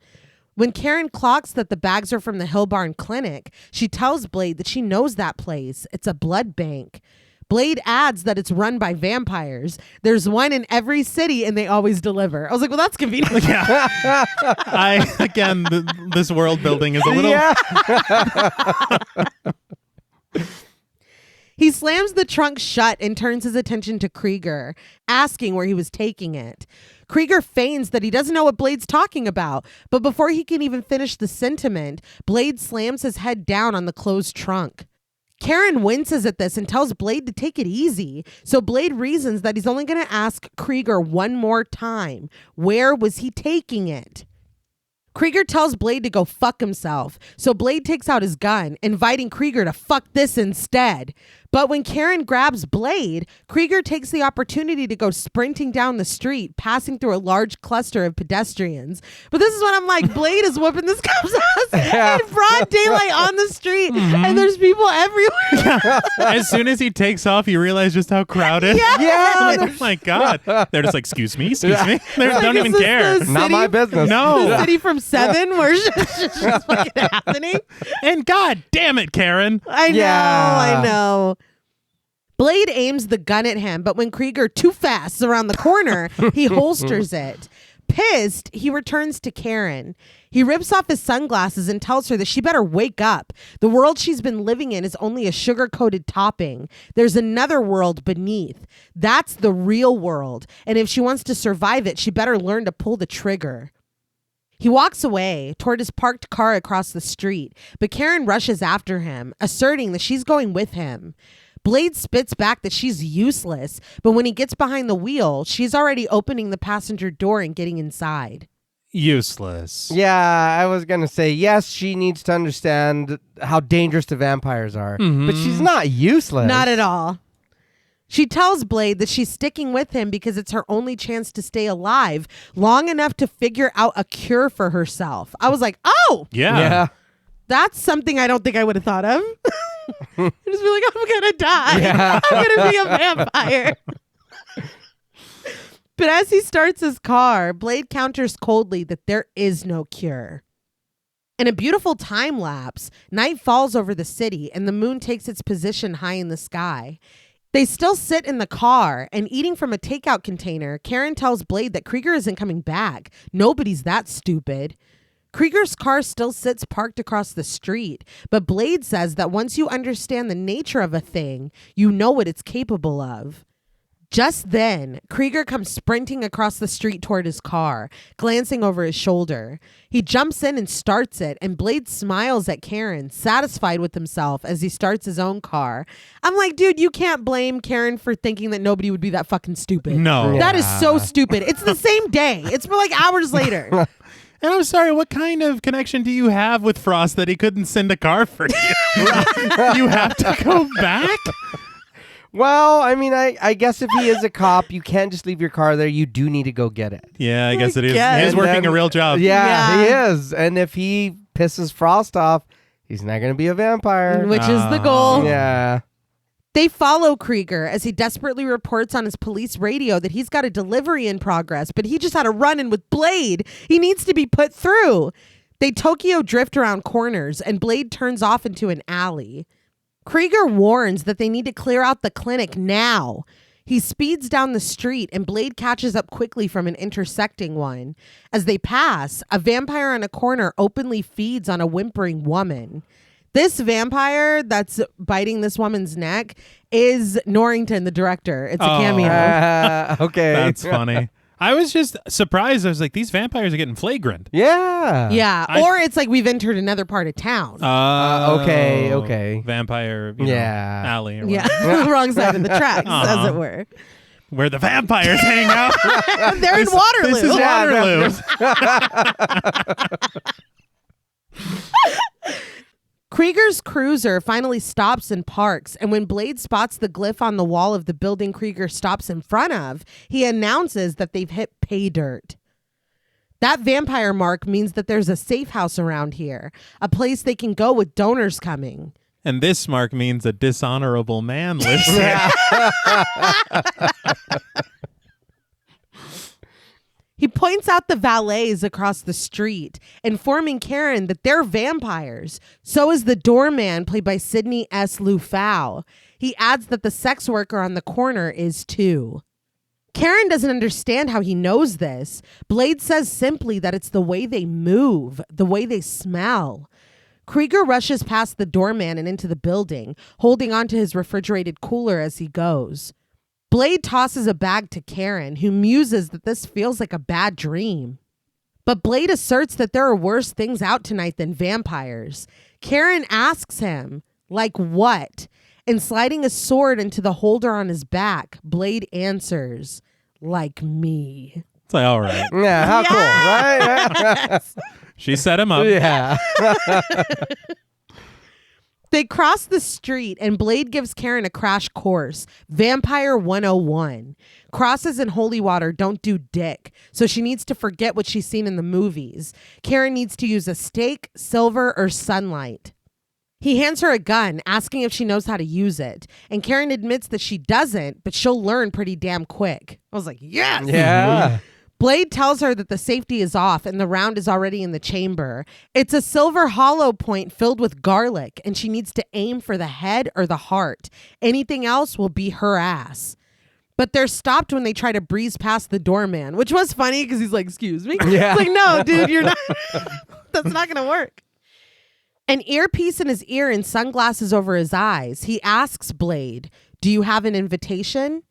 When Karen clocks that the bags are from the Hill Barn Clinic, she tells Blade that she knows that place. It's a blood bank. Blade adds that it's run by vampires. There's one in every city and they always deliver. I was like, well, that's convenient. Yeah. This world building is a little... Yeah. He slams the trunk shut and turns his attention to Krieger, asking where he was taking it. Krieger feigns that he doesn't know what Blade's talking about, but before he can even finish the sentiment, Blade slams his head down on the closed trunk. Karen winces at this and tells Blade to take it easy. So Blade reasons that he's only going to ask Krieger one more time. Where was he taking it? Krieger tells Blade to go fuck himself. So Blade takes out his gun, inviting Krieger to fuck this instead. But when Karen grabs Blade, Krieger takes the opportunity to go sprinting down the street, passing through a large cluster of pedestrians. But this is when I'm like, Blade is whooping this cop's ass in broad daylight on the street, and there's people everywhere. As soon as he takes off, you realize just how crowded. Yeah. Oh my God. They're just like, excuse me. They don't even is this care. the Not my business. No. The city from Seven, where it's just fucking happening. And God damn it, Karen. I know. Blade aims the gun at him, but when Krieger too fast is around the corner, he holsters it. Pissed, he returns to Karen. He rips off his sunglasses and tells her that she better wake up. The world she's been living in is only a sugar-coated topping. There's another world beneath. That's the real world. And if she wants to survive it, she better learn to pull the trigger. He walks away toward his parked car across the street, but Karen rushes after him, asserting that she's going with him. Blade spits back that she's useless, but when he gets behind the wheel, she's already opening the passenger door and getting inside. Useless. Yeah, I was going to say, yes, she needs to understand how dangerous the vampires are, but she's not useless. Not at all. She tells Blade that she's sticking with him because it's her only chance to stay alive long enough to figure out a cure for herself. I was like, oh, Yeah. that's something I don't think I would have thought of. Just be like, I'm going to die. Yeah. I'm going to be a vampire. But as he starts his car, Blade counters coldly that there is no cure. In a beautiful time lapse, night falls over the city and the moon takes its position high in the sky. They still sit in the car and eating from a takeout container. Karen tells Blade that Krieger isn't coming back. Nobody's that stupid. Krieger's car still sits parked across the street, but Blade says that once you understand the nature of a thing, you know what it's capable of. Just then, Krieger comes sprinting across the street toward his car, glancing over his shoulder. He jumps in and starts it, and Blade smiles at Karen, satisfied with himself as he starts his own car. I'm like, dude, you can't blame Karen for thinking that nobody would be that fucking stupid. No. That is so stupid. It's the same day. It's like hours later. And I'm sorry, what kind of connection do you have with Frost that he couldn't send a car for you? You have to go back? Well, I mean, I guess if he is a cop, you can't just leave your car there. You do need to go get it. Yeah, I guess it is. guess. He's working a real job. Yeah, he is. And if he pisses Frost off, he's not going to be a vampire. Which is the goal. Yeah. They follow Krieger as he desperately reports on his police radio that he's got a delivery in progress, but he just had a run-in with Blade. He needs to be put through. They Tokyo drift around corners, and Blade turns off into an alley. Krieger warns that they need to clear out the clinic now. He speeds down the street, and Blade catches up quickly from an intersecting one. As they pass, a vampire on a corner openly feeds on a whimpering woman. This vampire that's biting this woman's neck is Norrington, the director. It's a cameo. Okay. That's funny. I was just surprised. I was like, these vampires are getting flagrant. Yeah. Yeah, or it's like we've entered another part of town. Okay. Vampire alley. Or Yeah, wrong side of the tracks, as it were. Where the vampires hang out. They're in Waterloo. This is Waterloo. Krieger's cruiser finally stops and parks, and when Blade spots the glyph on the wall of the building Krieger stops in front of, he announces that they've hit pay dirt. That vampire mark means that there's a safe house around here, a place they can go with donors coming. And this mark means a dishonorable man lives there. He points out the valets across the street, informing Karen that they're vampires. So is the doorman, played by Sidney S. Lufau. He adds that the sex worker on the corner is too. Karen doesn't understand how he knows this. Blade says simply that it's the way they move, the way they smell. Krieger rushes past the doorman and into the building, holding onto his refrigerated cooler as he goes. Blade tosses a bag to Karen, who muses that this feels like a bad dream. But Blade asserts that there are worse things out tonight than vampires. Karen asks him, like what? And sliding a sword into the holder on his back, Blade answers, like me. It's like, all right. Yeah, how cool, right? She set him up. Yeah. They cross the street and Blade gives Karen a crash course. Vampire 101. Crosses in holy water don't do dick, so she needs to forget what she's seen in the movies. Karen needs to use a stake, silver, or sunlight. He hands her a gun, asking if she knows how to use it. And Karen admits that she doesn't, but she'll learn pretty damn quick. I was like, yes! Yeah. Blade tells her that the safety is off and the round is already in the chamber. It's a silver hollow point filled with garlic, and she needs to aim for the head or the heart. Anything else will be her ass. But they're stopped when they try to breeze past the doorman, which was funny because he's like, excuse me? Yeah. It's like, no, dude, you're not. That's not going to work. An earpiece in his ear and sunglasses over his eyes. He asks Blade, do you have an invitation?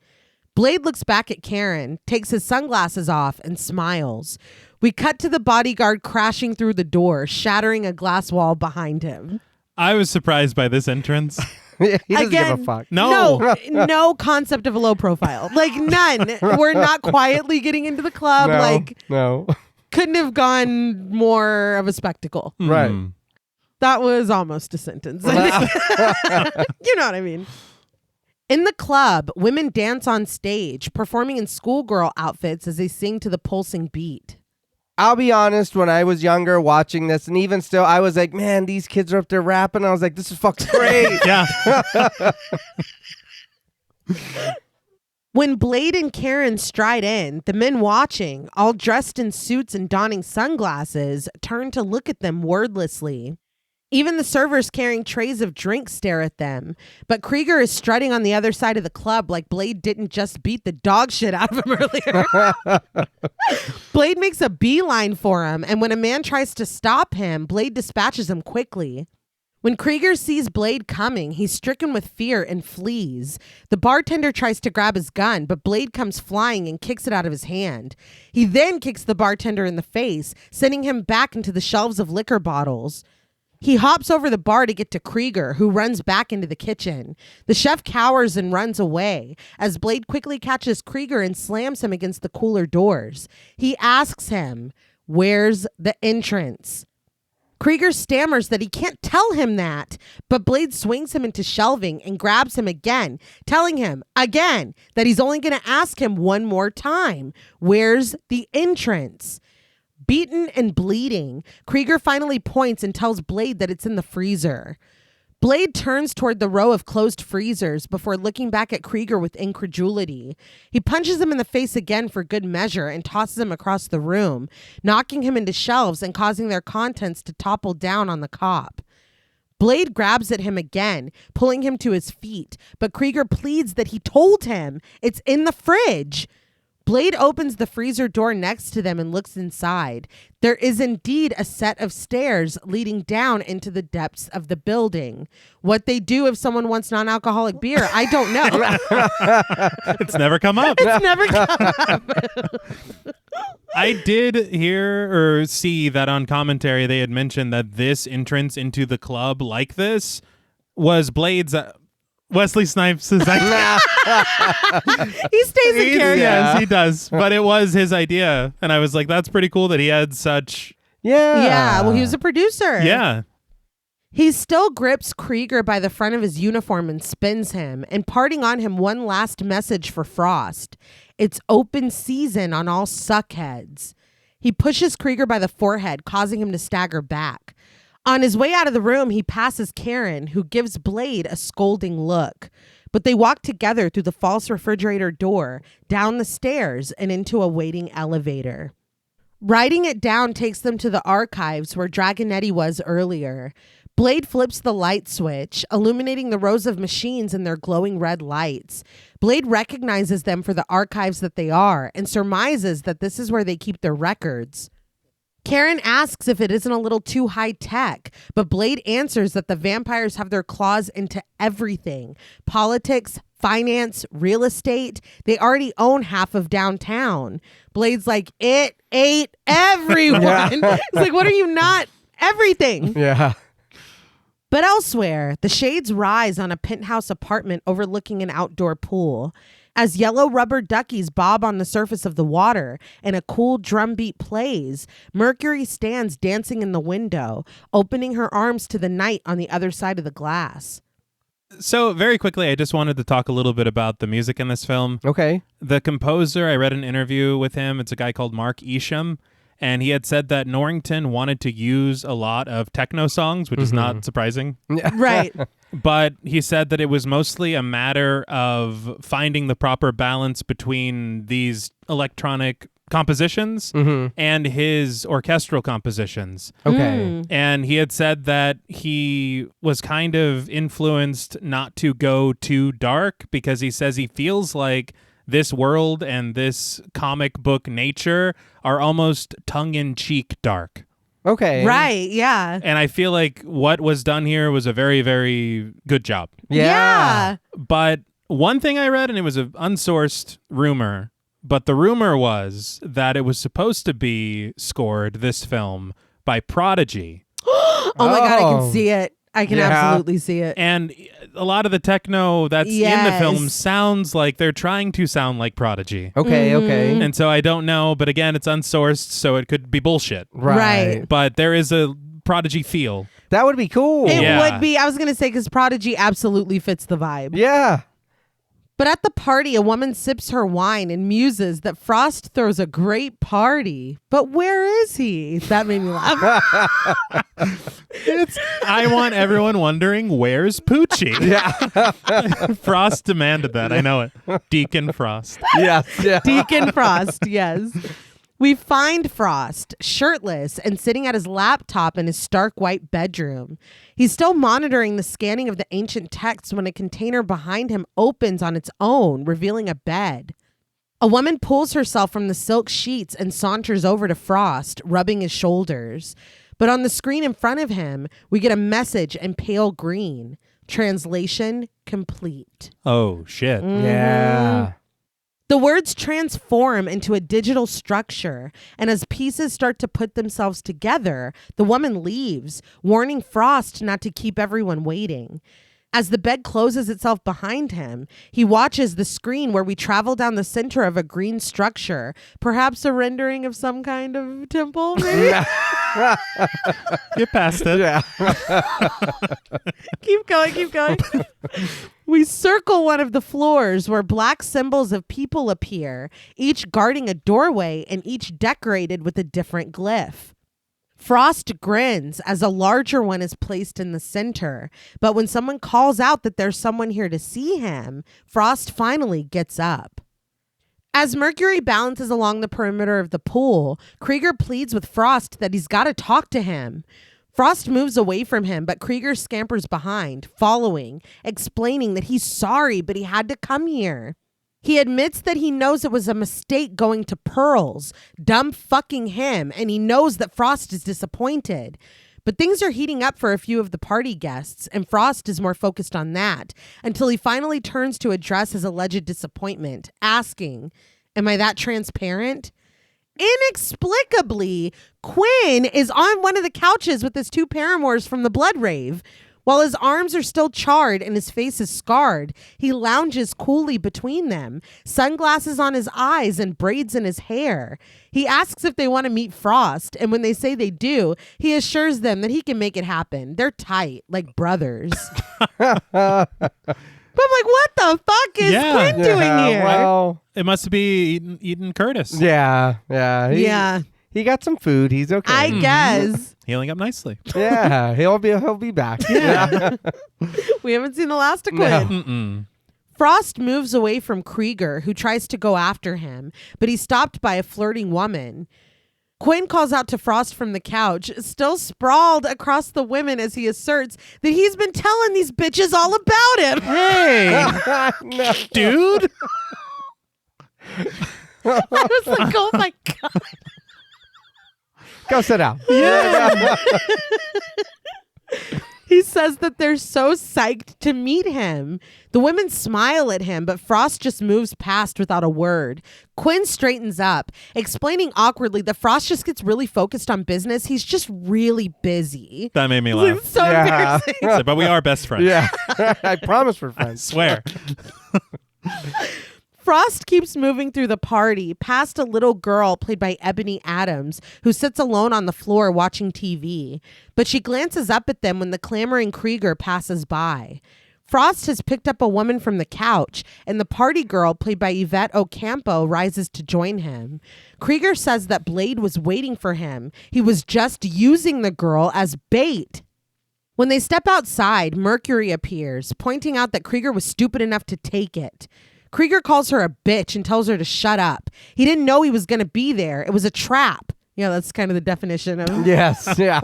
Blade looks back at Karen, takes his sunglasses off, and smiles. We cut to the bodyguard crashing through the door, shattering a glass wall behind him. I was surprised by this entrance. He doesn't give a Again, fuck. No concept of a low profile. Like, none. We're not quietly getting into the club. No. Couldn't have gone more of a spectacle. Right. That was almost a sentence. You know what I mean? In the club, women dance on stage, performing in schoolgirl outfits as they sing to the pulsing beat. I'll be honest, when I was younger watching this, and even still, I was like, man, these kids are up there rapping. I was like, this is fucking great. Yeah. When Blade and Karen stride in, the men watching, all dressed in suits and donning sunglasses, turn to look at them wordlessly. Even the servers carrying trays of drinks stare at them. But Krieger is strutting on the other side of the club like Blade didn't just beat the dog shit out of him earlier. Blade makes a beeline for him, and when a man tries to stop him, Blade dispatches him quickly. When Krieger sees Blade coming, he's stricken with fear and flees. The bartender tries to grab his gun, but Blade comes flying and kicks it out of his hand. He then kicks the bartender in the face, sending him back into the shelves of liquor bottles. He hops over the bar to get to Krieger, who runs back into the kitchen. The chef cowers and runs away as Blade quickly catches Krieger and slams him against the cooler doors. He asks him, "Where's the entrance?" Krieger stammers that he can't tell him that, but Blade swings him into shelving and grabs him again, telling him again that he's only going to ask him one more time, "Where's the entrance?" Beaten and bleeding, Krieger finally points and tells Blade that it's in the freezer. Blade turns toward the row of closed freezers before looking back at Krieger with incredulity. He punches him in the face again for good measure and tosses him across the room, knocking him into shelves and causing their contents to topple down on the cop. Blade grabs at him again, pulling him to his feet, but Krieger pleads that he told him it's in the fridge. Blade opens the freezer door next to them and looks inside. There is indeed a set of stairs leading down into the depths of the building. What they do if someone wants non-alcoholic beer, I don't know. It's never come up. It's never come up. I did hear or see that on commentary they had mentioned that this entrance into the club like this was Blade's... Wesley Snipes' idea. He stays in character. Yes, he does. But it was his idea. And I was like, that's pretty cool that he had such... Yeah, well, he was a producer. Yeah. He still grips Krieger by the front of his uniform and spins him, imparting on him one last message for Frost. It's open season on all suckheads. He pushes Krieger by the forehead, causing him to stagger back. On his way out of the room, he passes Karen, who gives Blade a scolding look. But they walk together through the false refrigerator door, down the stairs, and into a waiting elevator. Riding it down takes them to the archives where Dragonetti was earlier. Blade flips the light switch, illuminating the rows of machines in their glowing red lights. Blade recognizes them for the archives that they are, and surmises that this is where they keep their records. Karen asks if it isn't a little too high tech, but Blade answers that the vampires have their claws into everything. Politics, finance, real estate. They already own half of downtown. Blade's like, it ate everyone. It's like, what are you not? Everything. Yeah. But elsewhere, the shades rise on a penthouse apartment overlooking an outdoor pool. As yellow rubber duckies bob on the surface of the water and a cool drum beat plays, Mercury stands dancing in the window, opening her arms to the night on the other side of the glass. So very quickly, I just wanted to talk a little bit about the music in this film. Okay. The composer, I read an interview with him. It's a guy called Mark Isham. And he had said that Norrington wanted to use a lot of techno songs, which is not surprising. Right. But he said that it was mostly a matter of finding the proper balance between these electronic compositions and his orchestral compositions. Okay. And he had said that he was kind of influenced not to go too dark because he says he feels like this world and this comic book nature are almost tongue-in-cheek dark. Okay. Right, yeah. And I feel like what was done here was a very, very good job. Yeah. But one thing I read, and it was an unsourced rumor, but the rumor was that it was supposed to be scored, this film, by Prodigy. Oh my God, I can see it. I can absolutely see it. And a lot of the techno that's in the film sounds like they're trying to sound like Prodigy. Okay, okay. And so I don't know, but again, it's unsourced, so it could be bullshit. Right. But there is a Prodigy feel. That would be cool. It would be. I was going to say, because Prodigy absolutely fits the vibe. Yeah. But at the party, a woman sips her wine and muses that Frost throws a great party. But where is he? That made me laugh. I want everyone wondering, where's Poochie? Yeah. Frost demanded that. I know it. Deacon Frost. Yes. Yeah. Deacon Frost, yes. We find Frost shirtless and sitting at his laptop in his stark white bedroom. He's still monitoring the scanning of the ancient texts when a container behind him opens on its own, revealing a bed. A woman pulls herself from the silk sheets and saunters over to Frost, rubbing his shoulders. But on the screen in front of him, we get a message in pale green. Translation complete. Oh, shit. Yeah. The words transform into a digital structure, and as pieces start to put themselves together, the woman leaves, warning Frost not to keep everyone waiting. As the bed closes itself behind him, he watches the screen where we travel down the center of a green structure, perhaps a rendering of some kind of temple, maybe? Get past it. Yeah. Keep going. We circle one of the floors where black symbols of people appear, each guarding a doorway and each decorated with a different glyph. Frost grins as a larger one is placed in the center, but when someone calls out that there's someone here to see him, Frost finally gets up. As Mercury balances along the perimeter of the pool, Krieger pleads with Frost that he's got to talk to him. Frost moves away from him, but Krieger scampers behind, following, explaining that he's sorry, but he had to come here. He admits that he knows it was a mistake going to Pearl's, dumb fucking him, and he knows that Frost is disappointed. But things are heating up for a few of the party guests, and Frost is more focused on that, until he finally turns to address his alleged disappointment, asking, "Am I that transparent?" Inexplicably, Quinn is on one of the couches with his two paramours from the blood rave. While his arms are still charred and his face is scarred, he lounges coolly between them, sunglasses on his eyes and braids in his hair. He asks if they want to meet Frost, and when they say they do, he assures them that he can make it happen. They're tight, like brothers. But I'm like, what the fuck is Quinn doing here? Well, It must be Eden Curtis. yeah. Yeah, He got some food. He's okay. I guess. Healing up nicely. Yeah, he'll be back. Yeah. We haven't seen the last of Quinn. No. Mm-mm. Frost moves away from Krieger, who tries to go after him, but he's stopped by a flirting woman. Quinn calls out to Frost from the couch, still sprawled across the women as he asserts that he's been telling these bitches all about him. Hey, No. dude. I was like, oh my God. Go sit down. Yeah. He says that they're so psyched to meet him. The women smile at him, but Frost just moves past without a word. Quinn straightens up, explaining awkwardly that Frost just gets really focused on business. He's just really busy. That made me laugh. It's so Yeah. embarrassing. But we are best friends. Yeah. I promise we're I friends. swear. Frost keeps moving through the party past a little girl played by Ebony Adams who sits alone on the floor watching TV. But she glances up at them when the clamoring Krieger passes by. Frost has picked up a woman from the couch, and the party girl played by Yvette Ocampo rises to join him. Krieger says that Blade was waiting for him. He was just using the girl as bait. When they step outside, Mercury appears, pointing out that Krieger was stupid enough to take it. Krieger calls her a bitch and tells her to shut up. He didn't know he was going to be there. It was a trap. Yeah, that's kind of the definition of, Yes. Yeah.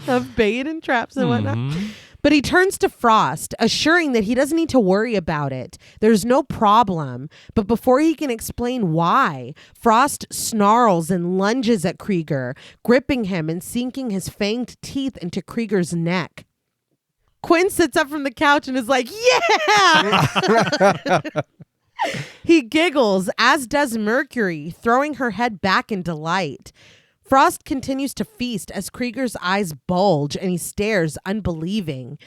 of bait and traps and whatnot. Mhm. But he turns to Frost, assuring that he doesn't need to worry about it. There's no problem. But before he can explain why, Frost snarls and lunges at Krieger, gripping him and sinking his fanged teeth into Krieger's neck. Quinn sits up from the couch and is like, yeah! He giggles, as does Mercury, throwing her head back in delight. Frost continues to feast as Krieger's eyes bulge and he stares unbelieving.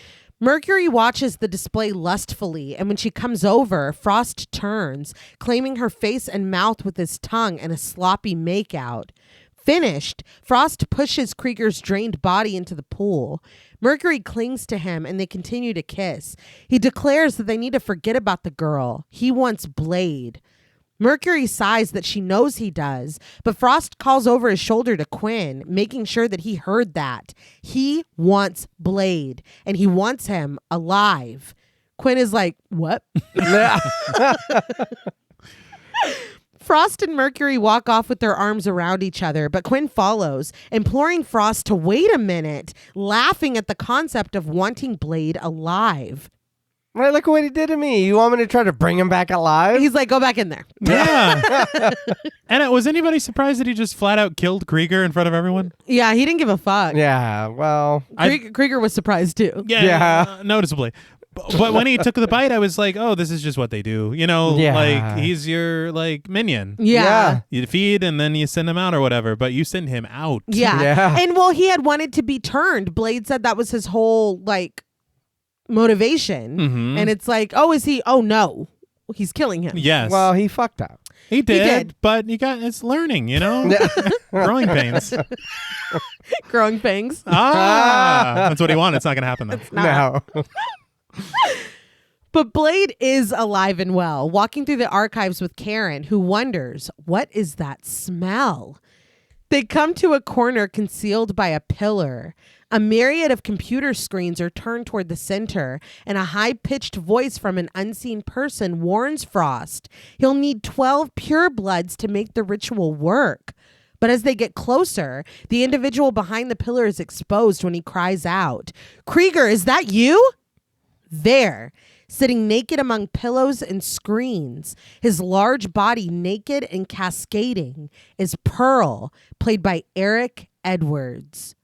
Mercury watches the display lustfully, and when she comes over, Frost turns, claiming her face and mouth with his tongue in a sloppy makeout. Finished, Frost pushes Krieger's drained body into the pool. Mercury clings to him and they continue to kiss. He declares that they need to forget about the girl. He wants Blade. Mercury sighs that she knows he does, but Frost calls over his shoulder to Quinn, making sure that he heard that. He wants Blade, and he wants him alive. Quinn is like, what? Frost and Mercury walk off with their arms around each other, but Quinn follows, imploring Frost to wait a minute, laughing at the concept of wanting Blade alive. Right, look at what he did to me. You want me to try to bring him back alive? He's like, go back in there. Yeah. And was anybody surprised that he just flat out killed Krieger in front of everyone? Yeah, he didn't give a fuck. Yeah, well. Krieger was surprised too. Yeah. Noticeably. But when he took the bite, I was like, oh, this is just what they do. You know, like he's your like minion. Yeah. You feed and then you send him out or whatever, but you send him out. Yeah. And well, he had wanted to be turned. Blade said that was his whole like motivation. Mm-hmm. And it's like, oh, is he? Oh, no. He's killing him. Yes. Well, he fucked up. He did. But it's learning, you know? Growing pains. Growing fangs. That's what he wanted. It's not going to happen, though. No. But Blade is alive and well, walking through the archives with Karen, who wonders, what is that smell? They come to a corner concealed by a pillar. A myriad of computer screens are turned toward the center, and a high-pitched voice from an unseen person warns Frost he'll need 12 purebloods to make the ritual work. But as they get closer, the individual behind the pillar is exposed when he cries out, "Krieger, is that you?" There, sitting naked among pillows and screens, his large body naked and cascading, is Pearl, played by Eric Edwards.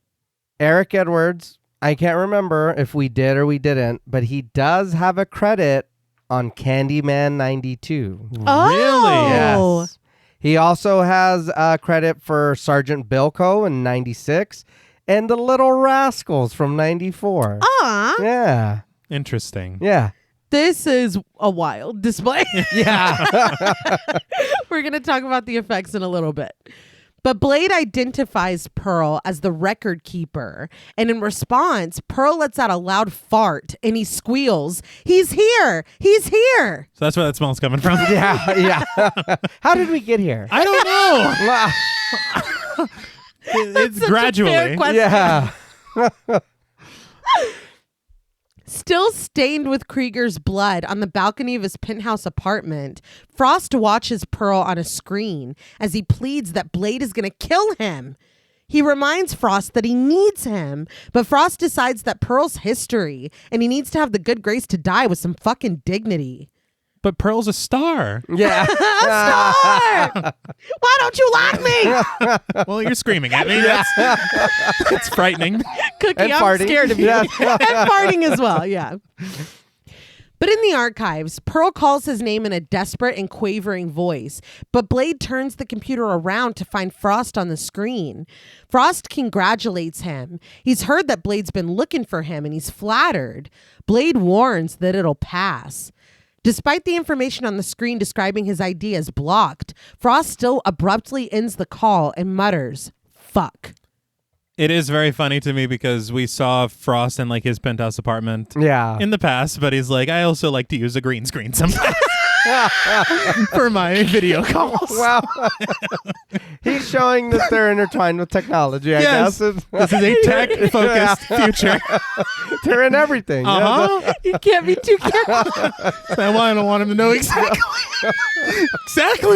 Eric Edwards, I can't remember if we did or we didn't, but he does have a credit on Candyman 92. Oh. Really? Yes. He also has a credit for Sergeant Bilko in 96 and The Little Rascals from 94. Ah. Yeah. Interesting. Yeah. This is a wild display. Yeah. We're going to talk about the effects in a little bit. But Blade identifies Pearl as the record keeper. And in response, Pearl lets out a loud fart and he squeals, "He's here! He's here!" So that's where that smell's coming from? Yeah. How did we get here? I don't know. It's Such a gradually. fair question. Yeah. Still stained with Krieger's blood on the balcony of his penthouse apartment, Frost watches Pearl on a screen as he pleads that Blade is going to kill him. He reminds Frost that he needs him, but Frost decides that Pearl's history and he needs to have the good grace to die with some fucking dignity. But Pearl's a star. Yeah. Star! Why don't you like me? Well, you're screaming at me. That's frightening. Cookie, And I'm farting. scared of you. Yeah. And farting as well, yeah. But in the archives, Pearl calls his name in a desperate and quavering voice, but Blade turns the computer around to find Frost on the screen. Frost congratulates him. He's heard that Blade's been looking for him and he's flattered. Blade warns that it'll pass. Despite the information on the screen describing his ID as blocked, Frost still abruptly ends the call and mutters, "Fuck." It is very funny to me because we saw Frost in like his penthouse apartment Yeah. in the past, but he's like, I also like to use a green screen sometimes for my video calls. Well, he's showing that they're intertwined with technology, I Yes. guess. This is a tech-focused future. They're in everything. Uh-huh. You can't be too careful. That's why I don't want him to know exactly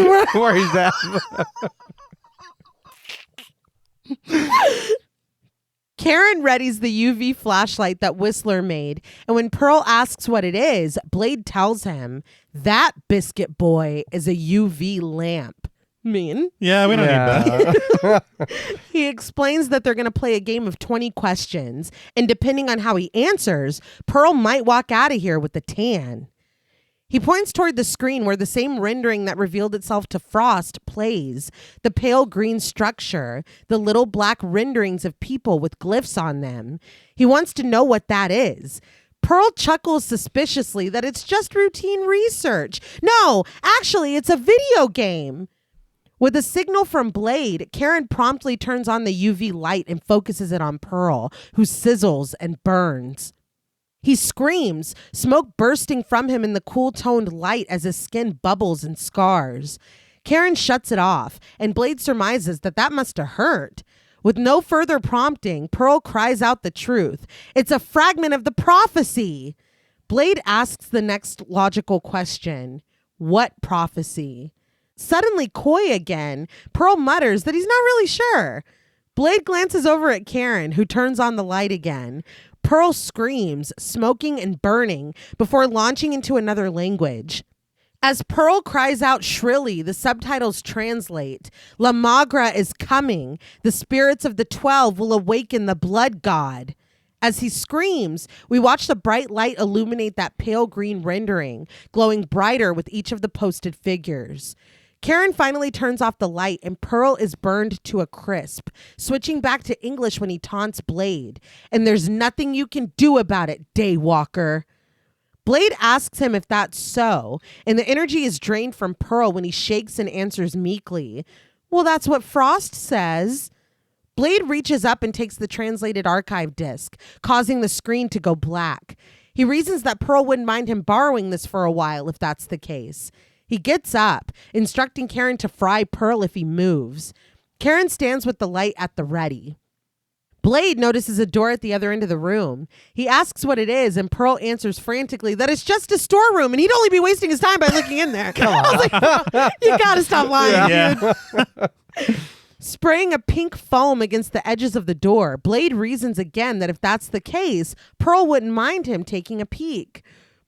where. Where he's at. Karen readies the UV flashlight that Whistler made, and when Pearl asks what it is, Blade tells him, "That biscuit boy is a UV lamp." Mean. Yeah, we don't need that. He explains that they're going to play a game of 20 questions, and depending on how he answers, Pearl might walk out of here with the tan. He points toward the screen where the same rendering that revealed itself to Frost plays. The pale green structure, the little black renderings of people with glyphs on them. He wants to know what that is. Pearl chuckles suspiciously that it's just routine research. No, actually, it's a video game. With a signal from Blade, Karen promptly turns on the UV light and focuses it on Pearl, who sizzles and burns. He screams, smoke bursting from him in the cool-toned light as his skin bubbles and scars. Karen shuts it off, and Blade surmises that must have hurt. With no further prompting, Pearl cries out the truth. It's a fragment of the prophecy. Blade asks the next logical question. What prophecy? Suddenly coy again, Pearl mutters that he's not really sure. Blade glances over at Karen, who turns on the light again. Pearl screams, smoking and burning, before launching into another language. As Pearl cries out shrilly, the subtitles translate. La Magra is coming. The spirits of the 12 will awaken the blood god. As he screams, we watch the bright light illuminate that pale green rendering, glowing brighter with each of the posted figures. Karen finally turns off the light and Pearl is burned to a crisp, switching back to English when he taunts Blade. And there's nothing you can do about it, Daywalker. Blade asks him if that's so, and the energy is drained from Pearl when he shakes and answers meekly. Well, that's what Frost says. Blade reaches up and takes the translated archive disc, causing the screen to go black. He reasons that Pearl wouldn't mind him borrowing this for a while if that's the case. He gets up, instructing Karen to fry Pearl if he moves. Karen stands with the light at the ready. Blade notices a door at the other end of the room. He asks what it is, and Pearl answers frantically that it's just a storeroom, and he'd only be wasting his time by looking in there. I was like, you gotta stop lying, dude. Spraying a pink foam against the edges of the door, Blade reasons again that if that's the case, Pearl wouldn't mind him taking a peek.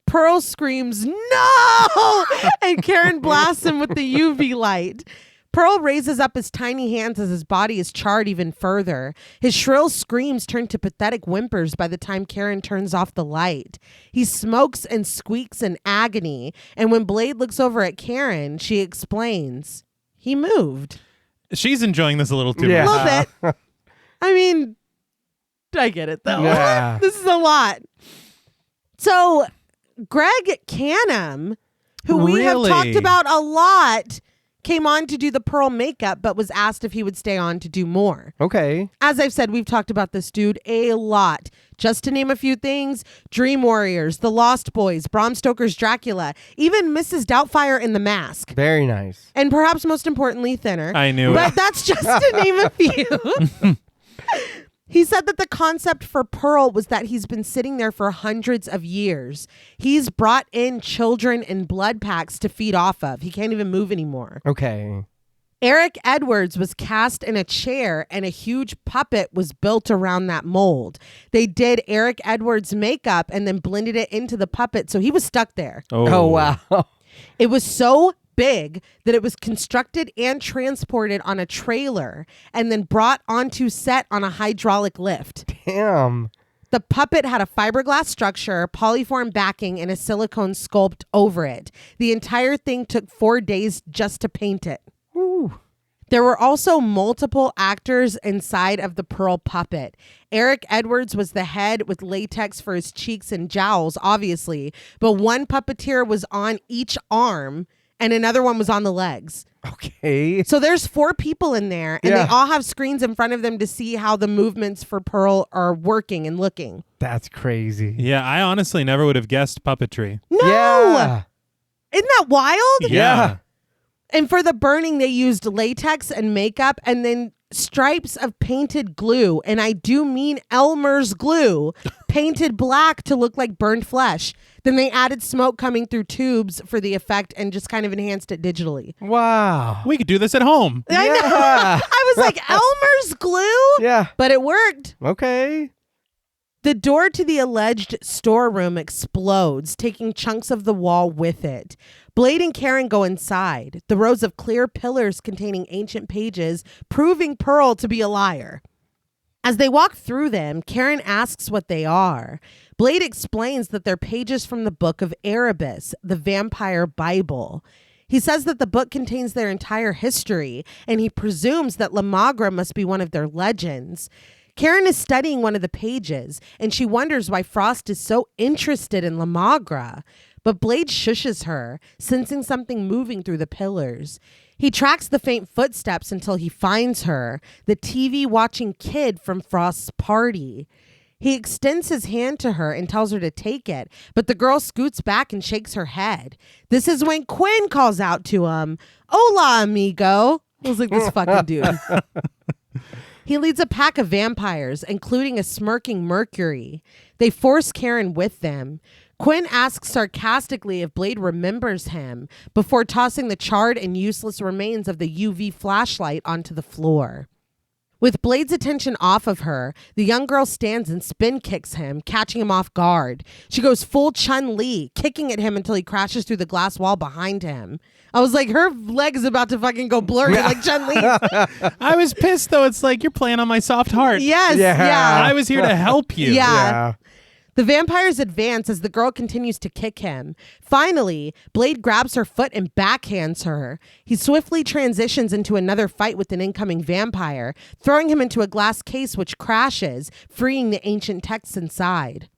Pearl screams, no! And Karen blasts him with the UV light. Pearl raises up his tiny hands as his body is charred even further. His shrill screams turn to pathetic whimpers by the time Karen turns off the light. He smokes and squeaks in agony, and when Blade looks over at Karen, she explains, he moved. She's enjoying this a little too A much. little bit. I mean, I get it, though. Yeah. This is a lot. So, Greg Canham, who we have Really? talked about a lot, came on to do the Pearl makeup, but was asked if he would stay on to do more. Okay. As I've said, we've talked about this dude a lot. Just to name a few things, Dream Warriors, The Lost Boys, Bram Stoker's Dracula, even Mrs. Doubtfire in The Mask. Very nice. And perhaps most importantly, Thinner. I knew But it. that's just to name a few. He said that the concept for Pearl was that he's been sitting there for hundreds of years. He's brought in children and blood packs to feed off of. He can't even move anymore. Okay. Eric Edwards was cast in a chair and a huge puppet was built around that mold. They did Eric Edwards' makeup and then blended it into the puppet, so he was stuck there. Oh, wow. It was so big that it was constructed and transported on a trailer and then brought onto set on a hydraulic lift. Damn. The puppet had a fiberglass structure, polyform backing, and a silicone sculpt over it. The entire thing took 4 days just to paint it. Ooh. There were also multiple actors inside of the Pearl puppet. Eric Edwards was the head with latex for his cheeks and jowls, obviously, but one puppeteer was on each arm and another one was on the legs. Okay. So there's 4 people in there, and Yeah. they all have screens in front of them to see how the movements for Pearl are working and looking. That's crazy. Yeah, I honestly never would have guessed puppetry. No! Yeah. Isn't that wild? Yeah. And for the burning, they used latex and makeup and then stripes of painted glue. And I do mean Elmer's glue, painted black to look like burned flesh. Then they added smoke coming through tubes for the effect and just kind of enhanced it digitally. Wow. We could do this at home. I know. Yeah. I was like, Elmer's glue? Yeah. But it worked. Okay. The door to the alleged storeroom explodes, taking chunks of the wall with it. Blade and Karen go inside, the rows of clear pillars containing ancient pages, proving Pearl to be a liar. As they walk through them, Karen asks what they are. Blade explains that they're pages from the book of Erebus, the vampire Bible. He says that the book contains their entire history, and he presumes that La Magra must be one of their legends. Karen is studying one of the pages, and she wonders why Frost is so interested in La Magra. But Blade shushes her, sensing something moving through the pillars. He tracks the faint footsteps until he finds her, the TV-watching kid from Frost's party. He extends his hand to her and tells her to take it, but the girl scoots back and shakes her head. This is when Quinn calls out to him, "Hola, amigo." I was like, this fucking dude. He leads a pack of vampires, including a smirking Mercury. They force Karen with them. Quinn asks sarcastically if Blade remembers him before tossing the charred and useless remains of the UV flashlight onto the floor. With Blade's attention off of her, the young girl stands and spin kicks him, catching him off guard. She goes full Chun-Li, kicking at him until he crashes through the glass wall behind him. I was like, her leg is about to fucking go blurry like Chun-Li. I was pissed, though. It's like, you're playing on my soft heart. Yes, Yeah. I was here to help you. Yeah. The vampires advance as the girl continues to kick him. Finally, Blade grabs her foot and backhands her. He swiftly transitions into another fight with an incoming vampire, throwing him into a glass case which crashes, freeing the ancient texts inside.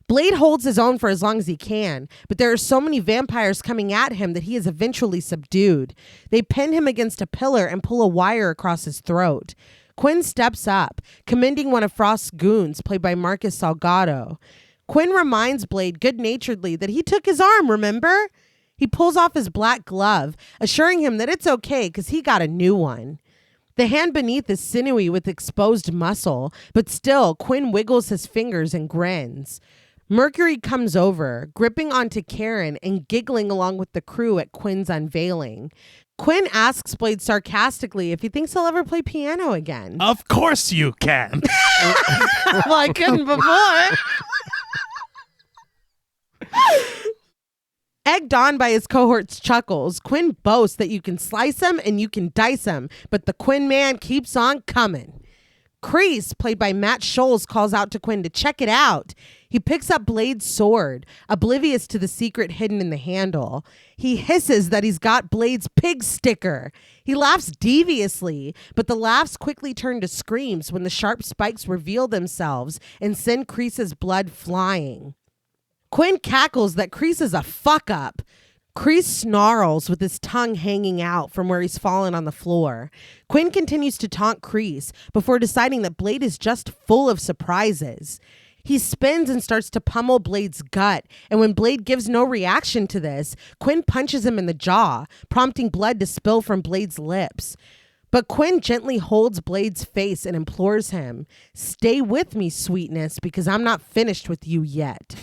Blade holds his own for as long as he can, but there are so many vampires coming at him that he is eventually subdued. They pin him against a pillar and pull a wire across his throat. Quinn steps up, commending one of Frost's goons, played by Marcus Salgado. Quinn reminds Blade good-naturedly that he took his arm, remember? He pulls off his black glove, assuring him that it's okay because he got a new one. The hand beneath is sinewy with exposed muscle, but still, Quinn wiggles his fingers and grins. Mercury comes over, gripping onto Karen and giggling along with the crew at Quinn's unveiling. Quinn asks Blade sarcastically if he thinks he'll ever play piano again. Of course you can. Well, I couldn't before. Egged on by his cohort's chuckles, Quinn boasts that you can slice him and you can dice him, but the Quinn man keeps on coming. Kreese, played by Matt Scholes, calls out to Quinn to check it out. He picks up Blade's sword, oblivious to the secret hidden in the handle. He hisses that he's got Blade's pig sticker. He laughs deviously, but the laughs quickly turn to screams when the sharp spikes reveal themselves and send Kreese's blood flying. Quinn cackles that Kreese is a fuck-up. Kreese snarls with his tongue hanging out from where he's fallen on the floor. Quinn continues to taunt Kreese before deciding that Blade is just full of surprises. He spins and starts to pummel Blade's gut, and when Blade gives no reaction to this, Quinn punches him in the jaw, prompting blood to spill from Blade's lips. But Quinn gently holds Blade's face and implores him, "Stay with me, sweetness, because I'm not finished with you yet."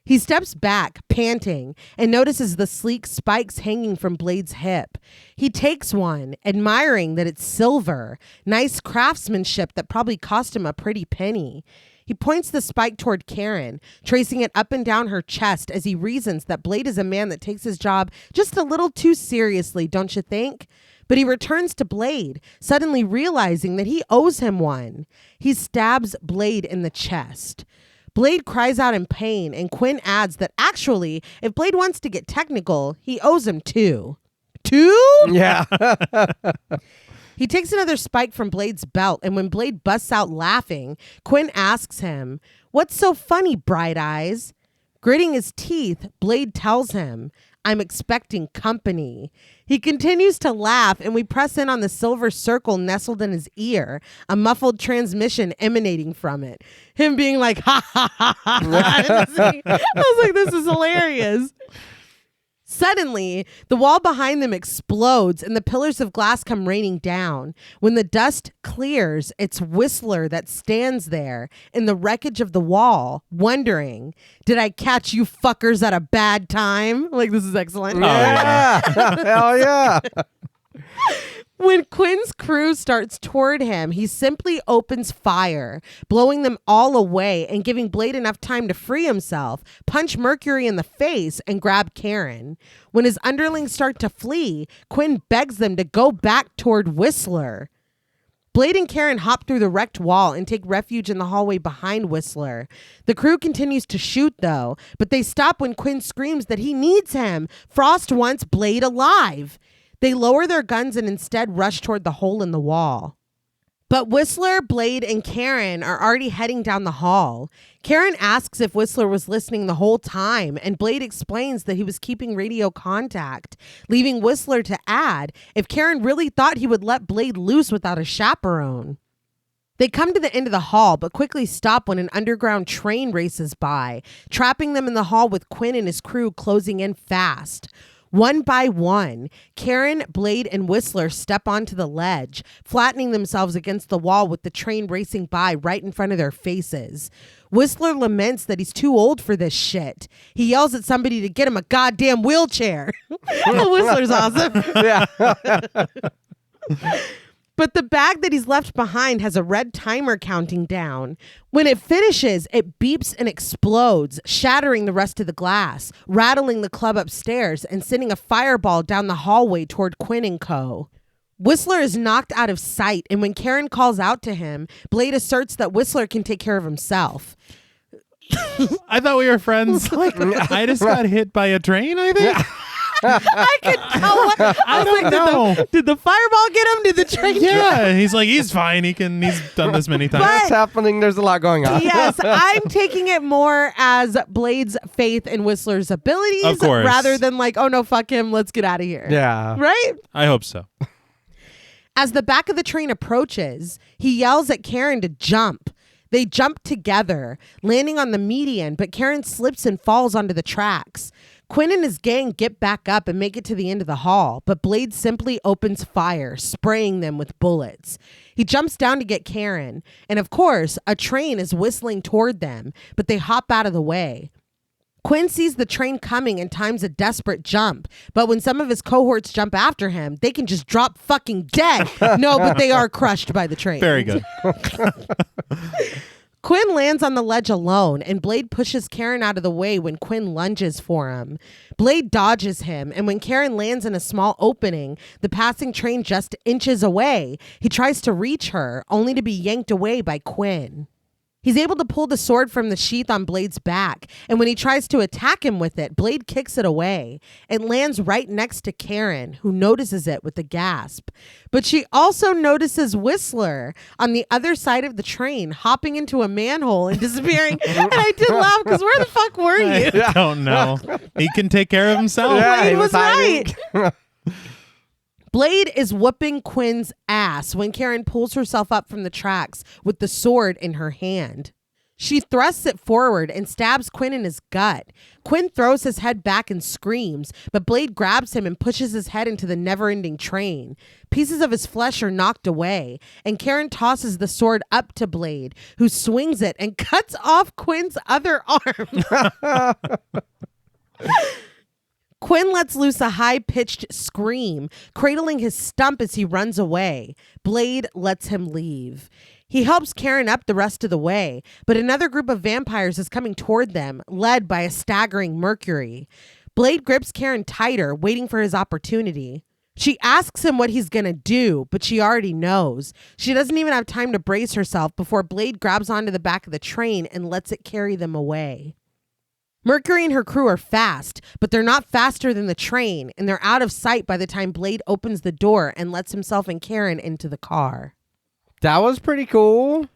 He steps back, panting, and notices the sleek spikes hanging from Blade's hip. He takes one, admiring that it's silver, nice craftsmanship that probably cost him a pretty penny. He points the spike toward Karen, tracing it up and down her chest as he reasons that Blade is a man that takes his job just a little too seriously, don't you think? But he returns to Blade, suddenly realizing that he owes him one. He stabs Blade in the chest. Blade cries out in pain, and Quinn adds that actually, if Blade wants to get technical, he owes him two. Two? Yeah. He takes another spike from Blade's belt, and when Blade busts out laughing, Quinn asks him, "What's so funny, Bright Eyes?" Gritting his teeth, Blade tells him, "I'm expecting company." He continues to laugh, and we press in on the silver circle nestled in his ear, a muffled transmission emanating from it. Him being like, ha, ha, ha, ha, ha. I was like, this is hilarious. Suddenly, the wall behind them explodes and the pillars of glass come raining down. When the dust clears, it's Whistler that stands there in the wreckage of the wall, wondering, did I catch you fuckers at a bad time? Like, this is excellent. Yeah. Hell yeah. When Quinn's crew starts toward him, he simply opens fire, blowing them all away and giving Blade enough time to free himself, punch Mercury in the face, and grab Karen. When his underlings start to flee, Quinn begs them to go back toward Whistler. Blade and Karen hop through the wrecked wall and take refuge in the hallway behind Whistler. The crew continues to shoot, though, but they stop when Quinn screams that he needs him. Frost wants Blade alive. They lower their guns and instead rush toward the hole in the wall. But Whistler, Blade, and Karen are already heading down the hall. Karen asks if Whistler was listening the whole time, and Blade explains that he was keeping radio contact, leaving Whistler to add if Karen really thought he would let Blade loose without a chaperone. They come to the end of the hall, but quickly stop when an underground train races by, trapping them in the hall with Quinn and his crew closing in fast. One by one, Karen, Blade, and Whistler step onto the ledge, flattening themselves against the wall with the train racing by right in front of their faces. Whistler laments that he's too old for this shit. He yells at somebody to get him a goddamn wheelchair. Whistler's awesome. Yeah. But the bag that he's left behind has a red timer counting down. When it finishes, it beeps and explodes, shattering the rest of the glass, rattling the club upstairs, and sending a fireball down the hallway toward Quinn and Co. Whistler is knocked out of sight, and when Karen calls out to him, Blade asserts that Whistler can take care of himself. I thought we were friends. I just got hit by a train, I think. I could tell. I don't know. Did the fireball get him? Did the train? Yeah, he's like, he's fine. He's done this many times. What's happening? There's a lot going on. Yes, I'm taking it more as Blade's faith in Whistler's abilities, Of course. rather than like, oh no, fuck him, let's get out of here. Yeah. Right? I hope so. As the back of the train approaches, he yells at Karen to jump. They jump together, landing on the median, but Karen slips and falls onto the tracks. Quinn and his gang get back up and make it to the end of the hall, but Blade simply opens fire, spraying them with bullets. He jumps down to get Karen, and of course, a train is whistling toward them, but they hop out of the way. Quinn sees the train coming and times a desperate jump, but when some of his cohorts jump after him, they can just drop fucking dead. No, but they are crushed by the train. Very good. Quinn lands on the ledge alone, and Blade pushes Karen out of the way when Quinn lunges for him. Blade dodges him, and when Karen lands in a small opening, the passing train just inches away. He tries to reach her, only to be yanked away by Quinn. He's able to pull the sword from the sheath on Blade's back, and when he tries to attack him with it, Blade kicks it away. It lands right next to Karen, who notices it with a gasp. But she also notices Whistler on the other side of the train, hopping into a manhole and disappearing. And I did laugh, because where the fuck were you? I don't know. He can take care of himself. Yeah, Blade he was hiding. right. Blade is whooping Quinn's ass when Karen pulls herself up from the tracks with the sword in her hand. She thrusts it forward and stabs Quinn in his gut. Quinn throws his head back and screams, but Blade grabs him and pushes his head into the never-ending train. Pieces of his flesh are knocked away, and Karen tosses the sword up to Blade, who swings it and cuts off Quinn's other arm. Quinn lets loose a high-pitched scream, cradling his stump as he runs away. Blade lets him leave. He helps Karen up the rest of the way, but another group of vampires is coming toward them, led by a staggering Mercury. Blade grips Karen tighter, waiting for his opportunity. She asks him what he's gonna do, but she already knows. She doesn't even have time to brace herself before Blade grabs onto the back of the train and lets it carry them away. Mercury and her crew are fast, but they're not faster than the train, and they're out of sight by the time Blade opens the door and lets himself and Karen into the car. That was pretty cool.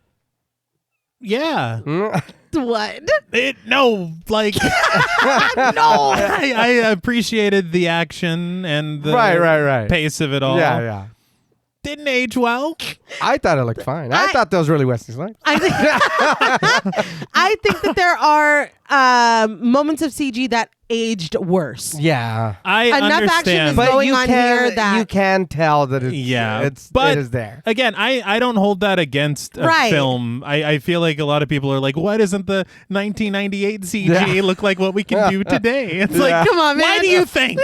Yeah. What? No. I appreciated the action and the Right. pace of it all. Yeah. Didn't age well. I thought it looked fine. I thought that was really Wesley Snipes. I think that there are moments of CG that aged worse. Yeah. I Enough action understand. is going on here that you can tell that it is there. Again, I don't hold that against a Right. film. I feel like a lot of people are like, why doesn't the 1998 CG look like what we can do today? It's like, come on, man. why do you think?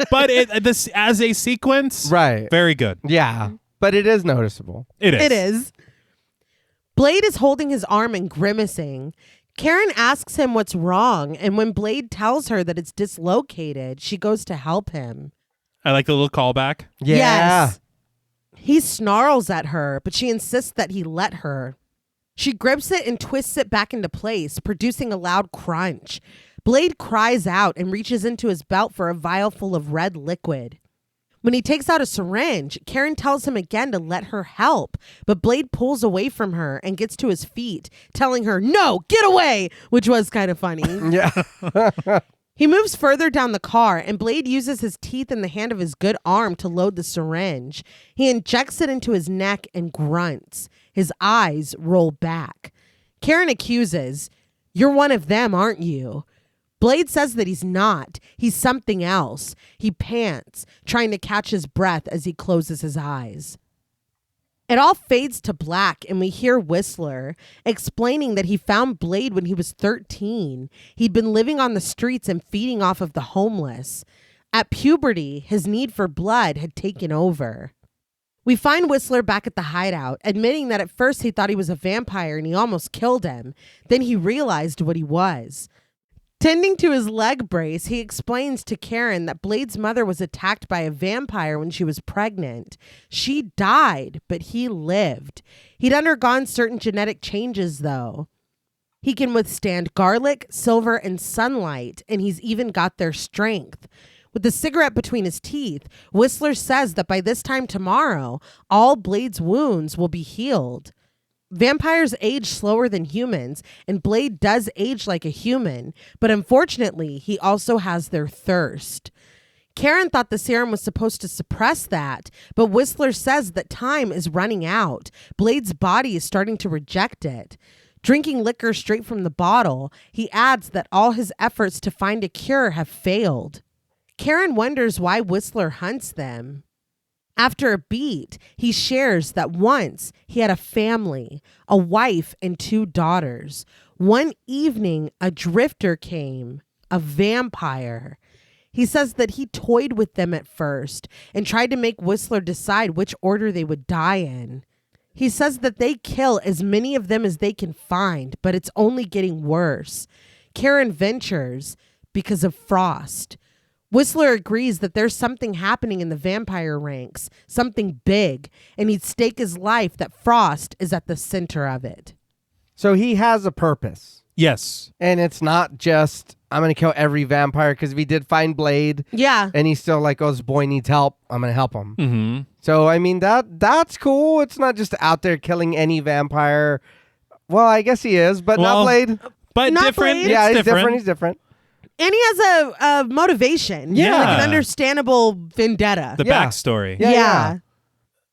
But this as a sequence, Right. very good. Yeah. But it is noticeable. It is. It is. Blade is holding his arm and grimacing. Karen asks him what's wrong, and when Blade tells her that it's dislocated, she goes to help him. I like the little callback. Yeah. Yes. He snarls at her, but she insists that he let her. She grips it and twists it back into place, producing a loud crunch. Blade cries out and reaches into his belt for a vial full of red liquid. When he takes out a syringe, Karen tells him again to let her help, but Blade pulls away from her and gets to his feet, telling her, "No, get away," which was kind of funny. Yeah. He moves further down the car, and Blade uses his teeth in the hand of his good arm to load the syringe. He injects it into his neck and grunts. His eyes roll back. Karen accuses, "You're one of them, aren't you?" Blade says that he's not. He's something else. He pants, trying to catch his breath as he closes his eyes. It all fades to black, and we hear Whistler explaining that he found Blade when he was 13. He'd been living on the streets and feeding off of the homeless. At puberty, his need for blood had taken over. We find Whistler back at the hideout, admitting that at first he thought he was a vampire and he almost killed him. Then he realized what he was. Tending to his leg brace, he explains to Karen that Blade's mother was attacked by a vampire when she was pregnant. She died, but he lived. He'd undergone certain genetic changes, though. He can withstand garlic, silver, and sunlight, and he's even got their strength. With the cigarette between his teeth, Whistler says that by this time tomorrow, all Blade's wounds will be healed. Vampires age slower than humans, and Blade does age like a human, but unfortunately, he also has their thirst. Karen thought the serum was supposed to suppress that, but Whistler says that time is running out. Blade's body is starting to reject it. Drinking liquor straight from the bottle, he adds that all his efforts to find a cure have failed. Karen wonders why Whistler hunts them. After a beat, he shares that once he had a family, a wife and 2 daughters. One evening, a drifter came, a vampire. He says that he toyed with them at first and tried to make Whistler decide which order they would die in. He says that they kill as many of them as they can find, but it's only getting worse. Karen ventures because of Frost. Whistler agrees that there's something happening in the vampire ranks, something big, and he'd stake his life that Frost is at the center of it. So he has a purpose. Yes. And it's not just, I'm going to kill every vampire, because if he did find Blade, Yeah. and he's still like, oh, this boy needs help, I'm going to help him. Mm-hmm. So, I mean, that's cool. It's not just out there killing any vampire. Well, I guess he is, but not Blade. But Not different. Blade. It's Yeah, he's different. different. He's different. And he has a motivation. Yeah. Like an understandable vendetta. The Yeah. backstory. Yeah.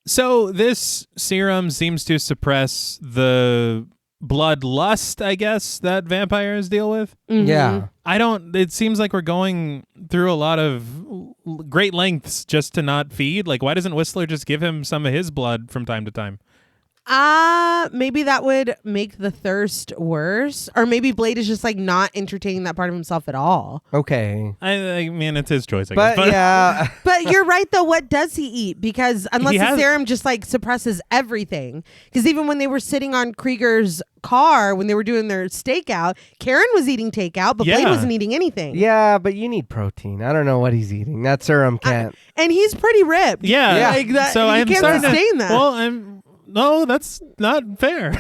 So this serum seems to suppress the bloodlust, I guess, that vampires deal with. Mhm. Yeah. It seems like we're going through a lot of great lengths just to not feed. Like, why doesn't Whistler just give him some of his blood from time to time? Maybe that would make the thirst worse. Or maybe Blade is just like not entertaining that part of himself at all. Okay. I mean, it's his choice, I But, guess. yeah. But you're right, though. What does he eat? Because unless He the has- serum just like suppresses everything. Because even when they were sitting on Krieger's car, when they were doing their stakeout, Karen was eating takeout, but Blade Yeah. wasn't eating anything. Yeah, but you need protein. I don't know what he's eating. That serum can't. And he's pretty ripped. Yeah. Yeah. Like that, So he I'm can't starting to- sustain that. Well, no, that's not fair.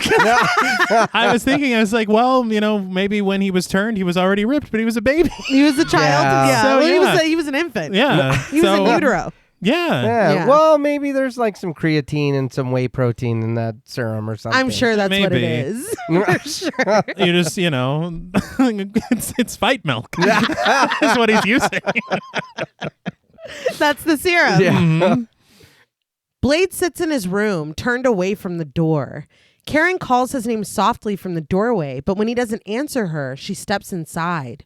I was like, well, maybe when he was turned, he was already ripped, but he was a baby. He was a child. Yeah. Yeah. So, Well, yeah. he was an infant. Yeah. He was in utero. Yeah. Yeah. Well, maybe there's like some creatine and some whey protein in that serum or something. I'm sure that's what it Maybe. is. For sure. You just, it's fight milk. That's what he's using. That's the serum. Yeah. Mhm. Blade sits in his room, turned away from the door. Karen calls his name softly from the doorway, but when he doesn't answer her, she steps inside.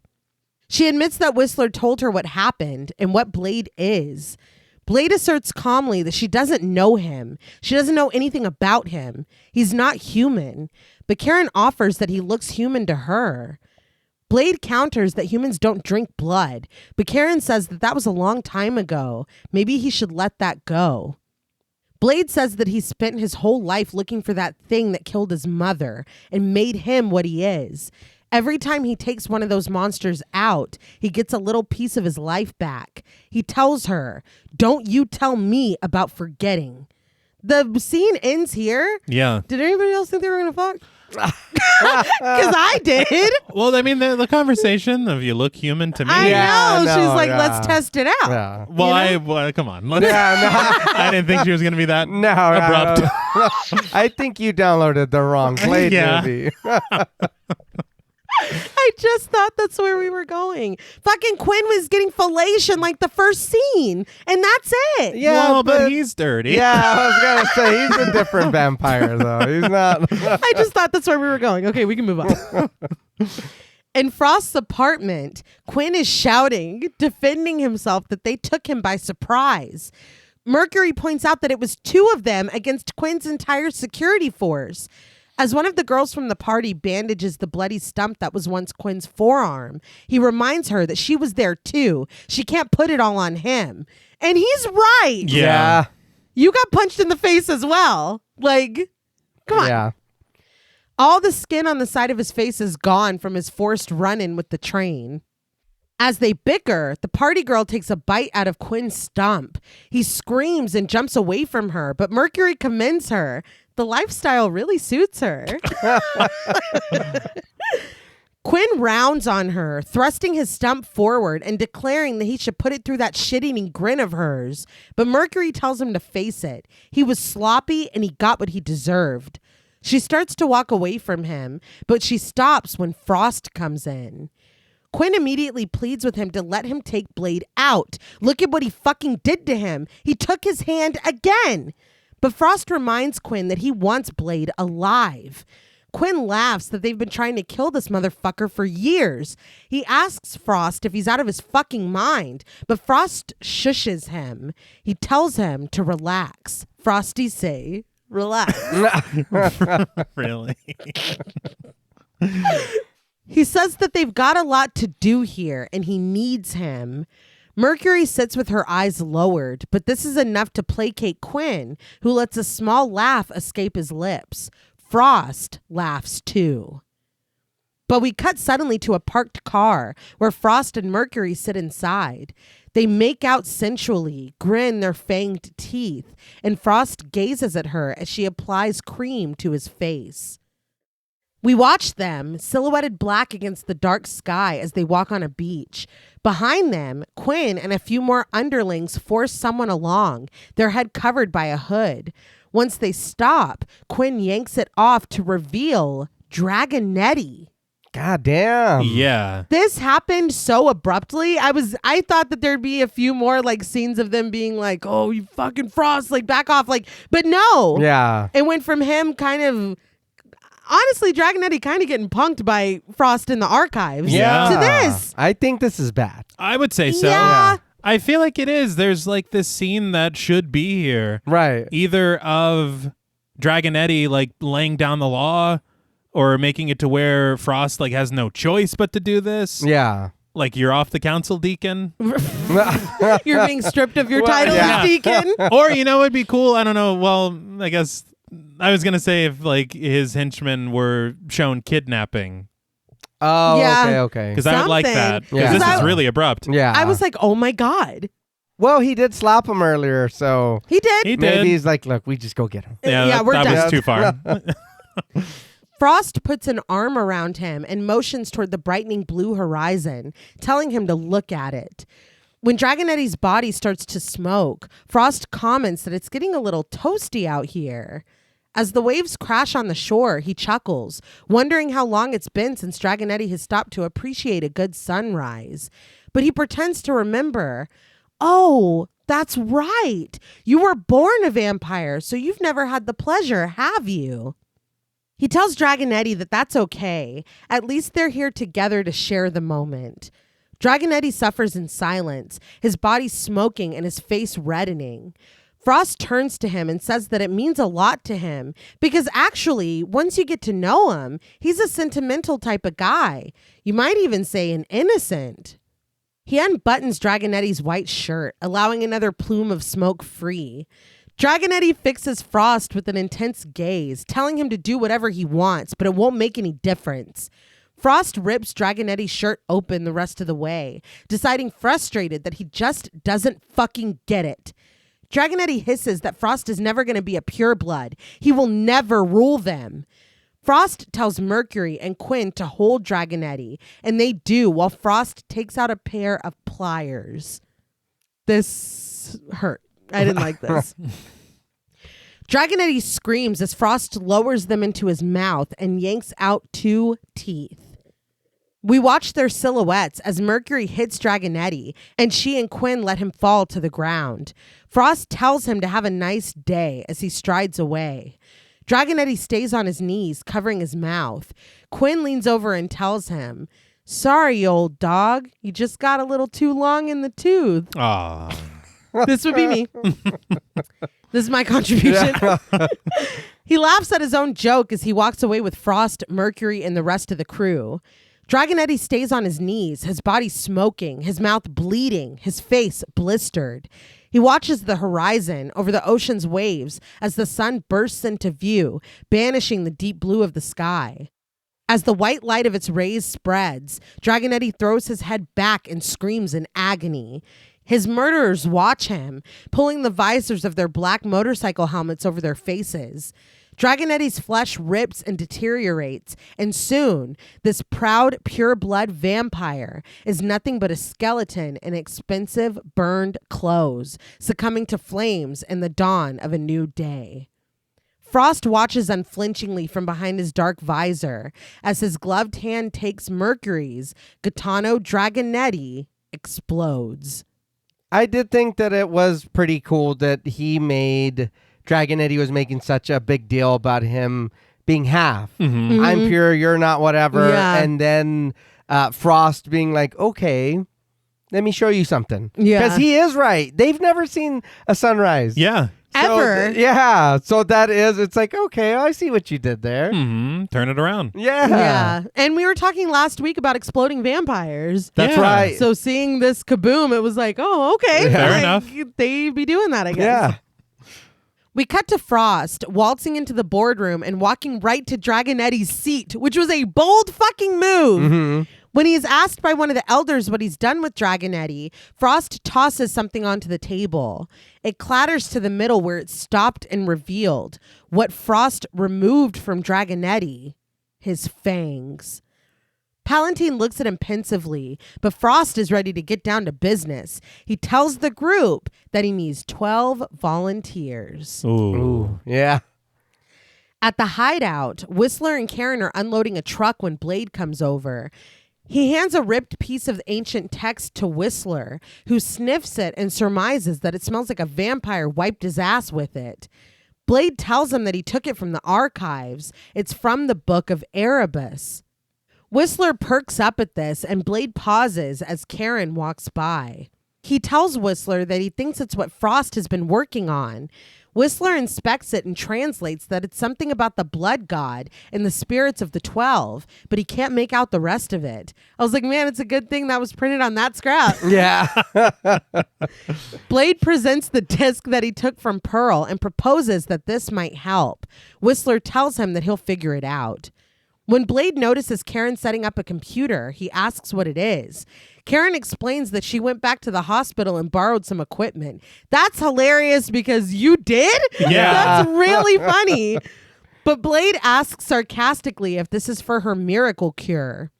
She admits that Whistler told her what happened and what Blade is. Blade asserts calmly that she doesn't know him. She doesn't know anything about him. He's not human. But Karen offers that he looks human to her. Blade counters that humans don't drink blood, but Karen says that was a long time ago. Maybe he should let that go. Blade says that he spent his whole life looking for that thing that killed his mother and made him what he is. Every time he takes one of those monsters out, he gets a little piece of his life back. He tells her, "Don't you tell me about forgetting." The scene ends here. Yeah. Did anybody else think they were going to fuck? Because I did. Well, I mean, the conversation of you look human to me. I Yeah, know. no, She's like, yeah. let's test it out. Yeah. Well, come on. Let's, Yeah, I didn't think she was going to be that no, abrupt. I think you downloaded the wrong Blade Yeah. movie. I just thought that's where we were going. Fucking Quinn was getting fellation like the first scene, and that's it. Yeah, well, but he's dirty. Yeah, I was gonna say he's a different vampire though. He's not. I just thought that's where we were going. Okay, we can move on. In Frost's apartment, Quinn is shouting, defending himself that they took him by surprise. Mercury points out that it was 2 of them against Quinn's entire security force. As one of the girls from the party bandages the bloody stump that was once Quinn's forearm, he reminds her that she was there too. She can't put it all on him. And he's right. Yeah. You got punched in the face as well. Like, come on. Yeah. All the skin on the side of his face is gone from his forced run-in with the train. As they bicker, the party girl takes a bite out of Quinn's stump. He screams and jumps away from her, but Mercury commends her. The lifestyle really suits her. Quinn rounds on her, thrusting his stump forward and declaring that he should put it through that shit-eating grin of hers. But Mercury tells him to face it. He was sloppy and he got what he deserved. She starts to walk away from him, but she stops when Frost comes in. Quinn immediately pleads with him to let him take Blade out. Look at what he fucking did to him. He took his hand again. But Frost reminds Quinn that he wants Blade alive. Quinn laughs that they've been trying to kill this motherfucker for years. He asks Frost if he's out of his fucking mind, but Frost shushes him. He tells him to relax. Frosty say, relax. Really? He says that they've got a lot to do here and he needs him. Mercury sits with her eyes lowered, but this is enough to placate Quinn, who lets a small laugh escape his lips. Frost laughs too. But we cut suddenly to a parked car where Frost and Mercury sit inside. They make out sensually, grin their fanged teeth, and Frost gazes at her as she applies cream to his face. We watch them, silhouetted black against the dark sky as they walk on a beach. Behind them, Quinn and a few more underlings force someone along, their head covered by a hood. Once they stop, Quinn yanks it off to reveal Dragonetti. God damn. Yeah. This happened so abruptly. I thought that there'd be a few more like scenes of them being like, oh, you fucking Frost, like back off. Like, but no. Yeah. It went from him kind of, honestly, Dragonetti kind of getting punked by Frost in the archives Yeah. to this. I think this is bad. I would say so. Yeah. I feel like it is. There's like this scene that should be here. Right. Either of Dragonetti like laying down the law or making it to where Frost like has no choice but to do this. Yeah. Like you're off the council, Deacon. You're being stripped of your Well, title yeah. as Deacon. Or, you know, it'd be cool. I don't know. Well, I guess I was going to say if like his henchmen were shown kidnapping. Oh, Yeah. okay. Because I would like that. Something. Because Yeah. this I- is really abrupt. Yeah. I was like, oh my God. Well, he did slap him earlier, so He did. He did. maybe he's like, look, we just go get him. Yeah, Yeah, we're that done. was too far. Frost puts an arm around him and motions toward the brightening blue horizon, telling him to look at it. When Dragonetti's body starts to smoke, Frost comments that it's getting a little toasty out here. As the waves crash on the shore, he chuckles, wondering how long it's been since Dragonetti has stopped to appreciate a good sunrise. But he pretends to remember, oh, that's right. You were born a vampire, so you've never had the pleasure, have you? He tells Dragonetti that that's okay. At least they're here together to share the moment. Dragonetti suffers in silence, his body smoking and his face reddening. Frost turns to him and says that it means a lot to him because actually, once you get to know him, he's a sentimental type of guy. You might even say an innocent. He unbuttons Dragonetti's white shirt, allowing another plume of smoke free. Dragonetti fixes Frost with an intense gaze, telling him to do whatever he wants, but it won't make any difference. Frost rips Dragonetti's shirt open the rest of the way, deciding frustrated that he just doesn't fucking get it. Dragonetti hisses that Frost is never going to be a pureblood. He will never rule them. Frost tells Mercury and Quinn to hold Dragonetti, and they do while Frost takes out a pair of pliers. This hurt. I didn't like this. Dragonetti screams as Frost lowers them into his mouth and yanks out 2 teeth. We watch their silhouettes as Mercury hits Dragonetti, and she and Quinn let him fall to the ground. Frost tells him to have a nice day as he strides away. Dragonetti stays on his knees, covering his mouth. Quinn leans over and tells him, Sorry, old dog. You just got a little too long in the tooth. Aw. This would be me. This is my contribution. He laughs at his own joke as he walks away with Frost, Mercury, and the rest of the crew. Dragonetti stays on his knees, his body smoking, his mouth bleeding, his face blistered. He watches the horizon over the ocean's waves as the sun bursts into view, banishing the deep blue of the sky. As the white light of its rays spreads, Dragonetti throws his head back and screams in agony. His murderers watch him, pulling the visors of their black motorcycle helmets over their faces. Dragonetti's flesh rips and deteriorates, and soon, this proud, pure-blood vampire is nothing but a skeleton in expensive, burned clothes, succumbing to flames in the dawn of a new day. Frost watches unflinchingly from behind his dark visor as his gloved hand takes Mercury's Gaetano Dragonetti explodes. I did think that it was pretty cool that Dragonetti was making such a big deal about him being half. Mm-hmm. Mm-hmm. I'm pure, you're not, whatever. Yeah. And then Frost being like, okay, let me show you something. Yeah. Because he is right. They've never seen a sunrise. Yeah. Ever. So it's like, okay, I see what you did there. Mm-hmm. Turn it around. Yeah. Yeah. And we were talking last week about exploding vampires. That's Yeah. right. So seeing this kaboom, it was like, oh, okay. Yeah. Fair Like, enough. They be doing that, I guess. Yeah. We cut to Frost waltzing into the boardroom and walking right to Dragonetti's seat, which was a bold fucking move. Mm-hmm. When he is asked by one of the elders what he's done with Dragonetti, Frost tosses something onto the table. It clatters to the middle where it stopped and revealed what Frost removed from Dragonetti: his fangs. Palantine looks at him pensively, but Frost is ready to get down to business. He tells the group that he needs 12 volunteers. Ooh. Yeah. At the hideout, Whistler and Karen are unloading a truck when Blade comes over. He hands a ripped piece of ancient text to Whistler, who sniffs it and surmises that it smells like a vampire wiped his ass with it. Blade tells him that he took it from the archives. It's from the Book of Erebus. Whistler perks up at this, and Blade pauses as Karen walks by. He tells Whistler that he thinks it's what Frost has been working on. Whistler inspects it and translates that it's something about the blood god and the spirits of the 12, but he can't make out the rest of it. I was like, man, it's a good thing that was printed on that scrap. Yeah. Blade presents the disc that he took from Pearl and proposes that this might help. Whistler tells him that he'll figure it out. When Blade notices Karen setting up a computer, he asks what it is. Karen explains that she went back to the hospital and borrowed some equipment. That's hilarious because you did? Yeah. That's really funny. But Blade asks sarcastically if this is for her miracle cure.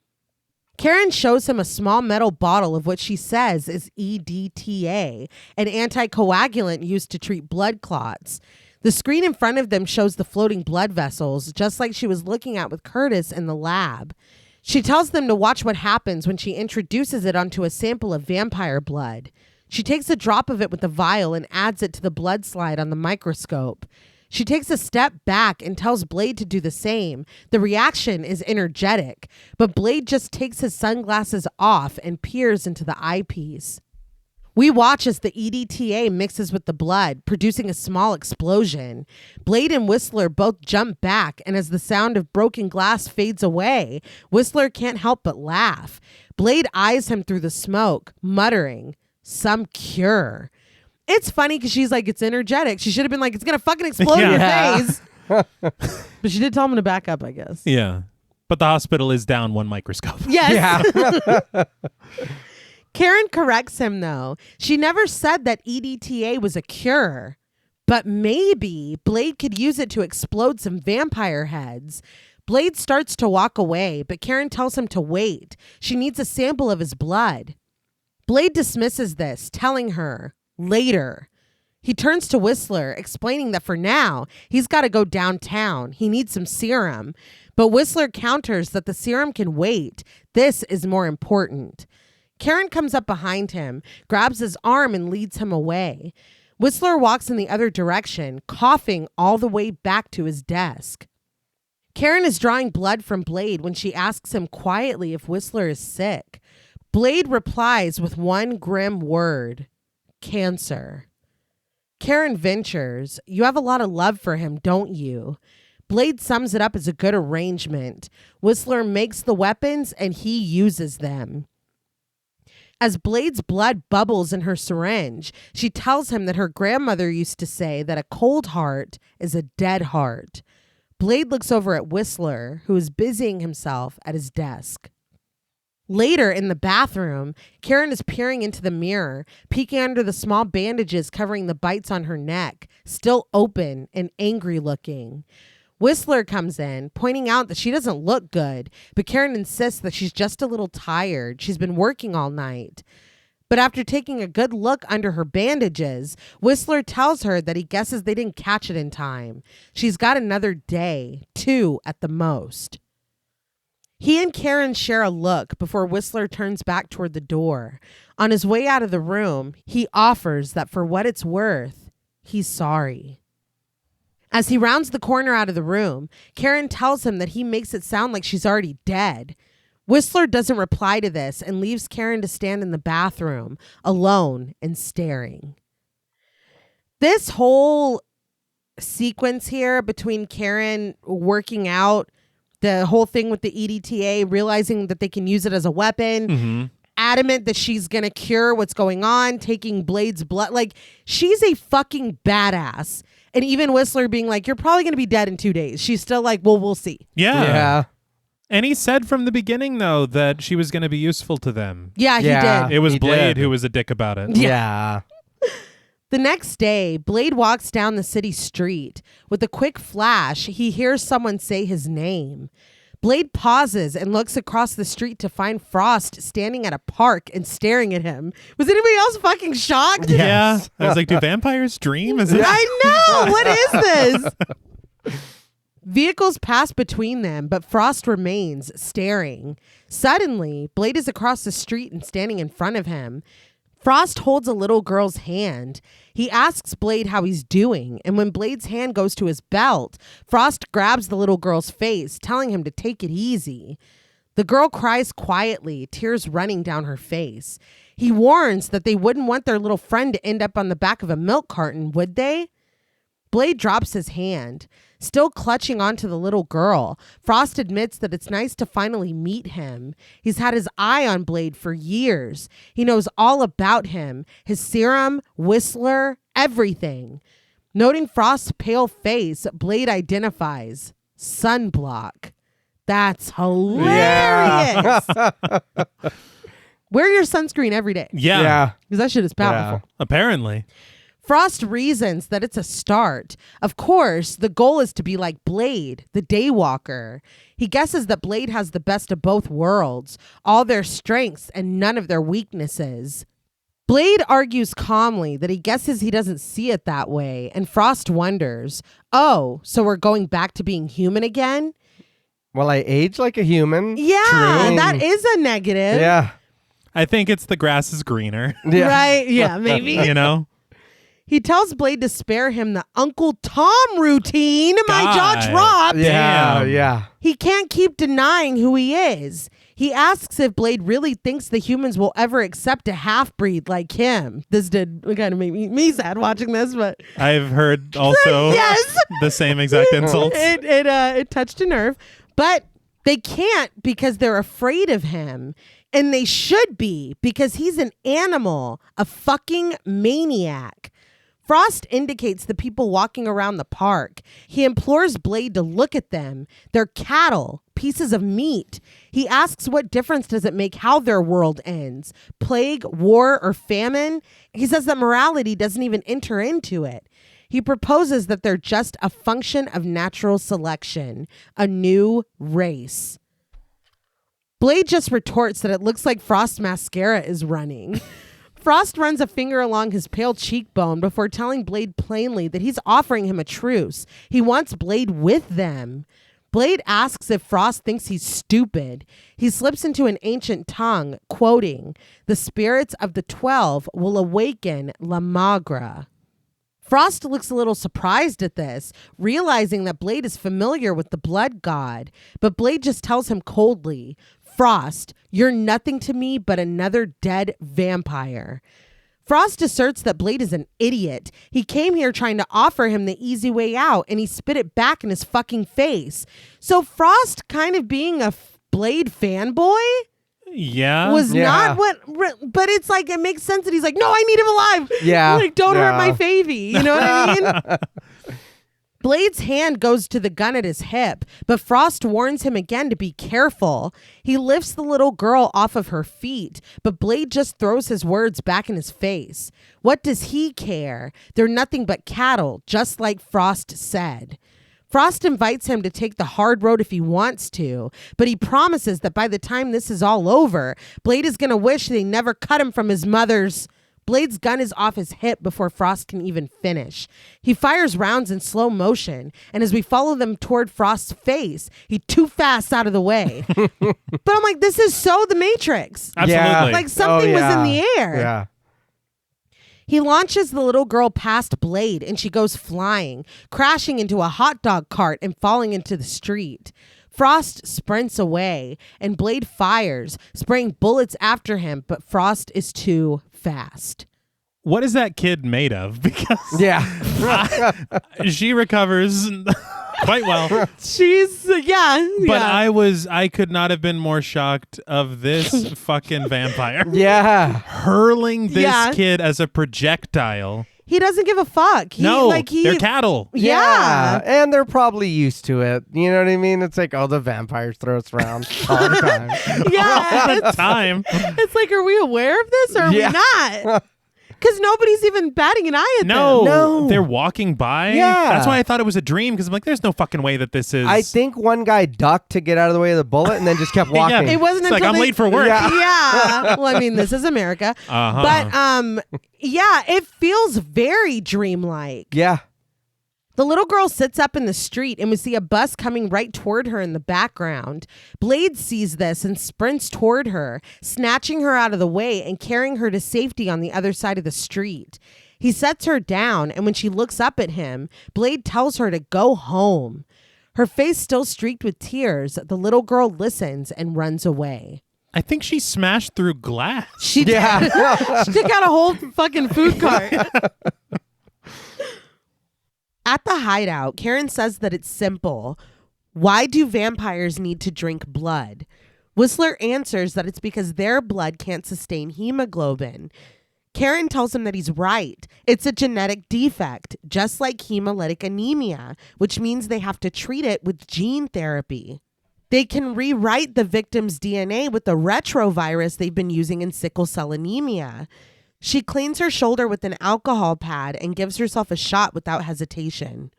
Karen shows him a small metal bottle of what she says is EDTA, an anticoagulant used to treat blood clots. The screen in front of them shows the floating blood vessels, just like she was looking at with Curtis in the lab. She tells them to watch what happens when she introduces it onto a sample of vampire blood. She takes a drop of it with a vial and adds it to the blood slide on the microscope. She takes a step back and tells Blade to do the same. The reaction is energetic, but Blade just takes his sunglasses off and peers into the eyepiece. We watch as the EDTA mixes with the blood, producing a small explosion. Blade and Whistler both jump back, and as the sound of broken glass fades away, Whistler can't help but laugh. Blade eyes him through the smoke, muttering, "Some cure." It's funny because she's like, it's energetic. She should have been like, it's going to fucking explode in your face. But she did tell him to back up, I guess. Yeah. But the hospital is down one microscope. Yes. Yeah. Karen corrects him, though. She never said that EDTA was a cure. But maybe Blade could use it to explode some vampire heads. Blade starts to walk away, but Karen tells him to wait. She needs a sample of his blood. Blade dismisses this, telling her, later. He turns to Whistler, explaining that for now, he's got to go downtown. He needs some serum. But Whistler counters that the serum can wait. This is more important. Karen comes up behind him, grabs his arm, and leads him away. Whistler walks in the other direction, coughing all the way back to his desk. Karen is drawing blood from Blade when she asks him quietly if Whistler is sick. Blade replies with one grim word: cancer. Karen ventures, "You have a lot of love for him, don't you?" Blade sums it up as a good arrangement. Whistler makes the weapons and he uses them. As Blade's blood bubbles in her syringe, she tells him that her grandmother used to say that a cold heart is a dead heart. Blade looks over at Whistler, who is busying himself at his desk. Later in the bathroom, Karen is peering into the mirror, peeking under the small bandages covering the bites on her neck, still open and angry looking. Whistler comes in, pointing out that she doesn't look good, but Karen insists that she's just a little tired. She's been working all night. But after taking a good look under her bandages, Whistler tells her that he guesses they didn't catch it in time. She's got another day, 2 at the most. He and Karen share a look before Whistler turns back toward the door. On his way out of the room, he offers that for what it's worth, he's sorry. As he rounds the corner out of the room, Karen tells him that he makes it sound like she's already dead. Whistler doesn't reply to this and leaves Karen to stand in the bathroom, alone and staring. This whole sequence here between Karen working out, the whole thing with the EDTA, realizing that they can use it as a weapon, adamant that she's going to cure what's going on, taking Blade's blood. Like, she's a fucking badass. And even Whistler being like, you're probably going to be dead in 2 days. She's still like, well, we'll see. Yeah. And he said from the beginning, though, that she was going to be useful to them. Yeah, he did. It was Blade who was a dick about it. Yeah. The next day, Blade walks down the city street. With a quick flash, he hears someone say his name. Blade pauses and looks across the street to find Frost standing at a park and staring at him. Was anybody else fucking shocked? Yeah. I was like, do vampires dream? Is it? I know. What is this? Vehicles pass between them, but Frost remains staring. Suddenly, Blade is across the street and standing in front of him. Frost holds a little girl's hand. He asks Blade how he's doing, and when Blade's hand goes to his belt, Frost grabs the little girl's face, telling him to take it easy. The girl cries quietly, tears running down her face. He warns that they wouldn't want their little friend to end up on the back of a milk carton, would they? Blade drops his hand. Still clutching onto the little girl, Frost admits that it's nice to finally meet him. He's had his eye on Blade for years. He knows all about him, his serum, Whistler, everything. Noting Frost's pale face, Blade identifies sunblock. That's hilarious. Yeah. Wear your sunscreen every day. Yeah. Because that shit is powerful. Yeah. Apparently. Frost reasons that it's a start. Of course, the goal is to be like Blade, the Daywalker. He guesses that Blade has the best of both worlds, all their strengths and none of their weaknesses. Blade argues calmly that he guesses he doesn't see it that way, and Frost wonders, oh, so we're going back to being human again? Well, I age like a human. Yeah, True. that is a negative. Yeah. I think it's the grass is greener. Yeah. Right? Yeah, maybe. You know? He tells Blade to spare him the Uncle Tom routine. My jaw dropped. Yeah, Damn. yeah. He can't keep denying who he is. He asks if Blade really thinks the humans will ever accept a half-breed like him. This did kind of make me sad watching this, but I've heard also yes! the same exact insults. It touched a nerve. But they can't because they're afraid of him. And they should be because he's an animal, a fucking maniac. Frost indicates the people walking around the park. He implores Blade to look at them. They're cattle, pieces of meat. He asks what difference does it make how their world ends? Plague, war, or famine? He says that morality doesn't even enter into it. He proposes that they're just a function of natural selection, a new race. Blade just retorts that it looks like Frost's mascara is running. Frost runs a finger along his pale cheekbone before telling Blade plainly that he's offering him a truce. He wants Blade with them. Blade asks if Frost thinks he's stupid. He slips into an ancient tongue, quoting, "The spirits of the 12 will awaken La Magra." Frost looks a little surprised at this, realizing that Blade is familiar with the blood god. But Blade just tells him coldly, Frost, you're nothing to me but another dead vampire. Frost asserts that Blade is an idiot. He came here trying to offer him the easy way out, and he spit it back in his fucking face. So Frost kind of being a Blade fanboy was not what, but it's like, it makes sense that he's like, no, I need him alive. Yeah. Like, don't hurt my favy. You know what I mean? Blade's hand goes to the gun at his hip, but Frost warns him again to be careful. He lifts the little girl off of her feet, but Blade just throws his words back in his face. What does he care? They're nothing but cattle, just like Frost said. Frost invites him to take the hard road if he wants to, but he promises that by the time this is all over, Blade is going to wish they never cut him from his mother's. Blade's gun is off his hip before Frost can even finish. He fires rounds in slow motion, and as we follow them toward Frost's face, he too fast out of the way. But I'm like, this is so The Matrix. Absolutely. Like something was in the air. Yeah. He launches the little girl past Blade, and she goes flying, crashing into a hot dog cart and falling into the street. Frost sprints away, and Blade fires, spraying bullets after him, but Frost is too fast. What is that kid made of? Because she recovers quite well. She's But I could not have been more shocked of this fucking vampire. Yeah. Hurling this kid as a projectile. He doesn't give a fuck. They're cattle. Yeah. And they're probably used to it. You know what I mean? It's like, the vampires throw us around all the time. All the time. It's like, are we aware of this or are we not? Because nobody's even batting an eye at them. No. They're walking by. Yeah. That's why I thought it was a dream, because I'm like, there's no fucking way that this is. I think one guy ducked to get out of the way of the bullet and then just kept walking. It wasn't It's until like, I'm late for work. Yeah. Well, I mean, this is America. But, it feels very dreamlike. Yeah. The little girl sits up in the street, and we see a bus coming right toward her in the background. Blade sees this and sprints toward her, snatching her out of the way and carrying her to safety on the other side of the street. He sets her down, and when she looks up at him, Blade tells her to go home. Her face still streaked with tears, the little girl listens and runs away. I think she smashed through glass. She did. She took out a whole fucking food cart. At the hideout, Karen says that it's simple. Why do vampires need to drink blood? Whistler answers that it's because their blood can't sustain hemoglobin. Karen tells him that he's right. It's a genetic defect, just like hemolytic anemia, which means they have to treat it with gene therapy. They can rewrite the victim's DNA with the retrovirus they've been using in sickle cell anemia. She cleans her shoulder with an alcohol pad and gives herself a shot without hesitation.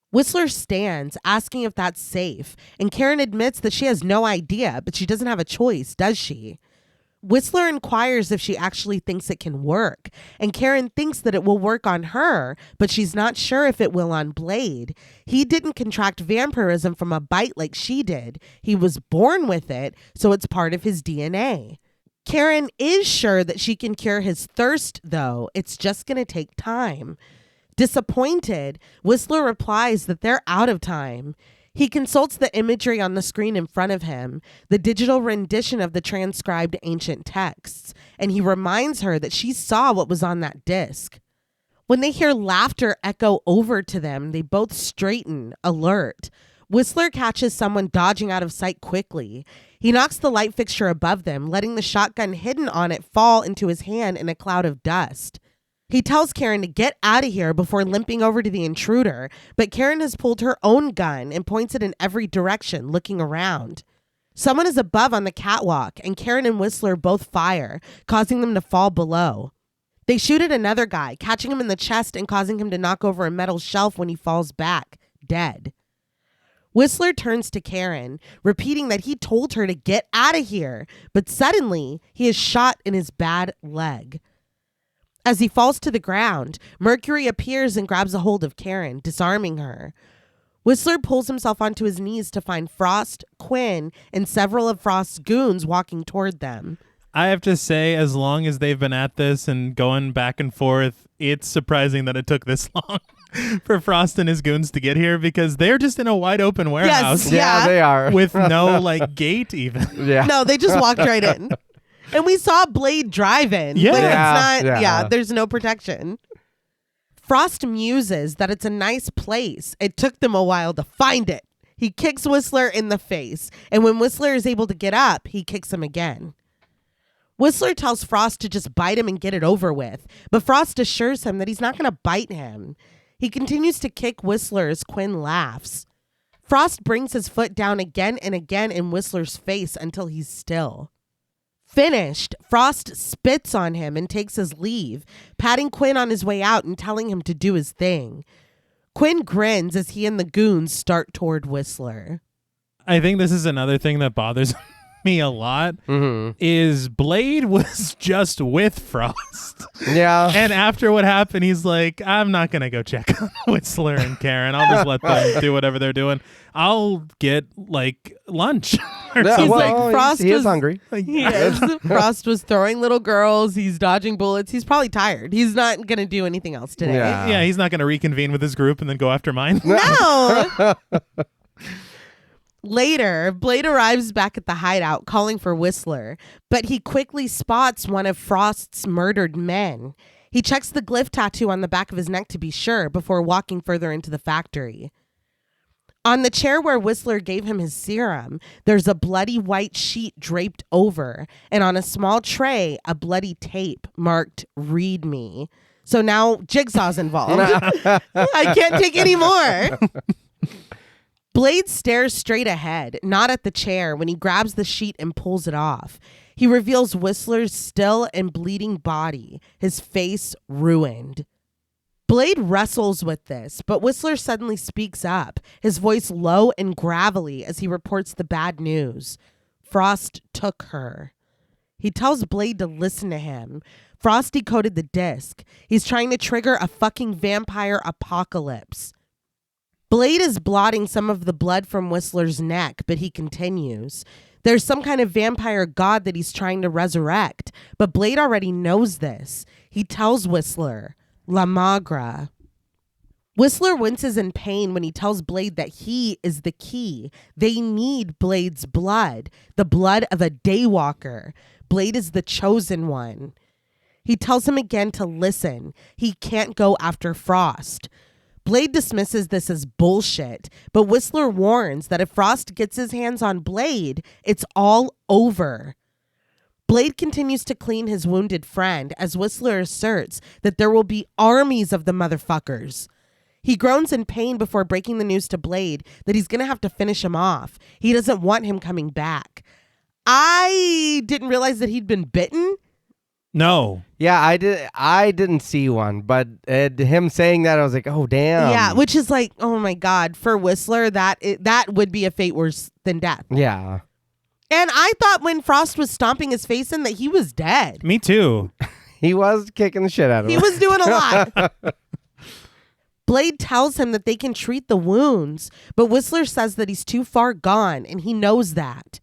Whistler stands, asking if that's safe, and Karen admits that she has no idea, but she doesn't have a choice, does she? Whistler inquires if she actually thinks it can work, and Karen thinks that it will work on her, but she's not sure if it will on Blade. He didn't contract vampirism from a bite like she did. He was born with it, so it's part of his DNA. Karen is sure that she can cure his thirst, though. It's just going to take time. Disappointed, Whistler replies that they're out of time. He consults the imagery on the screen in front of him, the digital rendition of the transcribed ancient texts, and he reminds her that she saw what was on that disc. When they hear laughter echo over to them, they both straighten, alert. Whistler catches someone dodging out of sight quickly. He knocks the light fixture above them, letting the shotgun hidden on it fall into his hand in a cloud of dust. He tells Karen to get out of here before limping over to the intruder, but Karen has pulled her own gun and points it in every direction, looking around. Someone is above on the catwalk, and Karen and Whistler both fire, causing them to fall below. They shoot at another guy, catching him in the chest and causing him to knock over a metal shelf when he falls back, dead. Whistler turns to Karen, repeating that he told her to get out of here, but suddenly he is shot in his bad leg. As he falls to the ground, Mercury appears and grabs a hold of Karen, disarming her. Whistler pulls himself onto his knees to find Frost, Quinn, and several of Frost's goons walking toward them. I have to say, as long as they've been at this and going back and forth, it's surprising that it took this long for Frost and his goons to get here, because they're just in a wide open warehouse. Yes, yeah. They are. With no gate even. Yeah. No, they just walked right in. And we saw Blade drive in. Yeah. Like, Yeah, it's not, yeah. there's no protection. Frost muses that it's a nice place. It took them a while to find it. He kicks Whistler in the face, and when Whistler is able to get up, he kicks him again. Whistler tells Frost to just bite him and get it over with, but Frost assures him that he's not going to bite him. He continues to kick Whistler as Quinn laughs. Frost brings his foot down again and again in Whistler's face until he's still. Finished, Frost spits on him and takes his leave, patting Quinn on his way out and telling him to do his thing. Quinn grins as he and the goons start toward Whistler. I think this is another thing that bothers me a lot, is Blade was just with Frost. Yeah. And after what happened, he's like, I'm not going to go check on Whistler and Karen. I'll just let them do whatever they're doing. I'll get lunch or Yeah, something. like, Frost he is was- hungry. He is. Frost was throwing little girls. He's dodging bullets. He's probably tired. He's not going to do anything else today. Yeah. Yeah, he's not going to reconvene with his group and then go after mine. No. Later, Blade arrives back at the hideout calling for Whistler, but he quickly spots one of Frost's murdered men. He checks the glyph tattoo on the back of his neck to be sure before walking further into the factory. On the chair where Whistler gave him his serum, there's a bloody white sheet draped over, and on a small tray, a bloody tape marked "Read Me." So now Jigsaw's involved. I can't take any more. Blade stares straight ahead, not at the chair, when he grabs the sheet and pulls it off. He reveals Whistler's still and bleeding body, his face ruined. Blade wrestles with this, but Whistler suddenly speaks up, his voice low and gravelly as he reports the bad news. Frost took her. He tells Blade to listen to him. Frost decoded the disc. He's trying to trigger a fucking vampire apocalypse. Blade is blotting some of the blood from Whistler's neck, but he continues. There's some kind of vampire god that he's trying to resurrect, but Blade already knows this. He tells Whistler, La Magra. Whistler winces in pain when he tells Blade that he is the key. They need Blade's blood, the blood of a daywalker. Blade is the chosen one. He tells him again to listen. He can't go after Frost. Blade dismisses this as bullshit, but Whistler warns that if Frost gets his hands on Blade, it's all over. Blade continues to clean his wounded friend as Whistler asserts that there will be armies of the motherfuckers. He groans in pain before breaking the news to Blade that he's going to have to finish him off. He doesn't want him coming back. I didn't realize that he'd been bitten. No. Yeah, I didn't see one, but him saying that, I was like, oh damn. Yeah, which is like, oh my God, for Whistler, that would be a fate worse than death. Yeah. And I thought when Frost was stomping his face in that he was dead. Me too. He was kicking the shit out of him. He was doing a lot. Blade tells him that they can treat the wounds, but Whistler says that he's too far gone, and he knows that.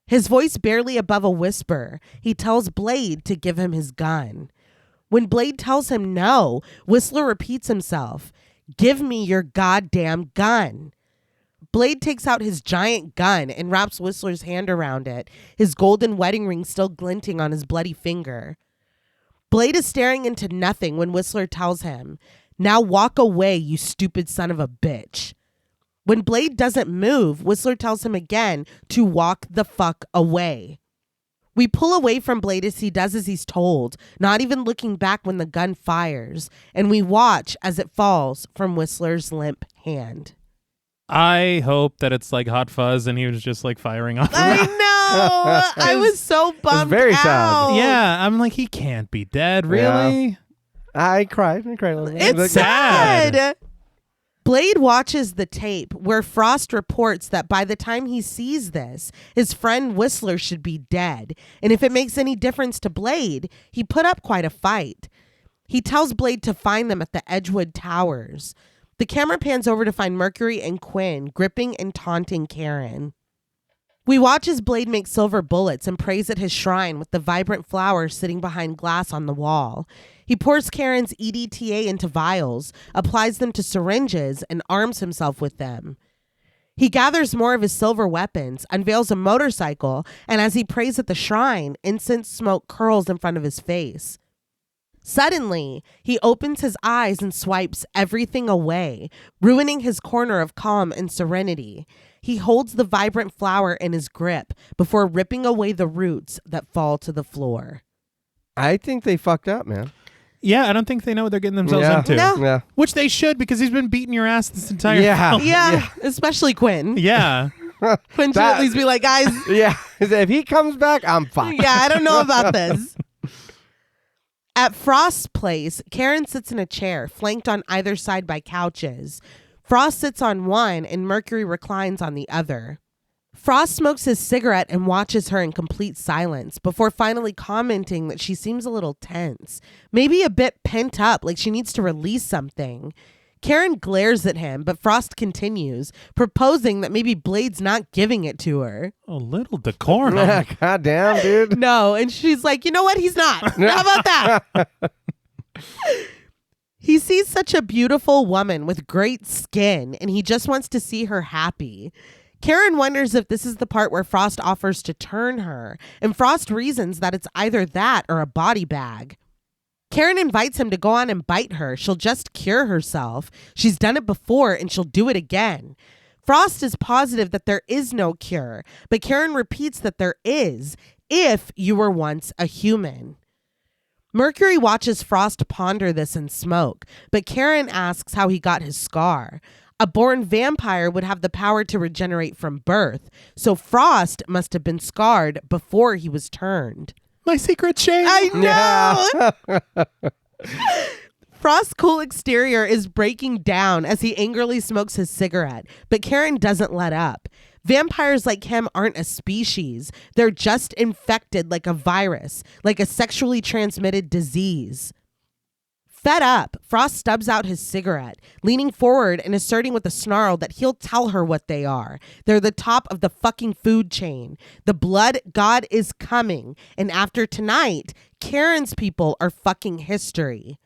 His voice barely above a whisper, he tells Blade to give him his gun. When Blade tells him no, Whistler repeats himself, "Give me your goddamn gun." Blade takes out his giant gun and wraps Whistler's hand around it, his golden wedding ring still glinting on his bloody finger. Blade is staring into nothing when Whistler tells him, "Now walk away, you stupid son of a bitch." When Blade doesn't move, Whistler tells him again to walk the fuck away. We pull away from Blade as he does as he's told, not even looking back when the gun fires, and we watch as it falls from Whistler's limp hand. I hope that it's like Hot Fuzz and he was just like firing off. I know. I was so bummed very sad. out. Yeah, I'm like, he can't be dead, really? I cried. I cried a little bit. It's Like, sad. Blade watches the tape where Frost reports that by the time he sees this, his friend Whistler should be dead. And if it makes any difference to Blade, he put up quite a fight. He tells Blade to find them at the Edgewood Towers. The camera pans over to find Mercury and Quinn gripping and taunting Karen. We watch as Blade makes silver bullets and prays at his shrine with the vibrant flowers sitting behind glass on the wall. He pours Karen's EDTA into vials, applies them to syringes, and arms himself with them. He gathers more of his silver weapons, unveils a motorcycle, and as he prays at the shrine, incense smoke curls in front of his face. Suddenly, he opens his eyes and swipes everything away, ruining his corner of calm and serenity. He holds the vibrant flower in his grip before ripping away the roots that fall to the floor. I think they fucked up, man. Yeah, I don't think they know what they're getting themselves into. No. Yeah. Which they should, because he's been beating your ass this entire film. Yeah, especially Quinn. Yeah. Quinn should at least be like, guys. Yeah. If he comes back, I'm fine. Yeah, I don't know about this. At Frost's place, Karen sits in a chair, flanked on either side by couches. Frost sits on one and Mercury reclines on the other. Frost smokes his cigarette and watches her in complete silence before finally commenting that she seems a little tense, maybe a bit pent up, like she needs to release something. Karen glares at him, but Frost continues, proposing that maybe Blade's not giving it to her. A little decorum. God damn, dude. No, and she's like, you know what? He's not. How about that? He sees such a beautiful woman with great skin, and he just wants to see her happy. Karen wonders if this is the part where Frost offers to turn her, and Frost reasons that it's either that or a body bag. Karen invites him to go on and bite her. She'll just cure herself. She's done it before, and she'll do it again. Frost is positive that there is no cure, but Karen repeats that there is, if you were once a human. Mercury watches Frost ponder this and smoke, but Karen asks how he got his scar. A born vampire would have the power to regenerate from birth, so Frost must have been scarred before he was turned. My secret shame. I know! Frost's cool exterior is breaking down as he angrily smokes his cigarette, but Karen doesn't let up. Vampires like him aren't a species. They're just infected like a virus, like a sexually transmitted disease. Fed up, Frost stubs out his cigarette, leaning forward and asserting with a snarl that he'll tell her what they are. They're the top of the fucking food chain. The blood god is coming, and after tonight, Karen's people are fucking history.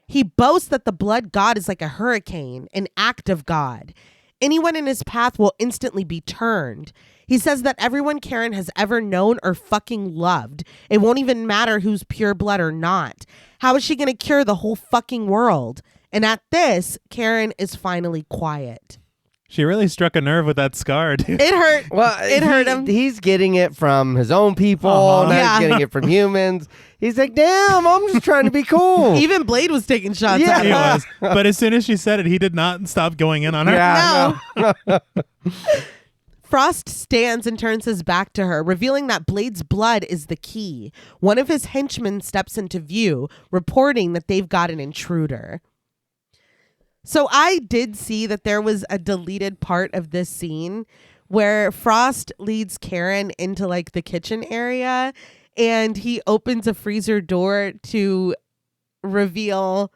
He boasts that the blood god is like a hurricane, an act of God. Anyone in his path will instantly be turned. He says that everyone Karen has ever known or fucking loved. It won't even matter who's pure blood or not. How is she going to cure the whole fucking world? And at this, Karen is finally quiet. She really struck a nerve with that scar, dude. It hurt. Well, it hurt him. He's getting it from his own people. Now Yeah. he's getting it from humans. He's like, damn, I'm just trying to be cool. Even Blade was taking shots Yeah. at He him. was. But as soon as she said it, he did not stop going in on her. Yeah. No. Frost stands and turns his back to her, revealing that Blade's blood is the key. One of his henchmen steps into view, reporting that they've got an intruder. So I did see that there was a deleted part of this scene where Frost leads Karen into like the kitchen area and he opens a freezer door to reveal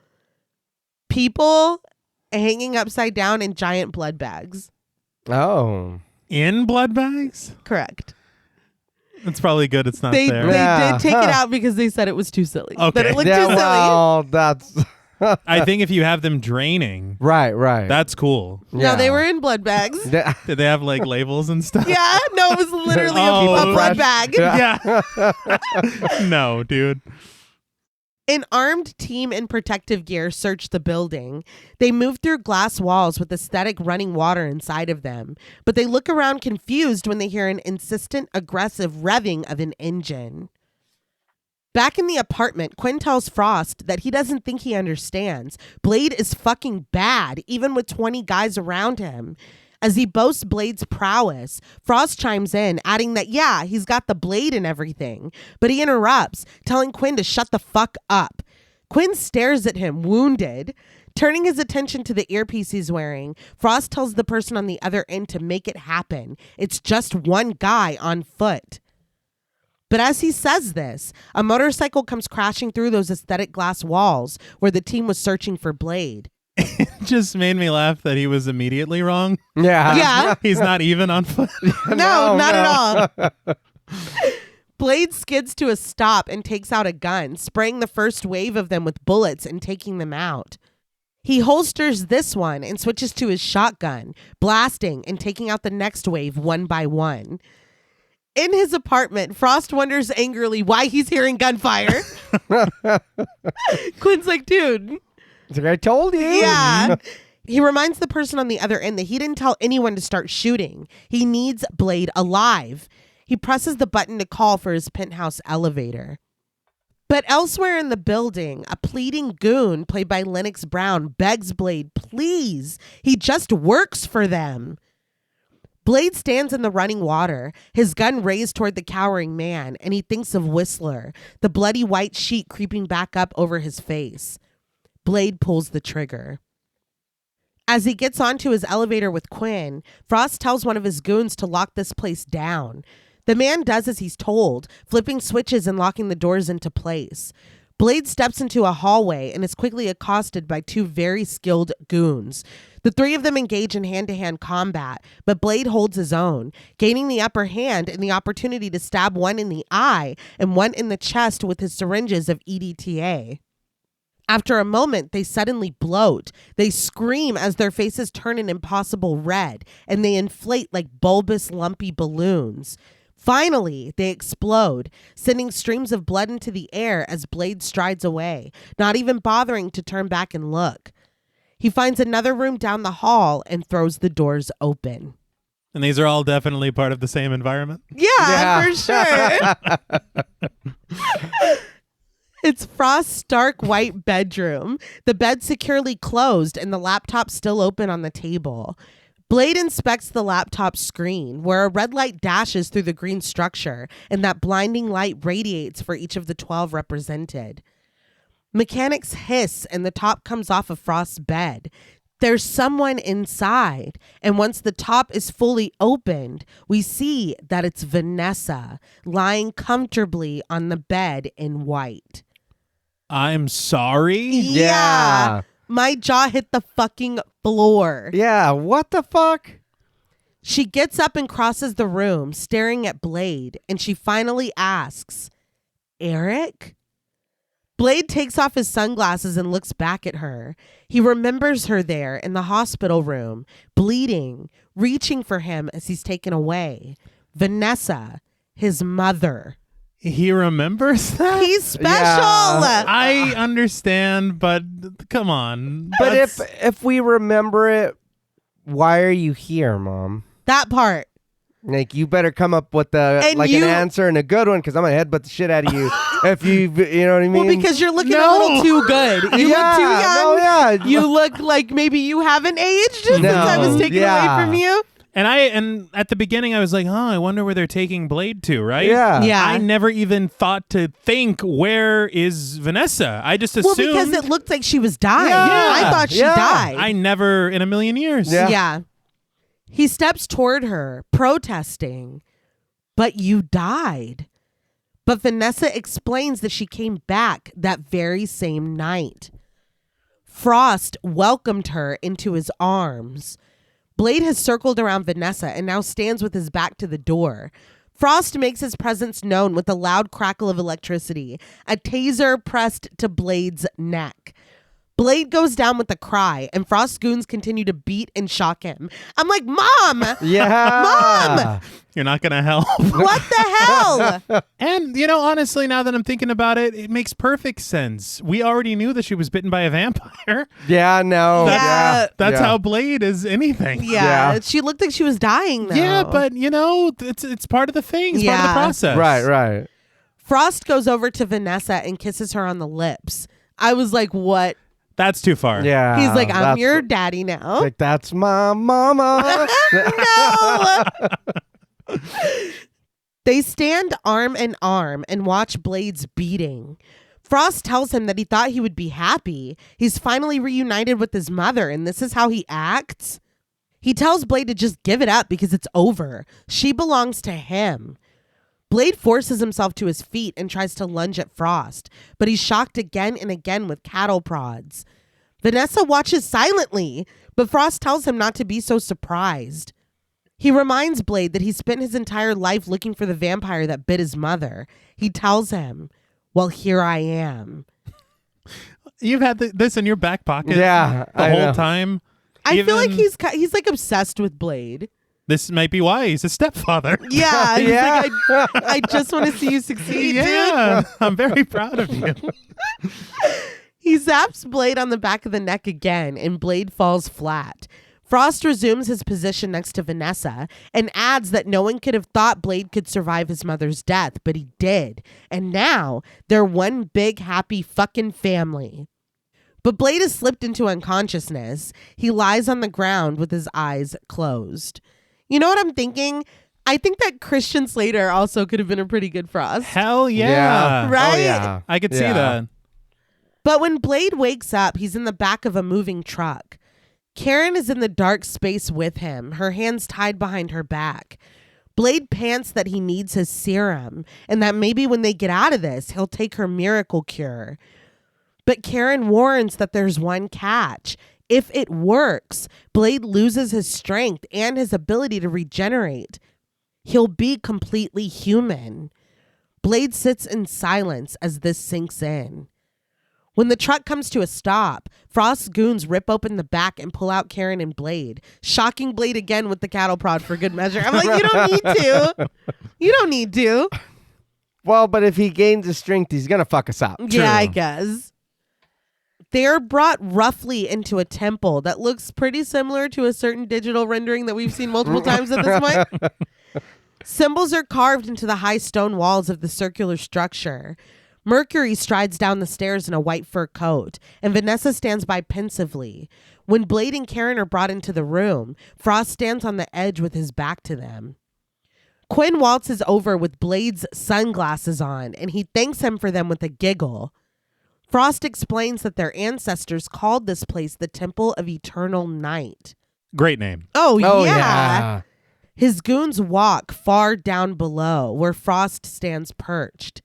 people hanging upside down in giant blood bags. Oh. In blood bags? Correct. It's probably good it's not They there. Yeah. did take it Huh. out because they said it was too silly. Okay. That it looked Yeah, too silly. well, that's I think if you have them draining, right. that's cool. No, they were in blood bags. Yeah. Did they have like labels and stuff? Yeah, no, it was literally Oh. a blood Fresh. bag. Yeah. No, dude. An armed team in protective gear searched the building. They move through glass walls with aesthetic running water inside of them, but they look around confused when they hear an insistent, aggressive revving of an engine. Back in the apartment, Quinn tells Frost that he doesn't think he understands. Blade is fucking bad, even with 20 guys around him. As he boasts Blade's prowess, Frost chimes in, adding that, yeah, he's got the blade and everything. But he interrupts, telling Quinn to shut the fuck up. Quinn stares at him, wounded. Turning his attention to the earpiece he's wearing, Frost tells the person on the other end to make it happen. It's just one guy on foot. But as he says this, a motorcycle comes crashing through those aesthetic glass walls where the team was searching for Blade. It just made me laugh that he was immediately wrong. Yeah. Yeah. He's not even on foot. No, not at all. Blade skids to a stop and takes out a gun, spraying the first wave of them with bullets and taking them out. He holsters this one and switches to his shotgun, blasting and taking out the next wave one by one. In his apartment, Frost wonders angrily why he's hearing gunfire. Quinn's like, dude. It's like I told you. Yeah. He reminds the person on the other end that he didn't tell anyone to start shooting. He needs Blade alive. He presses the button to call for his penthouse elevator. But elsewhere in the building, a pleading goon played by Lennox Brown begs Blade, please. He just works for them. Blade stands in the running water, his gun raised toward the cowering man, and he thinks of Whistler, the bloody white sheet creeping back up over his face. Blade pulls the trigger. As he gets onto his elevator with Quinn, Frost tells one of his goons to lock this place down. The man does as he's told, flipping switches and locking the doors into place. Blade steps into a hallway and is quickly accosted by two very skilled goons. The three of them engage in hand-to-hand combat, but Blade holds his own, gaining the upper hand and the opportunity to stab one in the eye and one in the chest with his syringes of EDTA. After a moment, they suddenly bloat. They scream as their faces turn an impossible red, and they inflate like bulbous, lumpy balloons. Finally, they explode, sending streams of blood into the air as Blade strides away, not even bothering to turn back and look. He finds another room down the hall and throws the doors open. And these are all definitely part of the same environment. Yeah. For sure. It's Frost's dark white bedroom, the bed securely closed and the laptop still open on the table. Blade inspects the laptop screen, where a red light dashes through the green structure, and that blinding light radiates for each of the 12 represented. Mechanics hiss, and the top comes off of Frost's bed. There's someone inside, and once the top is fully opened, we see that it's Vanessa, lying comfortably on the bed in white. I'm sorry? Yeah. My jaw hit the fucking floor. Yeah, what the fuck? She gets up and crosses the room, staring at Blade, and she finally asks, Eric? Blade takes off his sunglasses and looks back at her. He remembers her there in the hospital room, bleeding, reaching for him as he's taken away. Vanessa, his mother. He remembers that? He's special. Yeah. I understand, but come on. But That's- if we remember it, why are you here, Mom? That part. Like, you better come up with an answer and a good one, because I'm going to headbutt the shit out of you if you know what I mean? Well, because you're looking a little too good. You look too young. No, yeah. You look like maybe you haven't aged since I was taken away from you. And at the beginning I was like, I wonder where they're taking Blade to, right? Yeah. I never even thought to think, where is Vanessa? I just assumed. Well, because it looked like she was dying. Yeah. I thought she died. I never in a million years. Yeah. He steps toward her, protesting, but you died. But Vanessa explains that she came back that very same night. Frost welcomed her into his arms. Blade has circled around Vanessa and now stands with his back to the door. Frost makes his presence known with a loud crackle of electricity, a taser pressed to Blade's neck. Blade goes down with a cry, and Frost's goons continue to beat and shock him. I'm like, Mom! Yeah. Mom! You're not going to help. What the hell? And, honestly, now that I'm thinking about it, it makes perfect sense. We already knew that she was bitten by a vampire. Yeah, no. That's how Blade is anything. Yeah. She looked like she was dying, though. Yeah, but, it's part of the thing. It's part of the process. Right. Frost goes over to Vanessa and kisses her on the lips. I was like, what? That's too far. Yeah. He's like, I'm your daddy now. Like, that's my mama. No. They stand arm in arm and watch Blade's beating. Frost tells him that he thought he would be happy. He's finally reunited with his mother, and this is how he acts. He tells Blade to just give it up because it's over. She belongs to him. Blade forces himself to his feet and tries to lunge at Frost, but he's shocked again and again with cattle prods. Vanessa watches silently, but Frost tells him not to be so surprised. He reminds Blade that he spent his entire life looking for the vampire that bit his mother. He tells him, well, here I am. You've had this in your back pocket the whole time. I feel like he's like obsessed with Blade. This might be why he's a stepfather. Yeah. Yeah. He's like, I just want to see you succeed, Yeah, dude. I'm very proud of you. He zaps Blade on the back of the neck again, and Blade falls flat. Frost resumes his position next to Vanessa and adds that no one could have thought Blade could survive his mother's death, but he did. And now they're one big happy fucking family. But Blade has slipped into unconsciousness. He lies on the ground with his eyes closed. You know what I'm thinking? I think that Christian Slater also could have been a pretty good Frost. Hell yeah. Right? Oh, yeah. I could see that. But when Blade wakes up, he's in the back of a moving truck. Karen is in the dark space with him, her hands tied behind her back. Blade pants that he needs his serum and that maybe when they get out of this, he'll take her miracle cure. But Karen warns that there's one catch. If it works, Blade loses his strength and his ability to regenerate. He'll be completely human. Blade sits in silence as this sinks in. When the truck comes to a stop, Frost's goons rip open the back and pull out Karen and Blade, shocking Blade again with the cattle prod for good measure. I'm like, you don't need to. You don't need to. Well, but if he gains his strength, he's going to fuck us up. Yeah, I guess. They're brought roughly into a temple that looks pretty similar to a certain digital rendering that we've seen multiple times at this point. Symbols are carved into the high stone walls of the circular structure. Mercury strides down the stairs in a white fur coat, and Vanessa stands by pensively. When Blade and Karen are brought into the room, Frost stands on the edge with his back to them. Quinn waltzes over with Blade's sunglasses on, and he thanks him for them with a giggle. Frost explains that their ancestors called this place the Temple of Eternal Night. Great name. Oh yeah. Yeah. His goons walk far down below, where Frost stands perched.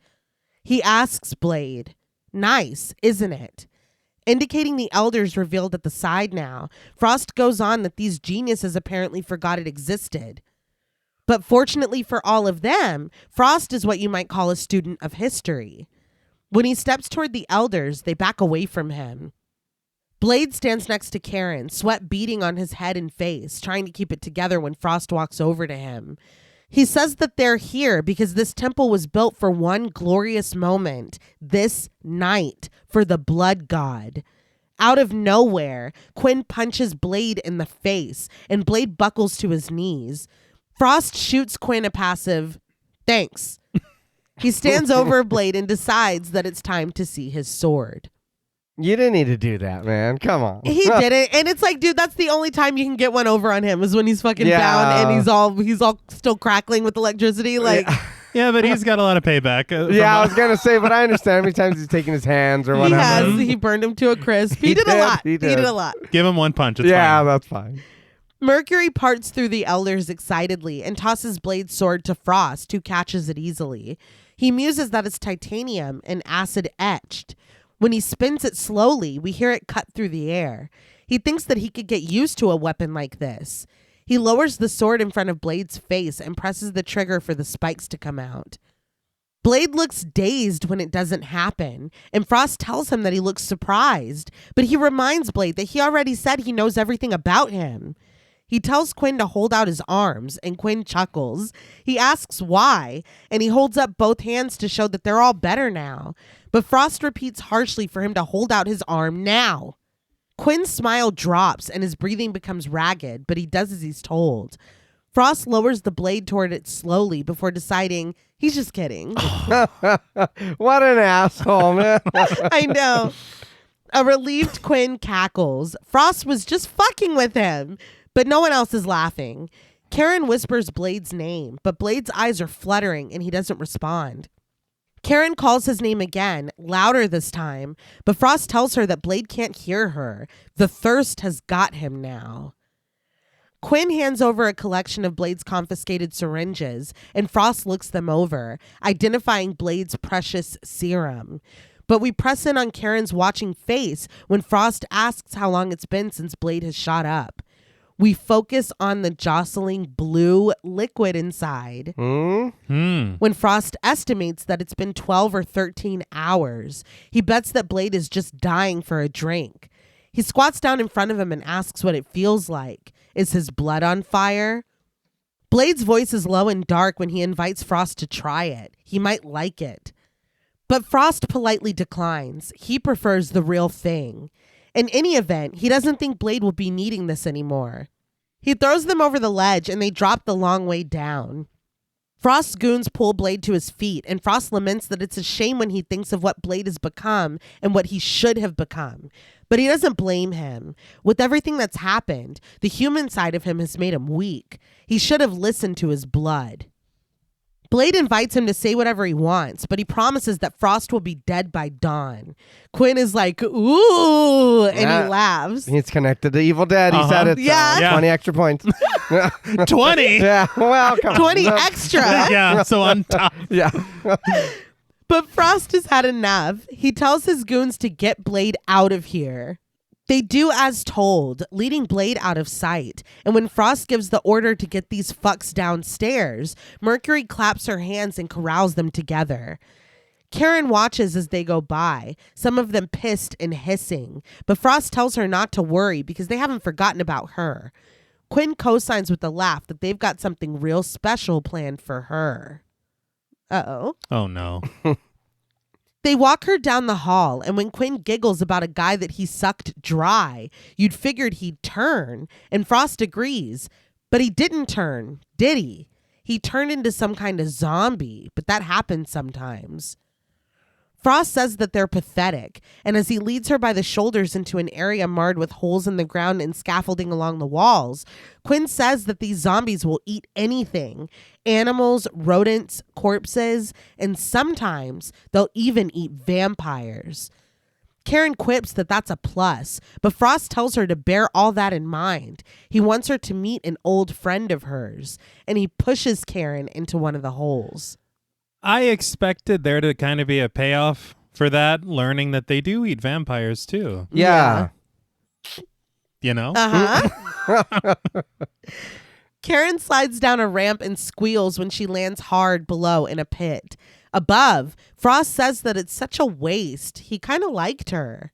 He asks Blade, nice, isn't it? Indicating the elders revealed at the side now, Frost goes on that these geniuses apparently forgot it existed. But fortunately for all of them, Frost is what you might call a student of history. When he steps toward the elders, they back away from him. Blade stands next to Karen, sweat beading on his head and face, trying to keep it together when Frost walks over to him. He says that they're here because this temple was built for one glorious moment, this night, for the blood god. Out of nowhere, Quinn punches Blade in the face, and Blade buckles to his knees. Frost shoots Quinn a passive, thanks. He stands over Blade and decides that it's time to see his sword. You didn't need to do that, man. Come on. He didn't, and it's like, dude, that's the only time you can get one over on him is when he's fucking bound and he's all still crackling with electricity. Like, Yeah, but he's got a lot of payback. I was gonna say, but I understand how many times he's taking his hands or whatever. he burned him to a crisp. He did a lot. He did a lot. Give him one punch. It's fine. That's fine. Mercury parts through the elders excitedly and tosses Blade's sword to Frost, who catches it easily. He muses that it's titanium and acid etched. When he spins it slowly, we hear it cut through the air. He thinks that he could get used to a weapon like this. He lowers the sword in front of Blade's face and presses the trigger for the spikes to come out. Blade looks dazed when it doesn't happen, and Frost tells him that he looks surprised, but he reminds Blade that he already said he knows everything about him. He tells Quinn to hold out his arms, and Quinn chuckles. He asks why, and he holds up both hands to show that they're all better now. But Frost repeats harshly for him to hold out his arm now. Quinn's smile drops, and his breathing becomes ragged, but he does as he's told. Frost lowers the blade toward it slowly before deciding he's just kidding. What an asshole, man. I know. A relieved Quinn cackles. Frost was just fucking with him. But no one else is laughing. Karen whispers Blade's name, but Blade's eyes are fluttering and he doesn't respond. Karen calls his name again, louder this time, but Frost tells her that Blade can't hear her. The thirst has got him now. Quinn hands over a collection of Blade's confiscated syringes, and Frost looks them over, identifying Blade's precious serum. But we press in on Karen's watching face when Frost asks how long it's been since Blade has shot up. We focus on the jostling blue liquid inside. When Frost estimates that it's been 12 or 13 hours, he bets that Blade is just dying for a drink. He squats down in front of him and asks what it feels like. Is his blood on fire? Blade's voice is low and dark when he invites Frost to try it. He might like it. But Frost politely declines. He prefers the real thing. In any event, he doesn't think Blade will be needing this anymore. He throws them over the ledge and they drop the long way down. Frost's goons pull Blade to his feet, and Frost laments that it's a shame when he thinks of what Blade has become and what he should have become. But he doesn't blame him. With everything that's happened, the human side of him has made him weak. He should have listened to his blood. Blade invites him to say whatever he wants, but he promises that Frost will be dead by dawn. Quinn is like, ooh, and he laughs. He's connected to Evil Dead. He said it. So Yeah. 20 extra points. 20? Yeah. Well, come on. 20 extra. Yeah, so on top. Yeah. But Frost has had enough. He tells his goons to get Blade out of here. They do as told, leading Blade out of sight. And when Frost gives the order to get these fucks downstairs, Mercury claps her hands and corrals them together. Karen watches as they go by, some of them pissed and hissing. But Frost tells her not to worry because they haven't forgotten about her. Quinn co-signs with a laugh that they've got something real special planned for her. Uh-oh. Oh, no. They walk her down the hall, and when Quinn giggles about a guy that he sucked dry, you'd figured he'd turn, and Frost agrees. But he didn't turn, did he? He turned into some kind of zombie, but that happens sometimes. Frost says that they're pathetic, and as he leads her by the shoulders into an area marred with holes in the ground and scaffolding along the walls, Quinn says that these zombies will eat anything. Animals, rodents, corpses, and sometimes they'll even eat vampires. Karen quips that that's a plus, but Frost tells her to bear all that in mind. He wants her to meet an old friend of hers, and he pushes Karen into one of the holes. I expected there to kind of be a payoff for that, learning that they do eat vampires too. Yeah. You know? Uh-huh. Karen slides down a ramp and squeals when she lands hard below in a pit. Above, Frost says that it's such a waste. He kind of liked her.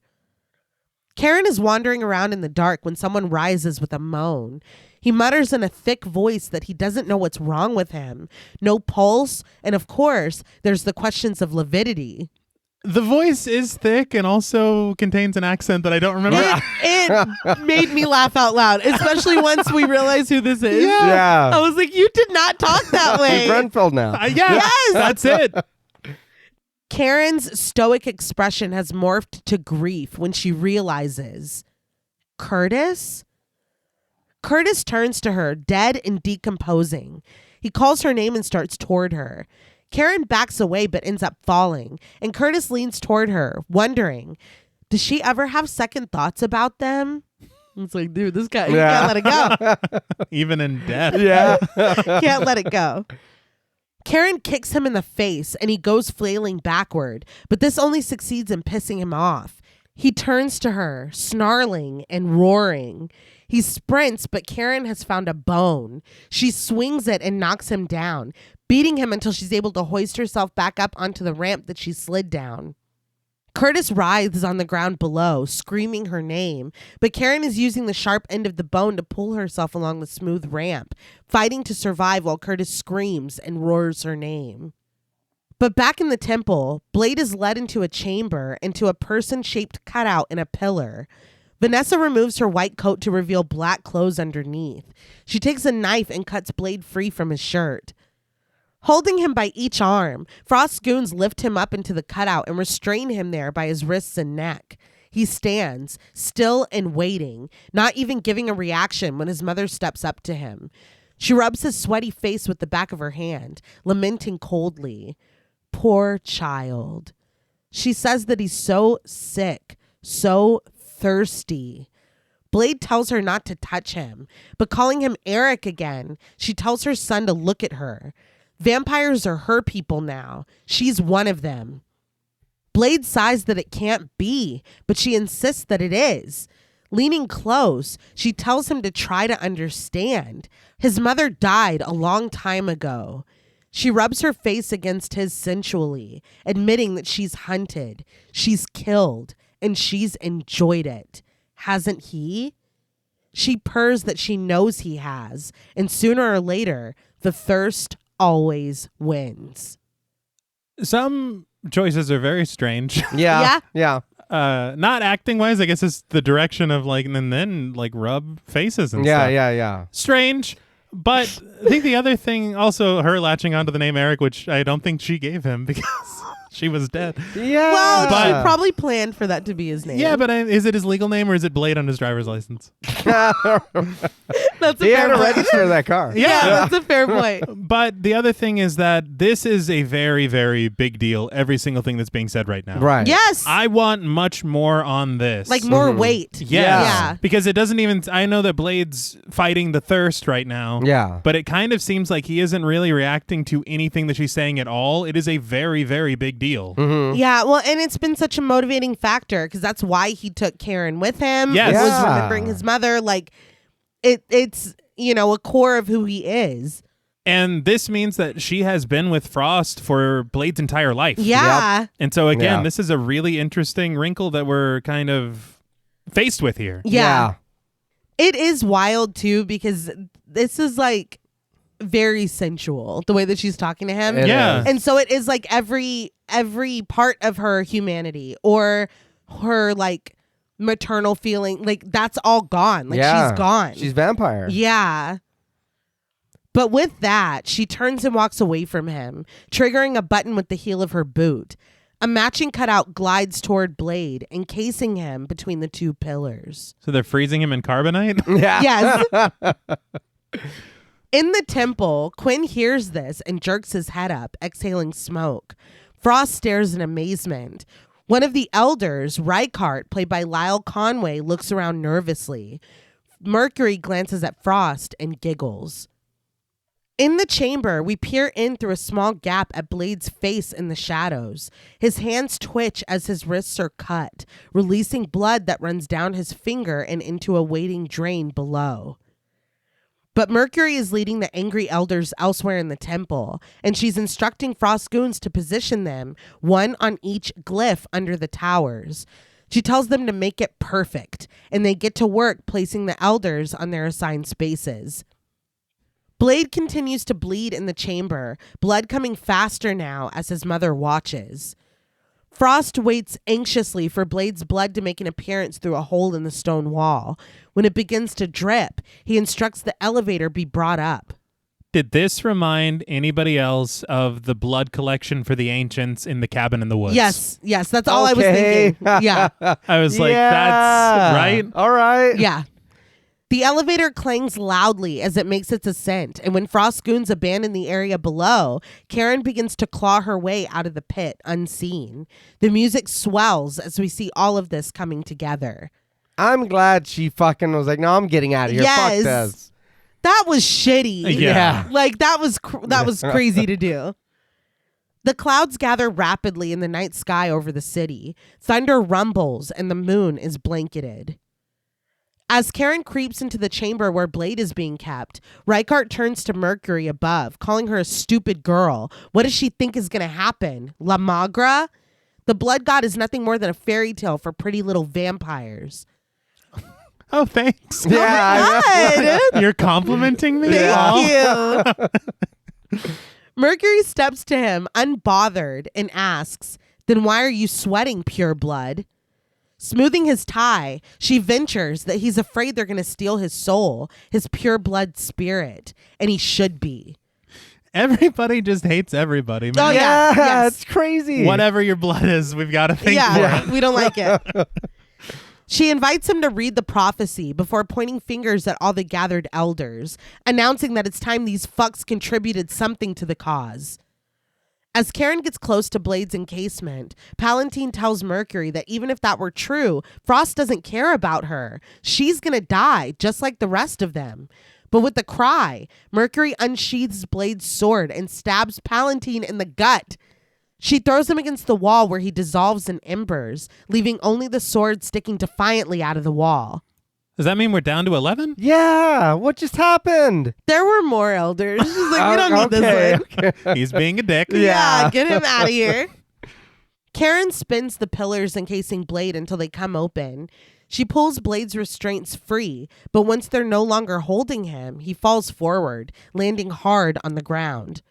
Karen is wandering around in the dark when someone rises with a moan. He mutters in a thick voice that he doesn't know what's wrong with him. No pulse, and of course, there's the questions of lividity. The voice is thick and also contains an accent that I don't remember. It made me laugh out loud, especially once we realized who this is. Yeah. I was like, you did not talk that way. He's Renfield now. Yes, that's it. Karen's stoic expression has morphed to grief when she realizes, Curtis? Curtis turns to her, dead and decomposing. He calls her name and starts toward her. Karen backs away but ends up falling, and Curtis leans toward her, wondering, does she ever have second thoughts about them? It's like, dude, this guy, you can't let it go. Even in death. Yeah. Can't let it go. Karen kicks him in the face, and he goes flailing backward, but this only succeeds in pissing him off. He turns to her, snarling and roaring. He sprints, but Karen has found a bone. She swings it and knocks him down, beating him until she's able to hoist herself back up onto the ramp that she slid down. Curtis writhes on the ground below, screaming her name, but Karen is using the sharp end of the bone to pull herself along the smooth ramp, fighting to survive while Curtis screams and roars her name. But back in the temple, Blade is led into a chamber, into a person-shaped cutout in a pillar. Vanessa removes her white coat to reveal black clothes underneath. She takes a knife and cuts Blade free from his shirt. Holding him by each arm, Frost's goons lift him up into the cutout and restrain him there by his wrists and neck. He stands, still and waiting, not even giving a reaction when his mother steps up to him. She rubs his sweaty face with the back of her hand, lamenting coldly. Poor child. She says that he's so sick, so thirsty. Blade tells her not to touch him, but calling him Eric again, she tells her son to look at her. Vampires are her people now. She's one of them. Blade sighs that it can't be, but she insists that it is. Leaning close, she tells him to try to understand. His mother died a long time ago. She rubs her face against his sensually, admitting that she's hunted, she's killed, and she's enjoyed it. Hasn't he? She purrs that she knows he has, and sooner or later, the thirst always wins. Some choices are very strange. Yeah. Not acting wise, I guess it's the direction of like, and then like rub faces and stuff. Yeah. Strange. But I think the other thing, also her latching onto the name Eric, which I don't think she gave him because she was dead. Yeah. Well, But- she probably planned for that to be his name. Yeah, but is it his legal name or is it Blade on his driver's license? That's a He had fair to point. register that car. Yeah, that's a fair point. But the other thing is that this is a very, very big deal, every single thing that's being said right now. Right. Yes. I want much more on this. Like more weight. Yes. Yeah. Because it doesn't even, I know that Blade's fighting the thirst right now. Yeah. But it kind of seems like he isn't really reacting to anything that she's saying at all. It is a very, very big deal. Yeah, well, and it's been such a motivating factor because that's why he took Karen with him. Yes. Was Yeah. remembering his mother. Like, it's, you know, a core of who he is. And this means that she has been with Frost for Blade's entire life. Yeah. And so, again, Yeah. this is a really interesting wrinkle that we're kind of faced with here. Yeah. It is wild, too, because this is, like, very sensual, the way that she's talking to him. It Yeah. is. And so it is, like, every part of her humanity or her, like, maternal feeling, like, that's all gone. Like, Yeah. she's gone. She's vampire. Yeah. But with that, she turns and walks away from him, triggering a button with the heel of her boot. A matching cutout glides toward Blade, encasing him between the two pillars. So they're freezing him in carbonite? Yeah. Yes. In the temple, Quinn hears this and jerks his head up, exhaling smoke. Frost stares in amazement. One of the elders, Reichardt, played by Lyle Conway, looks around nervously. Mercury glances at Frost and giggles. In the chamber, we peer in through a small gap at Blade's face in the shadows. His hands twitch as his wrists are cut, releasing blood that runs down his finger and into a waiting drain below. But Mercury is leading the angry elders elsewhere in the temple, and she's instructing Frost goons to position them, one on each glyph under the towers. She tells them to make it perfect, and they get to work placing the elders on their assigned spaces. Blade continues to bleed in the chamber, blood coming faster now as his mother watches. Frost waits anxiously for Blade's blood to make an appearance through a hole in the stone wall. When it begins to drip, he instructs the elevator be brought up. Did this remind anybody else of the blood collection for the ancients in the cabin in the woods? Yes, that's all I was Okay. thinking. Yeah, I was like, Yeah. that's right. All right. yeah. The elevator clangs loudly as it makes its ascent, and when Frost goons abandon the area below, Karen begins to claw her way out of the pit unseen. The music swells as we see all of this coming together. I'm glad she fucking was like, no, I'm getting out of here. Yes. Fuck this. That was shitty. Yeah. Like that was crazy to do. The clouds gather rapidly in the night sky over the city. Thunder rumbles and the moon is blanketed. As Karen creeps into the chamber where Blade is being kept, Reichardt turns to Mercury above, calling her a stupid girl. What does she think is going to happen? La Magra? The blood god is nothing more than a fairy tale for pretty little vampires. Oh, thanks. Yeah. God! You're complimenting me? Thank you. Mercury steps to him, unbothered, and asks, "Then why are you sweating, pure blood?" Smoothing his tie, she ventures that he's afraid they're going to steal his soul, his pure blood spirit, and he should be. Everybody just hates everybody, man. Oh, yeah. Yes. It's crazy. Whatever your blood is, we've got to think Yeah, for it. we don't like it. She invites him to read the prophecy before pointing fingers at all the gathered elders, announcing that it's time these fucks contributed something to the cause. As Karen gets close to Blade's encasement, Palantine tells Mercury that even if that were true, Frost doesn't care about her. She's gonna die, just like the rest of them. But with the cry, Mercury unsheathes Blade's sword and stabs Palantine in the gut. She throws him against the wall where he dissolves in embers, leaving only the sword sticking defiantly out of the wall. Does that mean we're down to 11? Yeah, what just happened? There were more elders. She's like, we don't need this one. Okay. He's being a dick. Yeah, get him out of here. Karen spins the pillars encasing Blade until they come open. She pulls Blade's restraints free, but once they're no longer holding him, he falls forward, landing hard on the ground.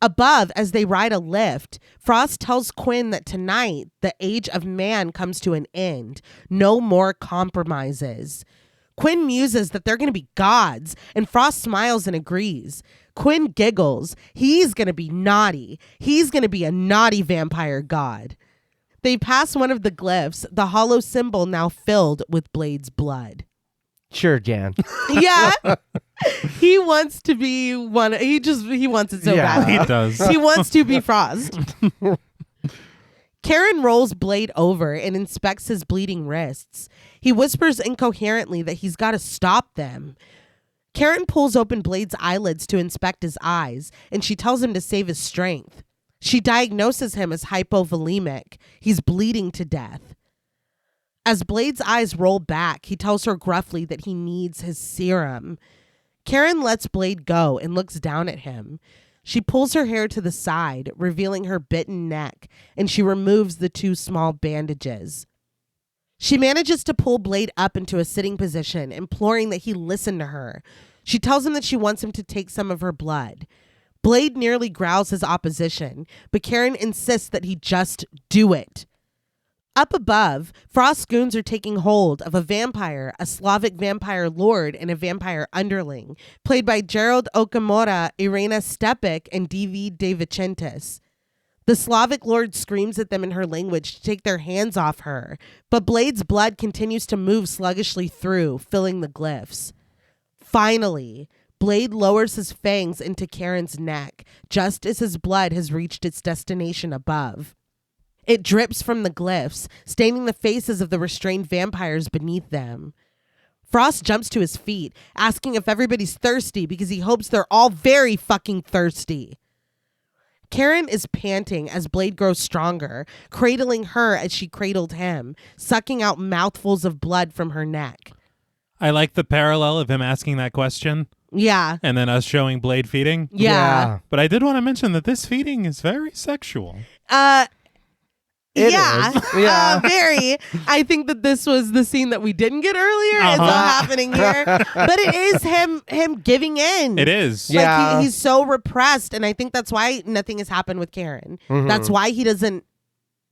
Above, as they ride a lift, Frost tells Quinn that tonight, the age of man comes to an end. No more compromises. Quinn muses that they're going to be gods, and Frost smiles and agrees. Quinn giggles. He's going to be naughty. He's going to be a naughty vampire god. They pass one of the glyphs, the hollow symbol now filled with Blade's blood. Sure, Jan. Yeah. He wants to be one. He wants it so badly. He does. He wants to be Frost. Karen rolls Blade over and inspects his bleeding wrists. He whispers incoherently that he's got to stop them. Karen pulls open Blade's eyelids to inspect his eyes, and she tells him to save his strength. She diagnoses him as hypovolemic. He's bleeding to death. As Blade's eyes roll back, he tells her gruffly that he needs his serum. Karen lets Blade go and looks down at him. She pulls her hair to the side, revealing her bitten neck, and she removes the 2 small bandages. She manages to pull Blade up into a sitting position, imploring that he listen to her. She tells him that she wants him to take some of her blood. Blade nearly growls his opposition, but Karen insists that he just do it. Up above, Frost's goons are taking hold of a vampire, a Slavic vampire lord, and a vampire underling, played by Gerald Okamura, Irena Stepik, and D.V. De Vicentis. The Slavic lord screams at them in her language to take their hands off her, but Blade's blood continues to move sluggishly through, filling the glyphs. Finally, Blade lowers his fangs into Karen's neck, just as his blood has reached its destination above. It drips from the glyphs, staining the faces of the restrained vampires beneath them. Frost jumps to his feet, asking if everybody's thirsty because he hopes they're all very fucking thirsty. Karen is panting as Blade grows stronger, cradling her as she cradled him, sucking out mouthfuls of blood from her neck. I like the parallel of him asking that question. Yeah. And then us showing Blade feeding. Yeah. But I did want to mention that this feeding is very sexual. It Yeah, is. Yeah. very. I think that this was the scene that we didn't get earlier. It's all happening here, but it is him giving in. It is. Like Yeah. he's so repressed, and I think that's why nothing has happened with Karen. Mhm. That's why he doesn't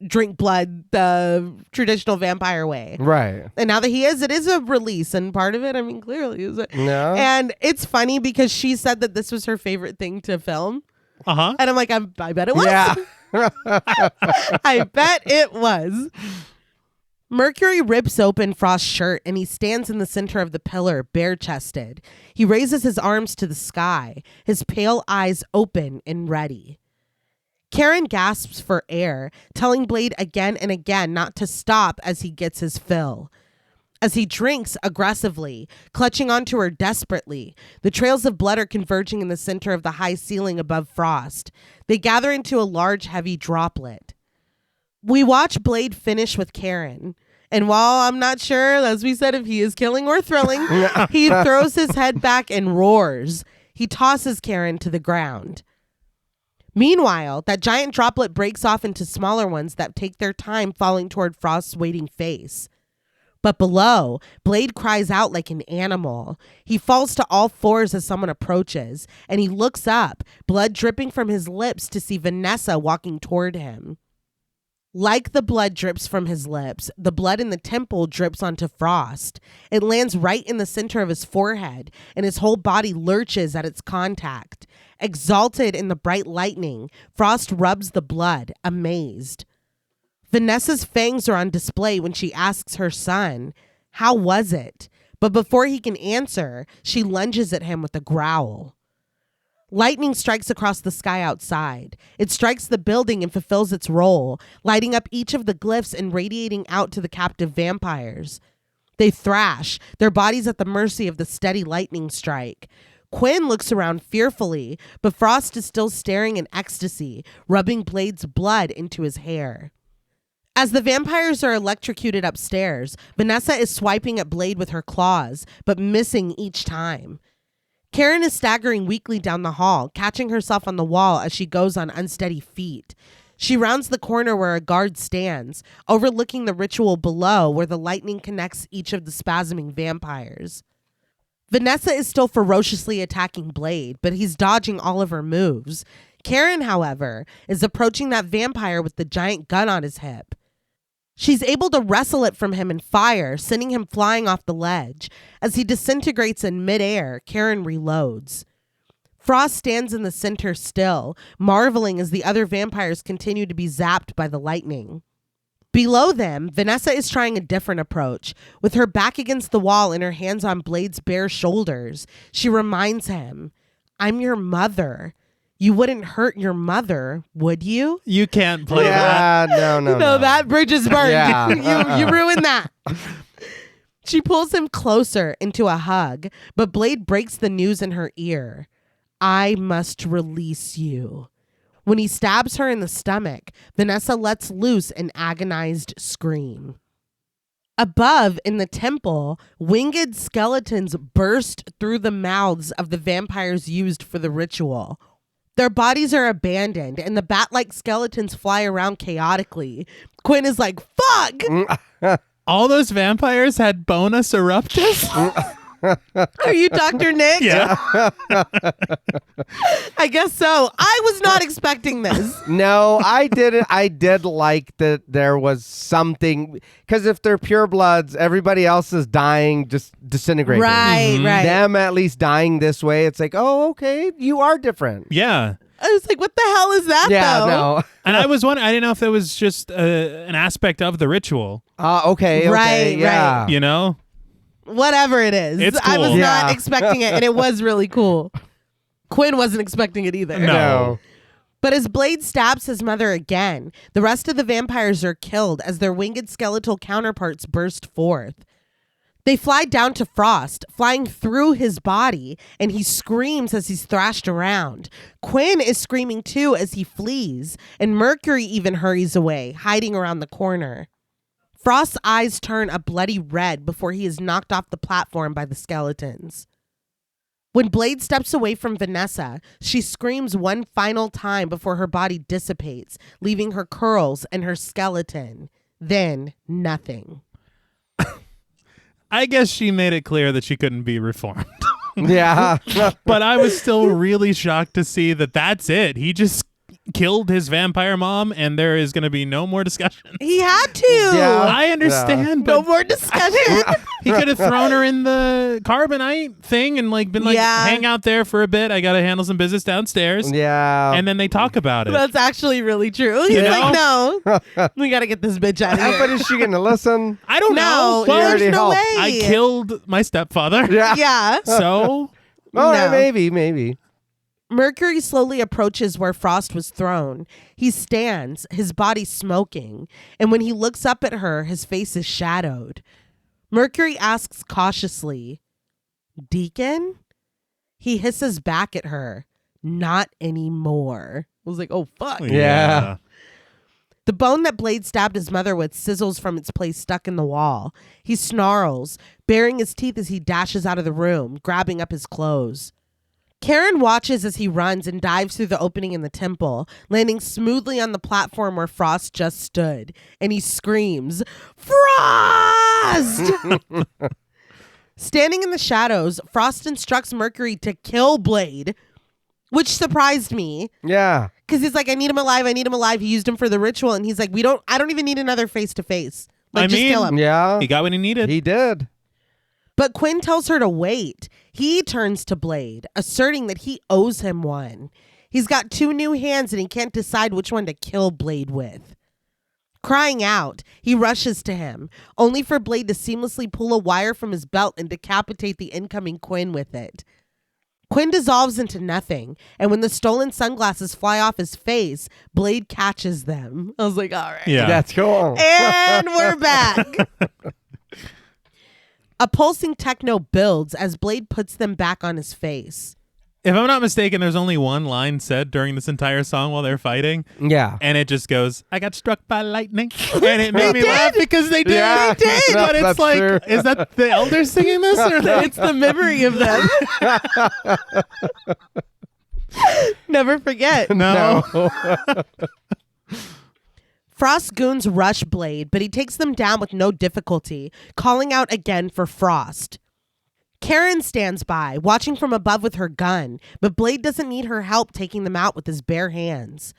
drink blood the traditional vampire way. Right. And now that he is, it is a release, and part of it, I mean, clearly is it. No. And it's funny because she said that this was her favorite thing to film, Uh-huh. and I'm like, I bet it was. Yeah. I bet it was. Mercury rips open Frost's shirt and he stands in the center of the pillar, bare-chested. He raises his arms to the sky, his pale eyes open and ready. Karen gasps for air, telling Blade again and again not to stop as he gets his fill. As he drinks aggressively, clutching onto her desperately, the trails of blood are converging in the center of the high ceiling above Frost. They gather into a large, heavy droplet. We watch Blade finish with Karen. And while I'm not sure, as we said, if he is killing or thrilling, he throws his head back and roars. He tosses Karen to the ground. Meanwhile, that giant droplet breaks off into smaller ones that take their time falling toward Frost's waiting face. But below, Blade cries out like an animal. He falls to all fours as someone approaches, and he looks up, blood dripping from his lips, to see Vanessa walking toward him. Like the blood drips from his lips, the blood in the temple drips onto Frost. It lands right in the center of his forehead, and his whole body lurches at its contact. Exalted in the bright lightning, Frost rubs the blood, amazed. Vanessa's fangs are on display when she asks her son, "How was it?" But before he can answer, she lunges at him with a growl. Lightning strikes across the sky outside. It strikes the building and fulfills its role, lighting up each of the glyphs and radiating out to the captive vampires. They thrash, their bodies at the mercy of the steady lightning strike. Quinn looks around fearfully, but Frost is still staring in ecstasy, rubbing Blade's blood into his hair. As the vampires are electrocuted upstairs, Vanessa is swiping at Blade with her claws, but missing each time. Karen is staggering weakly down the hall, catching herself on the wall as she goes on unsteady feet. She rounds the corner where a guard stands, overlooking the ritual below where the lightning connects each of the spasming vampires. Vanessa is still ferociously attacking Blade, but he's dodging all of her moves. Karen, however, is approaching that vampire with the giant gun on his hip. She's able to wrestle it from him and fire, sending him flying off the ledge. As he disintegrates in midair, Karen reloads. Frost stands in the center still, marveling as the other vampires continue to be zapped by the lightning. Below them, Vanessa is trying a different approach. With her back against the wall and her hands on Blade's bare shoulders, she reminds him, "I'm your mother. You wouldn't hurt your mother, would you?" You can't play that. No, that bridge is burned. Yeah. You ruined that. She pulls him closer into a hug, but Blade breaks the news in her ear. "I must release you." When he stabs her in the stomach, Vanessa lets loose an agonized scream. Above, in the temple, winged skeletons burst through the mouths of the vampires used for the ritual. Their bodies are abandoned, and the bat-like skeletons fly around chaotically. Quinn is like, "Fuck!" All those vampires had bonus eruptus? Are you Dr. Nick? Yeah. I guess so. I was not expecting this. No, I didn't. I did like that there was something, because if they're purebloods, everybody else is dying, just disintegrating. Right. Them at least dying this way, it's like, oh, okay, you are different. Yeah. I was like, what the hell is that, Yeah, though? no. And I was wondering, I didn't know if it was just an aspect of the ritual, Okay, Right, yeah. you know? Whatever it is. It's I was cool. not Yeah. expecting it, and it was really cool. Quinn wasn't expecting it either. No. But as Blade stabs his mother again, the rest of the vampires are killed as their winged skeletal counterparts burst forth. They fly down to Frost, flying through his body, and he screams as he's thrashed around. Quinn is screaming too as he flees, and Mercury even hurries away, hiding around the corner. Frost's eyes turn a bloody red before he is knocked off the platform by the skeletons. When Blade steps away from Vanessa, she screams one final time before her body dissipates, leaving her curls and her skeleton. Then nothing. I guess she made it clear that she couldn't be reformed. Yeah. But I was still really shocked to see that that's it. He just killed his vampire mom, and there is going to be no more discussion. He had to. Yeah. I understand, No but more discussion. he could have thrown her in the carbonite thing and been like, Yeah. hang out there for a bit. I got to handle some business downstairs. Yeah. And then they talk about it. That's actually really true. He's You like, no, we got to get this bitch out of here. But is she going to listen? I don't know. No, but already there's no helped. way. I killed my stepfather. Yeah. Yeah. So Oh, No. maybe. Mercury slowly approaches where Frost was thrown. He stands, his body smoking, and when he looks up at her, his face is shadowed. Mercury asks cautiously, "Deacon?" He hisses back at her, "Not anymore." I was like, oh, fuck. Yeah. The bone that Blade stabbed his mother with sizzles from its place stuck in the wall. He snarls, baring his teeth as he dashes out of the room, grabbing up his clothes. Karen watches as he runs and dives through the opening in the temple, landing smoothly on the platform where Frost just stood, and he screams, "Frost!" Standing in the shadows, Frost instructs Mercury to kill Blade, which surprised me. Yeah. Because he's like, I need him alive. He used him for the ritual. And he's like, I don't even need another face-to-face. Just kill him. Yeah. he got what he needed. He did. But Quinn tells her to wait. He turns to Blade, asserting that he owes him one. He's got 2 new hands and he can't decide which one to kill Blade with. Crying out, he rushes to him, only for Blade to seamlessly pull a wire from his belt and decapitate the incoming Quinn with it. Quinn dissolves into nothing, and when the stolen sunglasses fly off his face, Blade catches them. I was like, all right. Yeah. That's cool. And we're back. A pulsing techno builds as Blade puts them back on his face. If I'm not mistaken, there's only one line said during this entire song while they're fighting. Yeah. And it just goes, I got struck by lightning. And it made me laugh because they did. Yeah. They did. No, But it's that's like, true. is that the elders singing this? Or It's the memory of them. Never forget. No. Frost's goons rush Blade, but he takes them down with no difficulty, calling out again for Frost. Karen stands by, watching from above with her gun, but Blade doesn't need her help taking them out with his bare hands.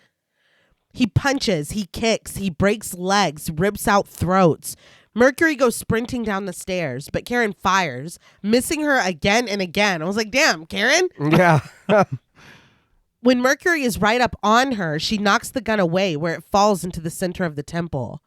He punches, he kicks, he breaks legs, rips out throats. Mercury goes sprinting down the stairs, but Karen fires, missing her again and again. I was like, damn, Karen? Yeah. When Mercury is right up on her, she knocks the gun away where it falls into the center of the temple.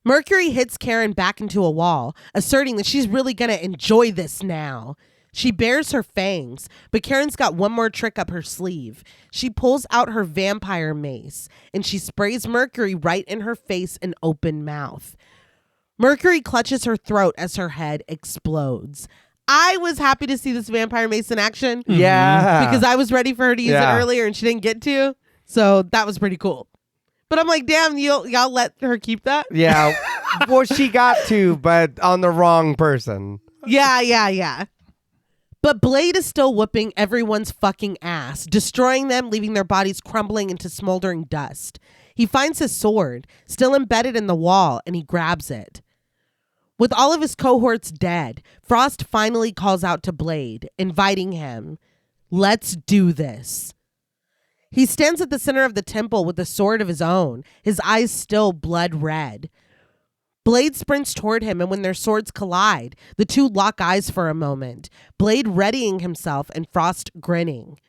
Mercury hits Karen back into a wall, asserting that she's really going to enjoy this now. She bares her fangs, but Karen's got one more trick up her sleeve. She pulls out her vampire mace, and she sprays Mercury right in her face and open mouth. Mercury clutches her throat as her head explodes. I was happy to see this vampire mace in action. Yeah. Because I was ready for her to use it Yeah. earlier, and she didn't get to. So that was pretty cool. But I'm like, damn, y'all let her keep that? Yeah. Well, she got to, but on the wrong person. Yeah. But Blade is still whooping everyone's fucking ass, destroying them, leaving their bodies crumbling into smoldering dust. He finds his sword, still embedded in the wall, and he grabs it. With all of his cohorts dead, Frost finally calls out to Blade, inviting him. Let's do this. He stands at the center of the temple with a sword of his own, his eyes still blood red. Blade sprints toward him, and when their swords collide, the two lock eyes for a moment, Blade readying himself and Frost grinning.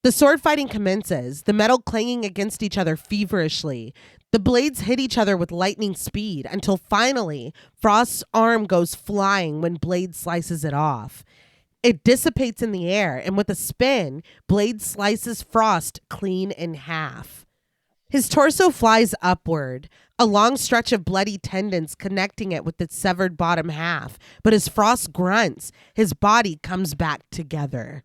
The sword fighting commences, the metal clanging against each other feverishly. The blades hit each other with lightning speed until finally Frost's arm goes flying when Blade slices it off. It dissipates in the air, and with a spin, Blade slices Frost clean in half. His torso flies upward, a long stretch of bloody tendons connecting it with its severed bottom half, but as Frost grunts, his body comes back together.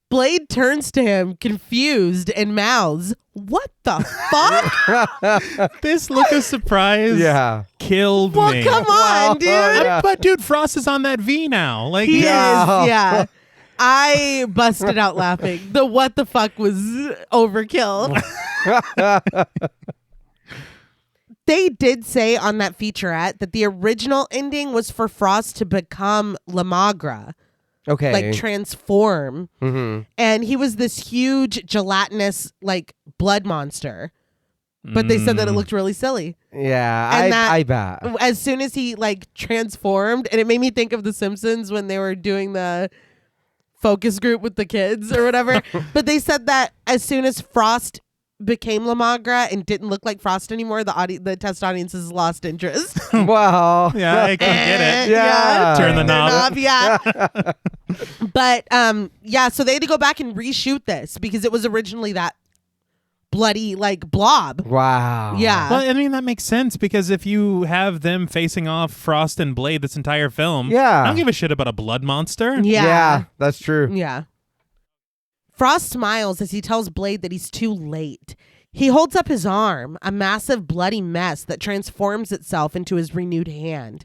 Blade turns to him, confused, and mouths, "What the fuck?" This look of surprise killed Well, me. come on, dude. Yeah. But dude, Frost is on that V now. Like He Yeah. is, yeah. I busted out laughing. The what the fuck was overkill. They did say on that featurette that the original ending was for Frost to become Lamagra, Okay. like transform. Mm-hmm. And he was this huge gelatinous like blood monster. But they said that it looked really silly. Yeah, And I bet. As soon as he like transformed, and it made me think of The Simpsons when they were doing the focus group with the kids or whatever. But they said that as soon as Frost became Lamagra and didn't look like Frost anymore, the test audiences lost interest. Wow. Yeah, I can get it. Yeah. Turn the their knob. Yeah. But yeah, so they had to go back and reshoot this because it was originally that bloody like blob. Wow. Yeah. Well, I mean, that makes sense because if you have them facing off Frost and Blade this entire film, Yeah. I don't give a shit about a blood monster. Yeah. That's true. Yeah. Frost smiles as he tells Blade that he's too late. He holds up his arm, a massive bloody mess that transforms itself into his renewed hand.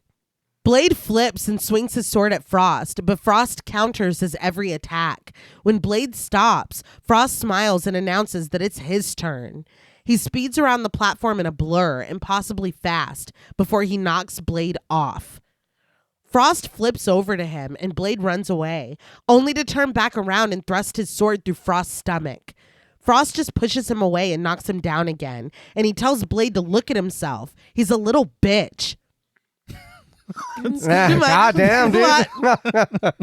Blade flips and swings his sword at Frost, but Frost counters his every attack. When Blade stops, Frost smiles and announces that it's his turn. He speeds around the platform in a blur, impossibly fast, before he knocks Blade off. Frost flips over to him and Blade runs away, only to turn back around and thrust his sword through Frost's stomach. Frost just pushes him away and knocks him down again, and he tells Blade to look at himself. He's a little bitch. God damn, dude.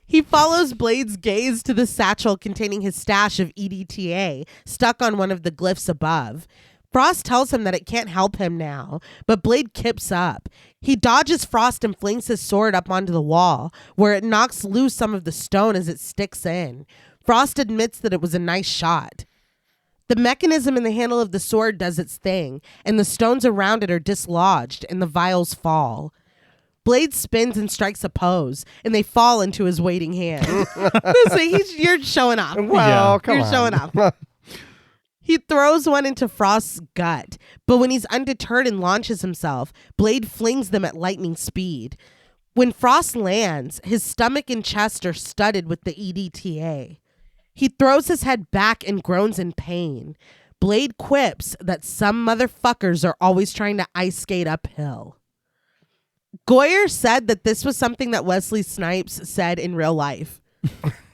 He follows Blade's gaze to the satchel containing his stash of EDTA stuck on one of the glyphs above. Frost tells him that it can't help him now, but Blade kips up. He dodges Frost and flings his sword up onto the wall, where it knocks loose some of the stone as it sticks in. Frost admits that it was a nice shot. The mechanism in the handle of the sword does its thing, and the stones around it are dislodged, and the vials fall. Blade spins and strikes a pose, and they fall into his waiting hand. So you're showing off. Well, come You're on. showing off. He throws one into Frost's gut, but when he's undeterred and launches himself, Blade flings them at lightning speed. When Frost lands, his stomach and chest are studded with the EDTA. He throws his head back and groans in pain. Blade quips that some motherfuckers are always trying to ice skate uphill. Goyer said that this was something that Wesley Snipes said in real life.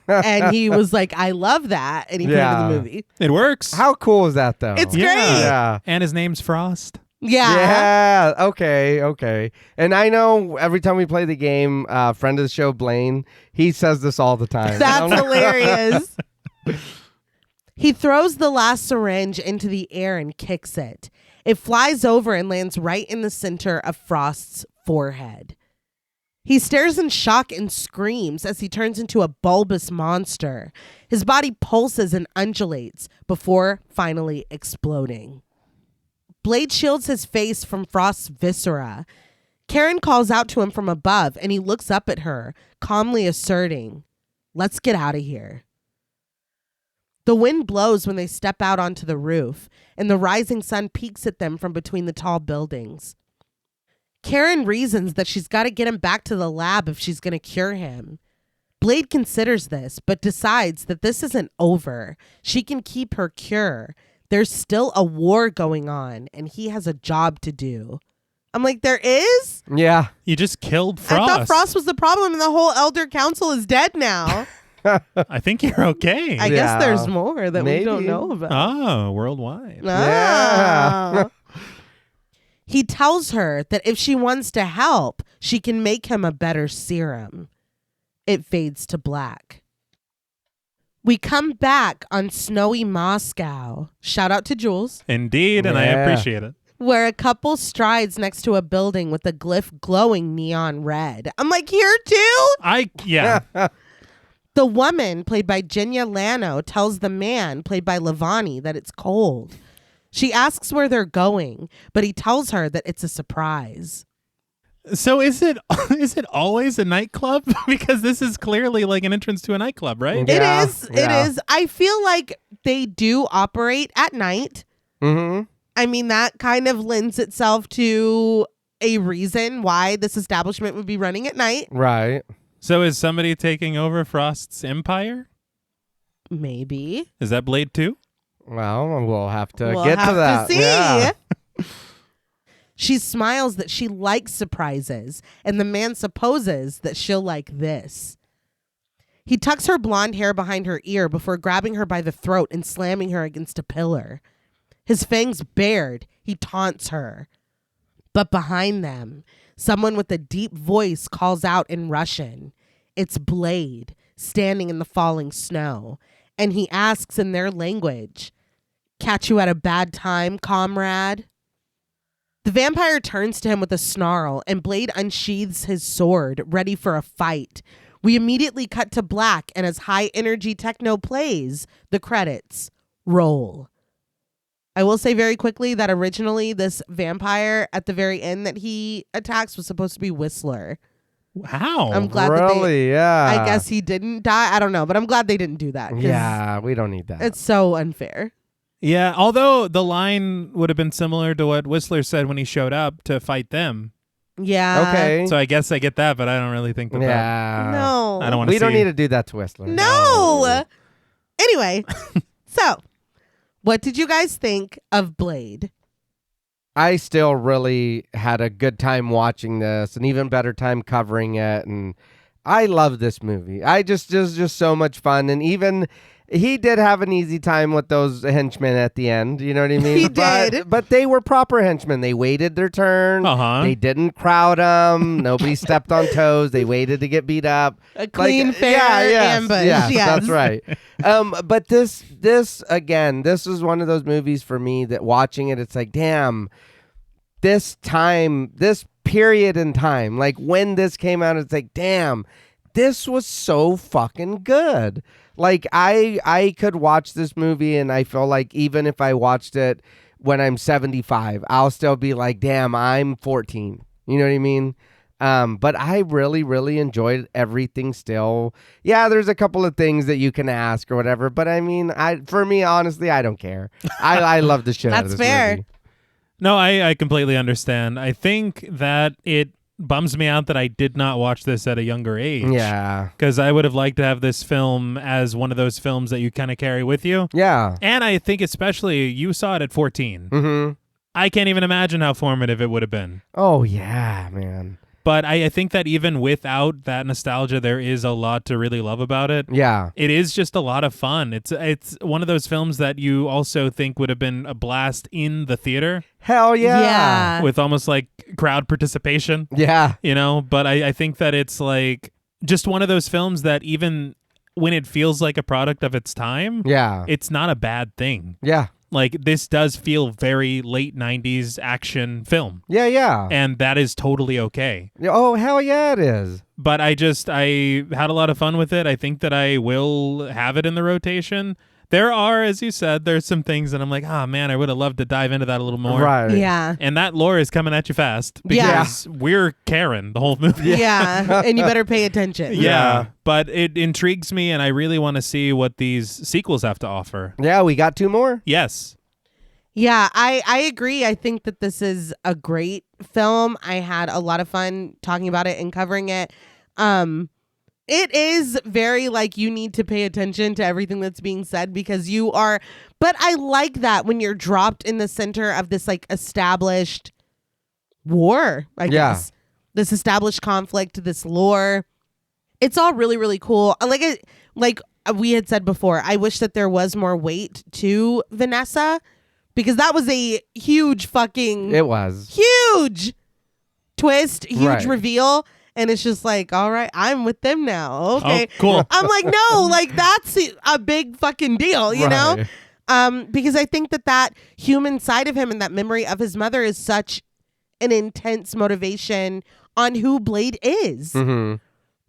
And he was like, I love that. And he put it in the movie. It works. How cool is that, though? It's great. Yeah. And his name's Frost. Yeah. Yeah. Okay. And I know every time we play the game, friend of the show, Blaine, he says this all the time. That's hilarious. He throws the last syringe into the air and kicks it. It flies over and lands right in the center of Frost's forehead. He stares in shock and screams as he turns into a bulbous monster. His body pulses and undulates before finally exploding. Blade shields his face from Frost's viscera. Karen calls out to him from above, and he looks up at her, calmly asserting, "Let's get out of here." The wind blows when they step out onto the roof, and the rising sun peeks at them from between the tall buildings. Karen reasons that she's got to get him back to the lab if she's going to cure him. Blade considers this, but decides that this isn't over. She can keep her cure. There's still a war going on, and he has a job to do. I'm like, there is? Yeah. You just killed Frost. I thought Frost was the problem, and the whole Elder Council is dead now. I think you're okay. I guess there's more that we don't Maybe. know about. Oh, worldwide. Oh. He tells her that if she wants to help, she can make him a better serum. It fades to black. We come back on snowy Moscow. Shout out to Jules. Indeed, and I Yeah. appreciate it. Where a couple strides next to a building with a glyph glowing neon red. I'm like, here too? Yeah. The woman, played by Jinya Lano, tells the man, played by Lavani, that it's cold. She asks where they're going, but he tells her that it's a surprise. So is it always a nightclub? Because this is clearly like an entrance to a nightclub, right? Yeah. It is. I feel like they do operate at night. Mm-hmm. I mean, that kind of lends itself to a reason why this establishment would be running at night. Right. So is somebody taking over Frost's empire? Maybe. Is that Blade 2? Well, we'll have to We'll get have to that. see. Yeah. She smiles that she likes surprises, and the man supposes that she'll like this. He tucks her blonde hair behind her ear before grabbing her by the throat and slamming her against a pillar. His fangs bared, he taunts her. But behind them, someone with a deep voice calls out in Russian. It's Blade, standing in the falling snow, and he asks in their language, "Catch you at a bad time, comrade?" The vampire turns to him with a snarl, and Blade unsheathes his sword, ready for a fight. We immediately cut to black, and as high energy techno plays, the credits roll. I will say very quickly that originally this vampire at the very end that he attacks was supposed to be Whistler. Wow. I'm glad that Really? Yeah. I guess he didn't die. I don't know, but I'm glad they didn't do that. 'Cause Yeah, we don't need that. it's so unfair. Yeah, although the line would have been similar to what Whistler said when he showed up to fight them. Yeah. Okay. So I guess I get that, but I don't really think that. Yeah. No. I don't want to We see. don't need to do that to Whistler. No. Anyway, so what did you guys think of Blade? I still really had a good time watching this, an even better time covering it, and I love this movie. I just so much fun, and even he did have an easy time with those henchmen at the end. You know what I mean? He did. But they were proper henchmen. They waited their turn. Uh-huh. They didn't crowd them. Nobody stepped on toes. They waited to get beat up. A clean, fair ambush. Yes, Yes. that's right. But this again, this is one of those movies for me that watching it, it's like, damn, this period in time, like when this came out, it's like, damn, this was so fucking good. Like I could watch this movie and I feel like even if I watched it when I'm 75, I'll still be like, damn, I'm 14. You know what I mean? But I really, really enjoyed everything still. Yeah, there's a couple of things that you can ask or whatever, but I mean, for me, honestly, I don't care. I love the shit out of this movie. No, I completely understand. I think that it bums me out that I did not watch this at a younger age. Yeah. Because I would have liked to have this film as one of those films that you kind of carry with you. Yeah. And I think especially you saw it at 14. Mm-hmm. I can't even imagine how formative it would have been. Oh, yeah, man. But I think that even without that nostalgia, there is a lot to really love about it. Yeah. It is just a lot of fun. It's one of those films that you also think would have been a blast in the theater. Hell yeah. Yeah. With almost like crowd participation. Yeah. You know, but I think that it's like just one of those films that even when it feels like a product of its time, Yeah. it's not a bad thing. Yeah. Like, this does feel very late 90s action film. Yeah, yeah. And that is totally okay. Oh, hell yeah, it is. But I had a lot of fun with it. I think that I will have it in the rotation. There are, as you said, there's some things that I'm like, oh man, I would have loved to dive into that a little more. Right. Yeah. And that lore is coming at you fast because we're Karen the whole movie. Yeah. And you better pay attention. Yeah. But it intrigues me, and I really want to see what these sequels have to offer. Yeah, we got 2 more? Yes. Yeah, I agree. I think that this is a great film. I had a lot of fun talking about it and covering it. It is very like you need to pay attention to everything that's being said because you are, but I like that when you're dropped in the center of this like established war, I guess. This established conflict, this lore. It's all really, really cool. Like we had said before, I wish that there was more weight to Vanessa because that was a huge fucking... It was. Huge twist, huge Right. reveal. And it's just like, all right, I'm with them now. Okay. Oh, cool. I'm like, no, like that's a big fucking deal, you know? Because I think that human side of him and that memory of his mother is such an intense motivation on who Blade is. Mm-hmm.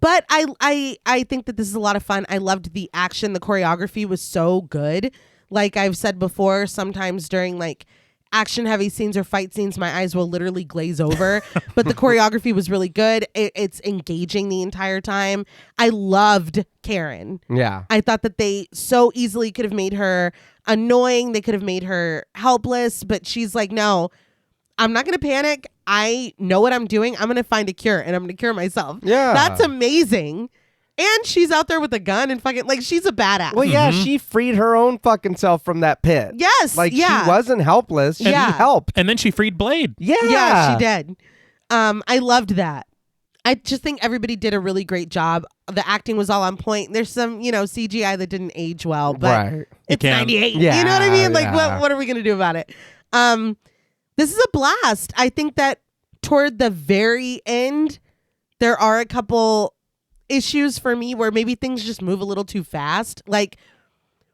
But I think that this is a lot of fun. I loved the action. The choreography was so good. Like I've said before, sometimes during like action heavy scenes or fight scenes, my eyes will literally glaze over. But the choreography was really good. It's engaging the entire time. I loved Karen. Yeah. I thought that they so easily could have made her annoying. They could have made her helpless. But she's like, no, I'm not going to panic. I know what I'm doing. I'm going to find a cure and I'm going to cure myself. Yeah. That's amazing. And she's out there with a gun and fucking like she's a badass. Well, yeah, she freed her own fucking self from that pit. Yes. Like yeah. she wasn't helpless. She Yeah. helped. And then she freed Blade. Yeah. Yeah, she did. I loved that. I just think everybody did a really great job. The acting was all on point. There's some, CGI that didn't age well, but Right. it's can. 98. Yeah, You know what I mean? Like, yeah. what are we going to do about it? This is a blast. I think that toward the very end, there are a couple issues for me where maybe things just move a little too fast. Like,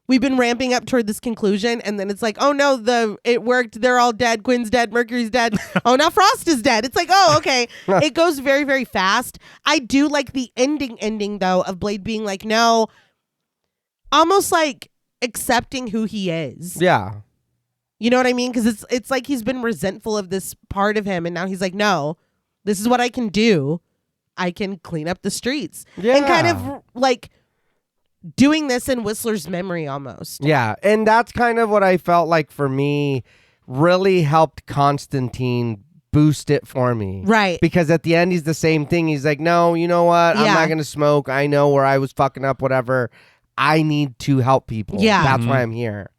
we've been ramping up toward this conclusion, and then it's like, oh no, it worked. They're all dead. Quinn's dead. Mercury's dead. Oh, now Frost is dead. It's like, oh, okay. It goes very, very fast. I do like the ending though of Blade being like, no, almost like accepting who he is. Yeah. You know what I mean? Because it's like he's been resentful of this part of him, and now he's like, no, this is what I can do. I can clean up the streets. Yeah. And kind of like doing this in Whistler's memory almost. Yeah. And that's kind of what I felt like for me really helped Constantine boost it for me. Right. Because at the end, he's the same thing. He's like, no, you know what? I'm Yeah. not going to smoke. I know where I was fucking up, whatever. I need to help people. Yeah. That's why I'm here.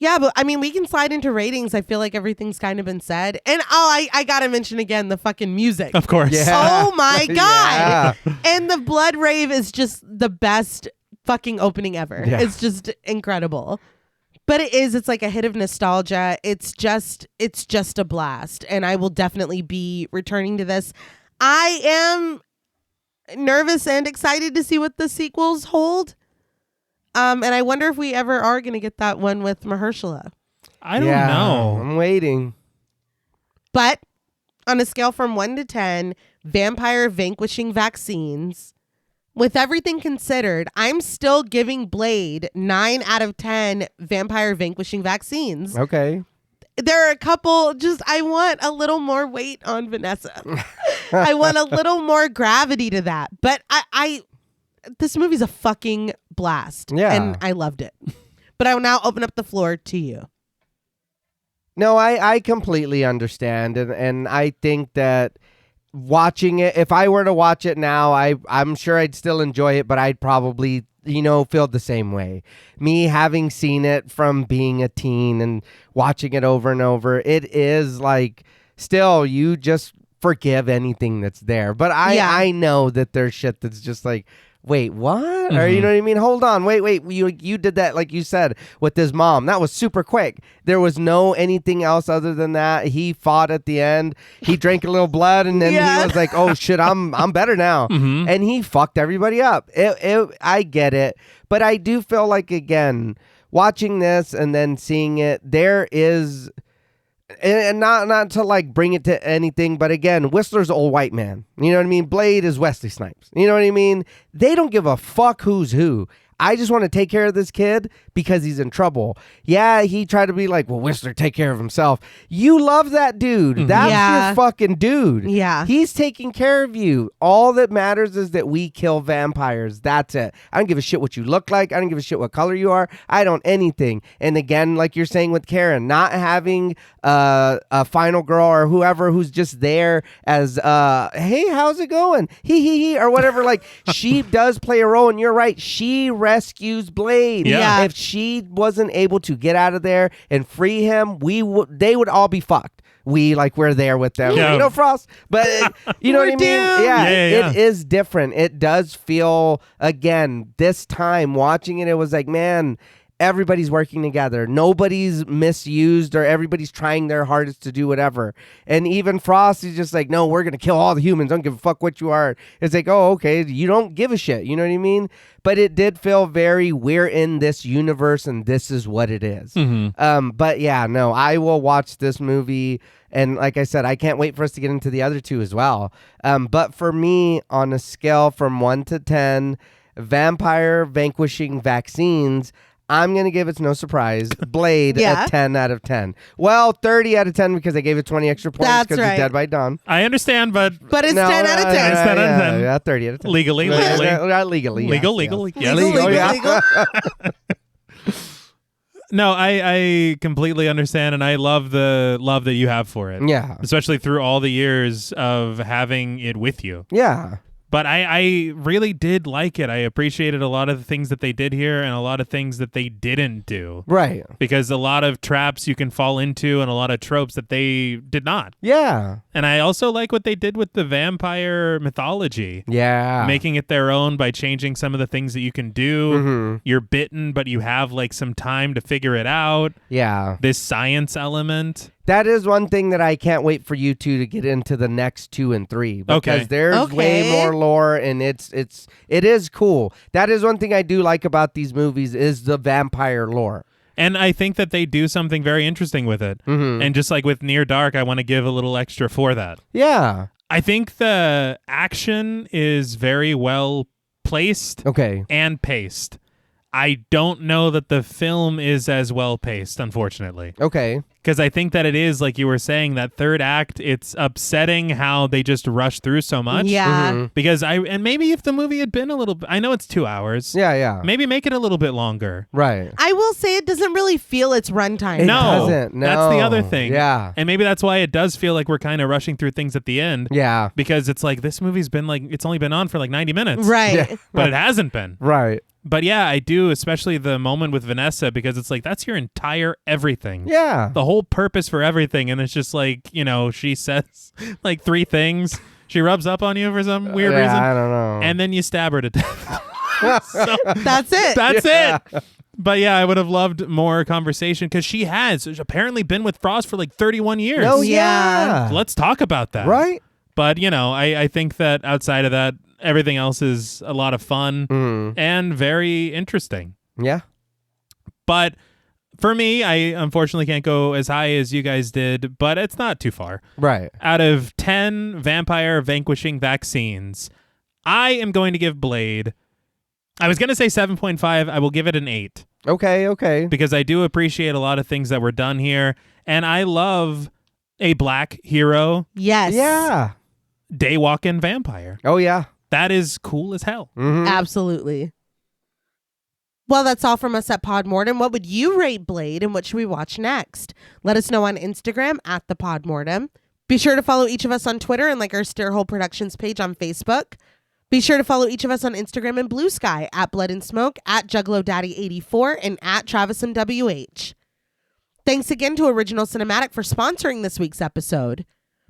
Yeah, but I mean, we can slide into ratings. I feel like everything's kind of been said. And I got to mention again the fucking music. Of course. Yeah. Oh my God. Yeah. And the Blood Rave is just the best fucking opening ever. Yeah. It's just incredible. But it's like a hit of nostalgia. It's just a blast. And I will definitely be returning to this. I am nervous and excited to see what the sequels hold. And I wonder if we ever are going to get that one with Mahershala. I don't know. I'm waiting. But on a scale from 1 to 10, vampire vanquishing vaccines, with everything considered, I'm still giving Blade 9 out of 10 vampire vanquishing vaccines. Okay. there are a couple, I want a little more weight on Vanessa. I want a little more gravity to that. But this movie's a fucking blast. Yeah. And I loved it. But I will now open up the floor to you. No, I completely understand. And I think that watching it, if I were to watch it now, I'm sure I'd still enjoy it, but I'd probably, feel the same way. Me having seen it from being a teen and watching it over and over, it is like, still, you just forgive anything that's there. But I know that there's shit that's just like, wait, what? Mm-hmm. Or you know what I mean? Hold on, wait. You did that, like you said, with his mom. That was super quick. There was no anything else other than that. He fought at the end. He drank a little blood, and then he was like, "Oh shit, I'm better now." Mm-hmm. And he fucked everybody up. I get it, but I do feel like, again, watching this and then seeing it, there is. And not to like bring it to anything, but again, Whistler's old white man. You know what I mean? Blade is Wesley Snipes. You know what I mean? They don't give a fuck who's who. I just want to take care of this kid because he's in trouble. Yeah, he tried to be like, well, Whistler, take care of himself. You love that dude. Mm-hmm. That's your fucking dude. Yeah. He's taking care of you. All that matters is that we kill vampires. That's it. I don't give a shit what you look like. I don't give a shit what color you are. I don't anything. And again, like you're saying with Karen, not having a final girl or whoever who's just there as, hey, how's it going? He, or whatever. Like, she does play a role, and you're right. She rescues Blade. Yeah. If she wasn't able to get out of there and free him, they would all be fucked. We're there with them. Yeah. Frost. But you know what I mean? doomed. Yeah, Yeah. It is different. It does feel, again, this time watching it, it was like, man, everybody's working together. Nobody's misused, or everybody's trying their hardest to do whatever. And even Frost is just like, no, we're going to kill all the humans. Don't give a fuck what you are. It's like, oh, okay, you don't give a shit. You know what I mean? But it did feel very, we're in this universe and this is what it is. Mm-hmm. But yeah, no, I will watch this movie. And like I said, I can't wait for us to get into the other two as well. But for me, on a scale from 1 to 10, vampire vanquishing vaccines, I'm going to give it, no surprise, Blade a 10 out of 10. Well, 30 out of 10 because I gave it 20 extra points because right. it's Dead by Dawn. I understand, but it's 10 out of 10. It's 10 out of 10. Yeah, 30 out of 10. Legally. Legally. Legal. Yes. Legal. No, I completely understand, and I love the love that you have for it. Yeah. Especially through all the years of having it with you. Yeah. But I really did like it. I appreciated a lot of the things that they did here and a lot of things that they didn't do. Right. Because a lot of traps you can fall into and a lot of tropes that they did not. Yeah. And I also like what they did with the vampire mythology. Yeah. Making it their own by changing some of the things that you can do. Mm-hmm. You're bitten, but you have like some time to figure it out. Yeah. This science element. That is one thing that I can't wait for you two to get into the next 2 and 3 because there's way more lore and it is cool. That is one thing I do like about these movies is the vampire lore. And I think that they do something very interesting with it. Mm-hmm. And just like with Near Dark, I want to give a little extra for that. Yeah. I think the action is very well placed and paced. I don't know that the film is as well paced, unfortunately. Okay. Because I think that it is, like you were saying, that third act, it's upsetting how they just rush through so much. Yeah. Mm-hmm. Because and maybe if the movie had been a little, I know it's 2 hours. Yeah. Maybe make it a little bit longer. Right. I will say it doesn't really feel its runtime. It No, doesn't. No. That's the other thing. Yeah. And maybe that's why it does feel like we're kind of rushing through things at the end. Yeah. Because it's like, this movie's been like, it's only been on for like 90 minutes. Right. Yeah. But it hasn't been. Right. But yeah, I do, especially the moment with Vanessa, because it's like, that's your entire everything. Yeah. The whole purpose for everything. And it's just like, she says like 3 things. She rubs up on you for some weird reason. I don't know. And then you stab her to death. So, That's it. that's it. But yeah, I would have loved more conversation because she has apparently been with Frost for like 31 years. Oh, Yeah. So let's talk about that. Right? But, I think that outside of that, everything else is a lot of fun and very interesting. Yeah. But for me, I unfortunately can't go as high as you guys did, but it's not too far. Right. Out of 10 vampire vanquishing vaccines, I am going to give Blade, I was going to say 7.5. I will give it an 8. Okay. Because I do appreciate a lot of things that were done here. And I love a black hero Yes. Yeah. daywalking vampire. Oh, yeah. That is cool as hell. Mhm. Absolutely. Well, that's all from us at Podmortem. What would you rate Blade and what should we watch next? Let us know on Instagram at the Podmortem. Be sure to follow each of us on Twitter and like our Stairhole Productions page on Facebook. Be sure to follow each of us on Instagram and Blue Sky at Blood and Smoke, at JuggaloDaddy84, and at TravisMWH. Thanks again to Original Cinematic for sponsoring this week's episode.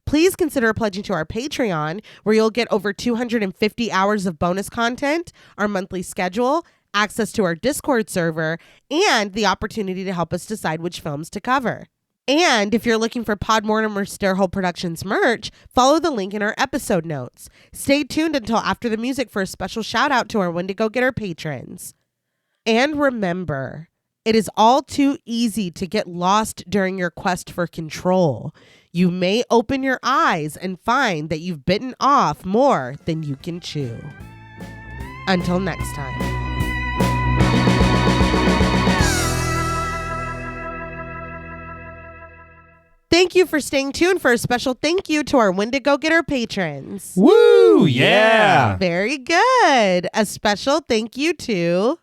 Please consider pledging to our Patreon, where you'll get over 250 hours of bonus content, our monthly schedule, access to our Discord server, and the opportunity to help us decide which films to cover. And if you're looking for Podmortem or Stairhole Productions merch, follow the link in our episode notes. Stay tuned until after the music for a special shout out to our Wendigo Getter patrons. And remember, it is all too easy to get lost during your quest for control. You may open your eyes and find that you've bitten off more than you can chew. Until next time. Thank you for staying tuned for a special thank you to our Wendigo Getter patrons. Woo! Yeah! Very good. A special thank you to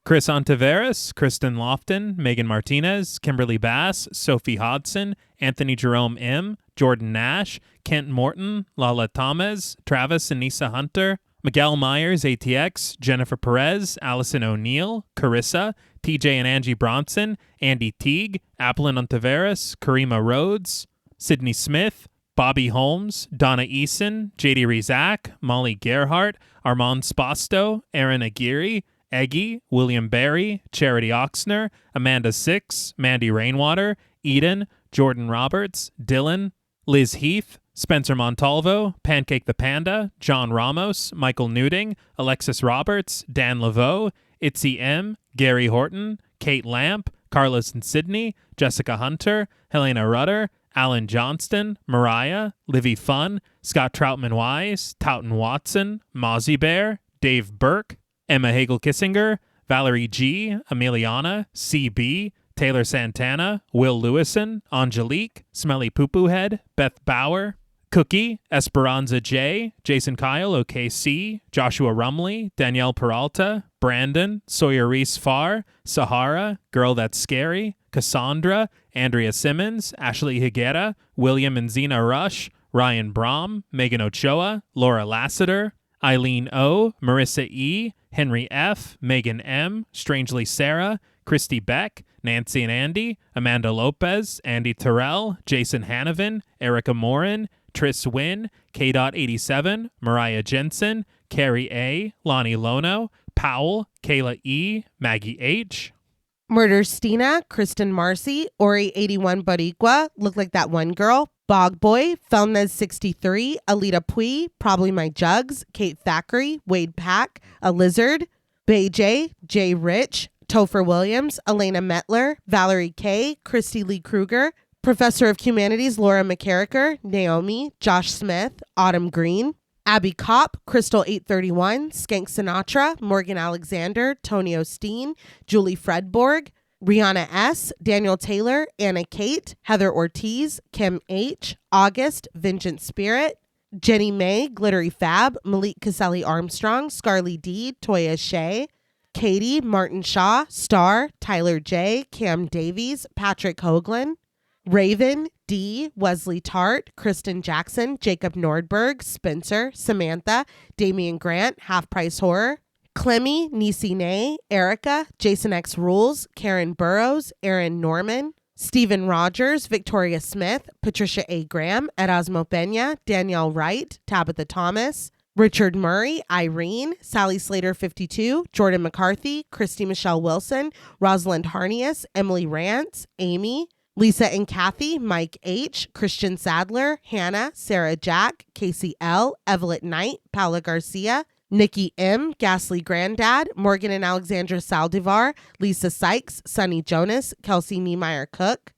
Chris Ontiveros, Kristen Lofton, Megan Martinez, Kimberly Bass, Sophie Hodson, Anthony Jerome M., Jordan Nash, Kent Morton, Lala Thomas, Travis and Nisa Hunter, Miguel Myers, ATX, Jennifer Perez, Allison O'Neill, Carissa, TJ and Angie Bronson, Andy Teague, Applin Ontiveros, Karima Rhodes, Sydney Smith, Bobby Holmes, Donna Eason, JD Rizak, Molly Gerhart, Armand Spasto, Aaron Aguirre, Eggy, William Barry, Charity Oxner, Amanda Six, Mandy Rainwater, Eden, Jordan Roberts, Dylan, Liz Heath, Spencer Montalvo, Pancake the Panda, John Ramos, Michael Newding, Alexis Roberts, Dan Laveau, Itzy M, Gary Horton, Kate Lamp, Carlos and Sydney, Jessica Hunter, Helena Rudder, Alan Johnston, Mariah, Livy Fun, Scott Troutman Wise, Towton Watson, Mozzie Bear, Dave Burke, Emma Hagel-Kissinger, Valerie G, Emiliana, CB, Taylor Santana, Will Lewison, Angelique, Smelly Poo Poo Head, Beth Bauer, Cookie, Esperanza J, Jason Kyle, OKC, Joshua Rumley, Danielle Peralta, Brandon, Sawyer Reese Farr, Sahara, Girl That's Scary, Cassandra, Andrea Simmons, Ashley Higuera, William and Xxena Rush, Ryan Brom, Megan Ochoa, Laura Lassiter, Eileen O, Marissa E, Henry F, Megan M, Strangely Sarah, Christy Beck, Nancy and Andy, Amanda Lopez, Andy Terrell, Jason Hanovan, Erica Morin, Tris Wynn, K.87, Mariah Jensen, Carrie A, Lonnie Lono, Powell, Kayla E, Maggie H, Murder Stina, Kristen Marcy, Ori81 Barigua, Look Like That One Girl, Bog Boy, Felnez63, Alita Pui, Probably My Jugs, Kate Thackeray, Wade Pack, A Lizard, Bay J, Jay Rich, Topher Williams, Elena Metler, Valerie K, Christy Lee Kruger, Professor of Humanities Laura McCarricker, Naomi, Josh Smith, Autumn Green, Abby Kopp, Crystal 831, Skank Sinatra, Morgan Alexander, Tony Osteen, Julie Fredborg, Rihanna S., Daniel Taylor, Anna Kate, Heather Ortiz, Kim H., August, Vengeance Spirit, Jenny May, Glittery Fab, Malik Caselli Armstrong, Scarly D., Toya Shea, Katie, Martin Shaw, Star, Tyler J., Cam Davies, Patrick Hoagland, Raven, D., Wesley Tart, Kristen Jackson, Jacob Nordberg, Spencer, Samantha, Damian Grant, Half Price Horror, Clemmy, Nisi Nay, Erica, Jason X Rules, Karen Burrows, Aaron Norman, Stephen Rogers, Victoria Smith, Patricia A. Graham, Erasmo Peña, Danielle Wright, Tabitha Thomas, Richard Murray, Irene, Sally Slater 52, Jordan McCarthy, Christy Michelle Wilson, Rosalind Harnias, Emily Rance, Amy, Lisa and Kathy, Mike H., Christian Sadler, Hannah, Sarah Jack, Casey L., Evelyn Knight, Paula Garcia, Nikki M., Ghastly Granddad, Morgan and Alexandra Saldivar, Lisa Sykes, Sunny Jonas, Kelsey Niemeyer Cook,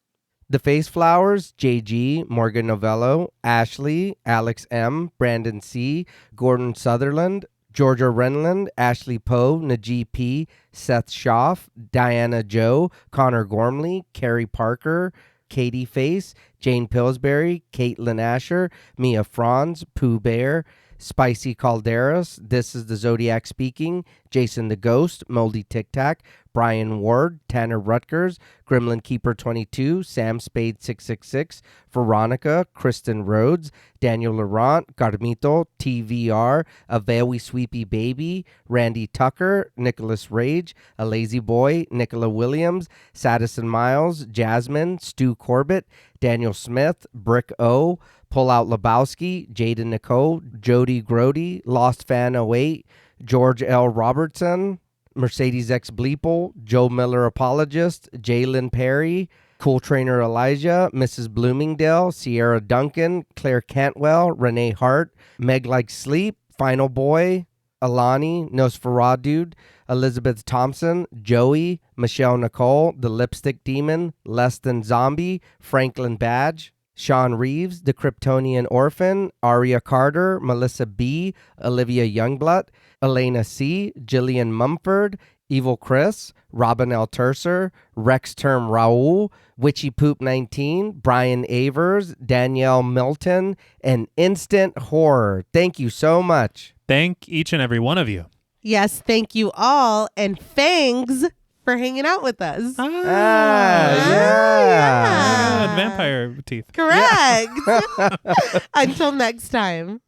The Face Flowers, JG, Morgan Novello, Ashley, Alex M., Brandon C., Gordon Sutherland, Georgia Renland, Ashley Poe, Najee P., Seth Schaff, Diana Joe, Connor Gormley, Carrie Parker, Katie Face, Jane Pillsbury, Caitlin Asher, Mia Franz, Pooh Bear, Spicy Calderas, This is the Zodiac Speaking, Jason the Ghost, Moldy Tic Tac, Brian Ward, Tanner Rutgers, Gremlin Keeper 22, Sam Spade 666, Veronica, Kristen Rhodes, Daniel Laurent, Garmito, TVR, A Very Sweepy Baby, Randy Tucker, Nicholas Rage, A Lazy Boy, Nicola Williams, Sadison Miles, Jasmine, Stu Corbett, Daniel Smith, Brick O, Pull Out Lebowski, Jaden Nicole, Jody Grody, Lost Fan 08, George L. Robertson, Mercedes X Bleeple, Joe Miller Apologist, Jalen Perry, Cool Trainer Elijah, Mrs. Bloomingdale, Sierra Duncan, Claire Cantwell, Renee Hart, Meg Like Sleep, Final Boy, Alani, Nosferatu, Elizabeth Thompson, Joey, Michelle Nicole, The Lipstick Demon, Less Than Zombie, Franklin Badge, Sean Reeves, The Kryptonian Orphan, Aria Carter, Melissa B., Olivia Youngblood, Elena C., Jillian Mumford, Evil Chris, Robin L. Tercer, Rex Term Raul, Witchy Poop 19, Brian Avers, Danielle Milton, and Instant Horror. Thank you so much. Thank each and every one of you. Yes, thank you all. And thanks for hanging out with us. Yeah. Vampire teeth. Correct. Until next time.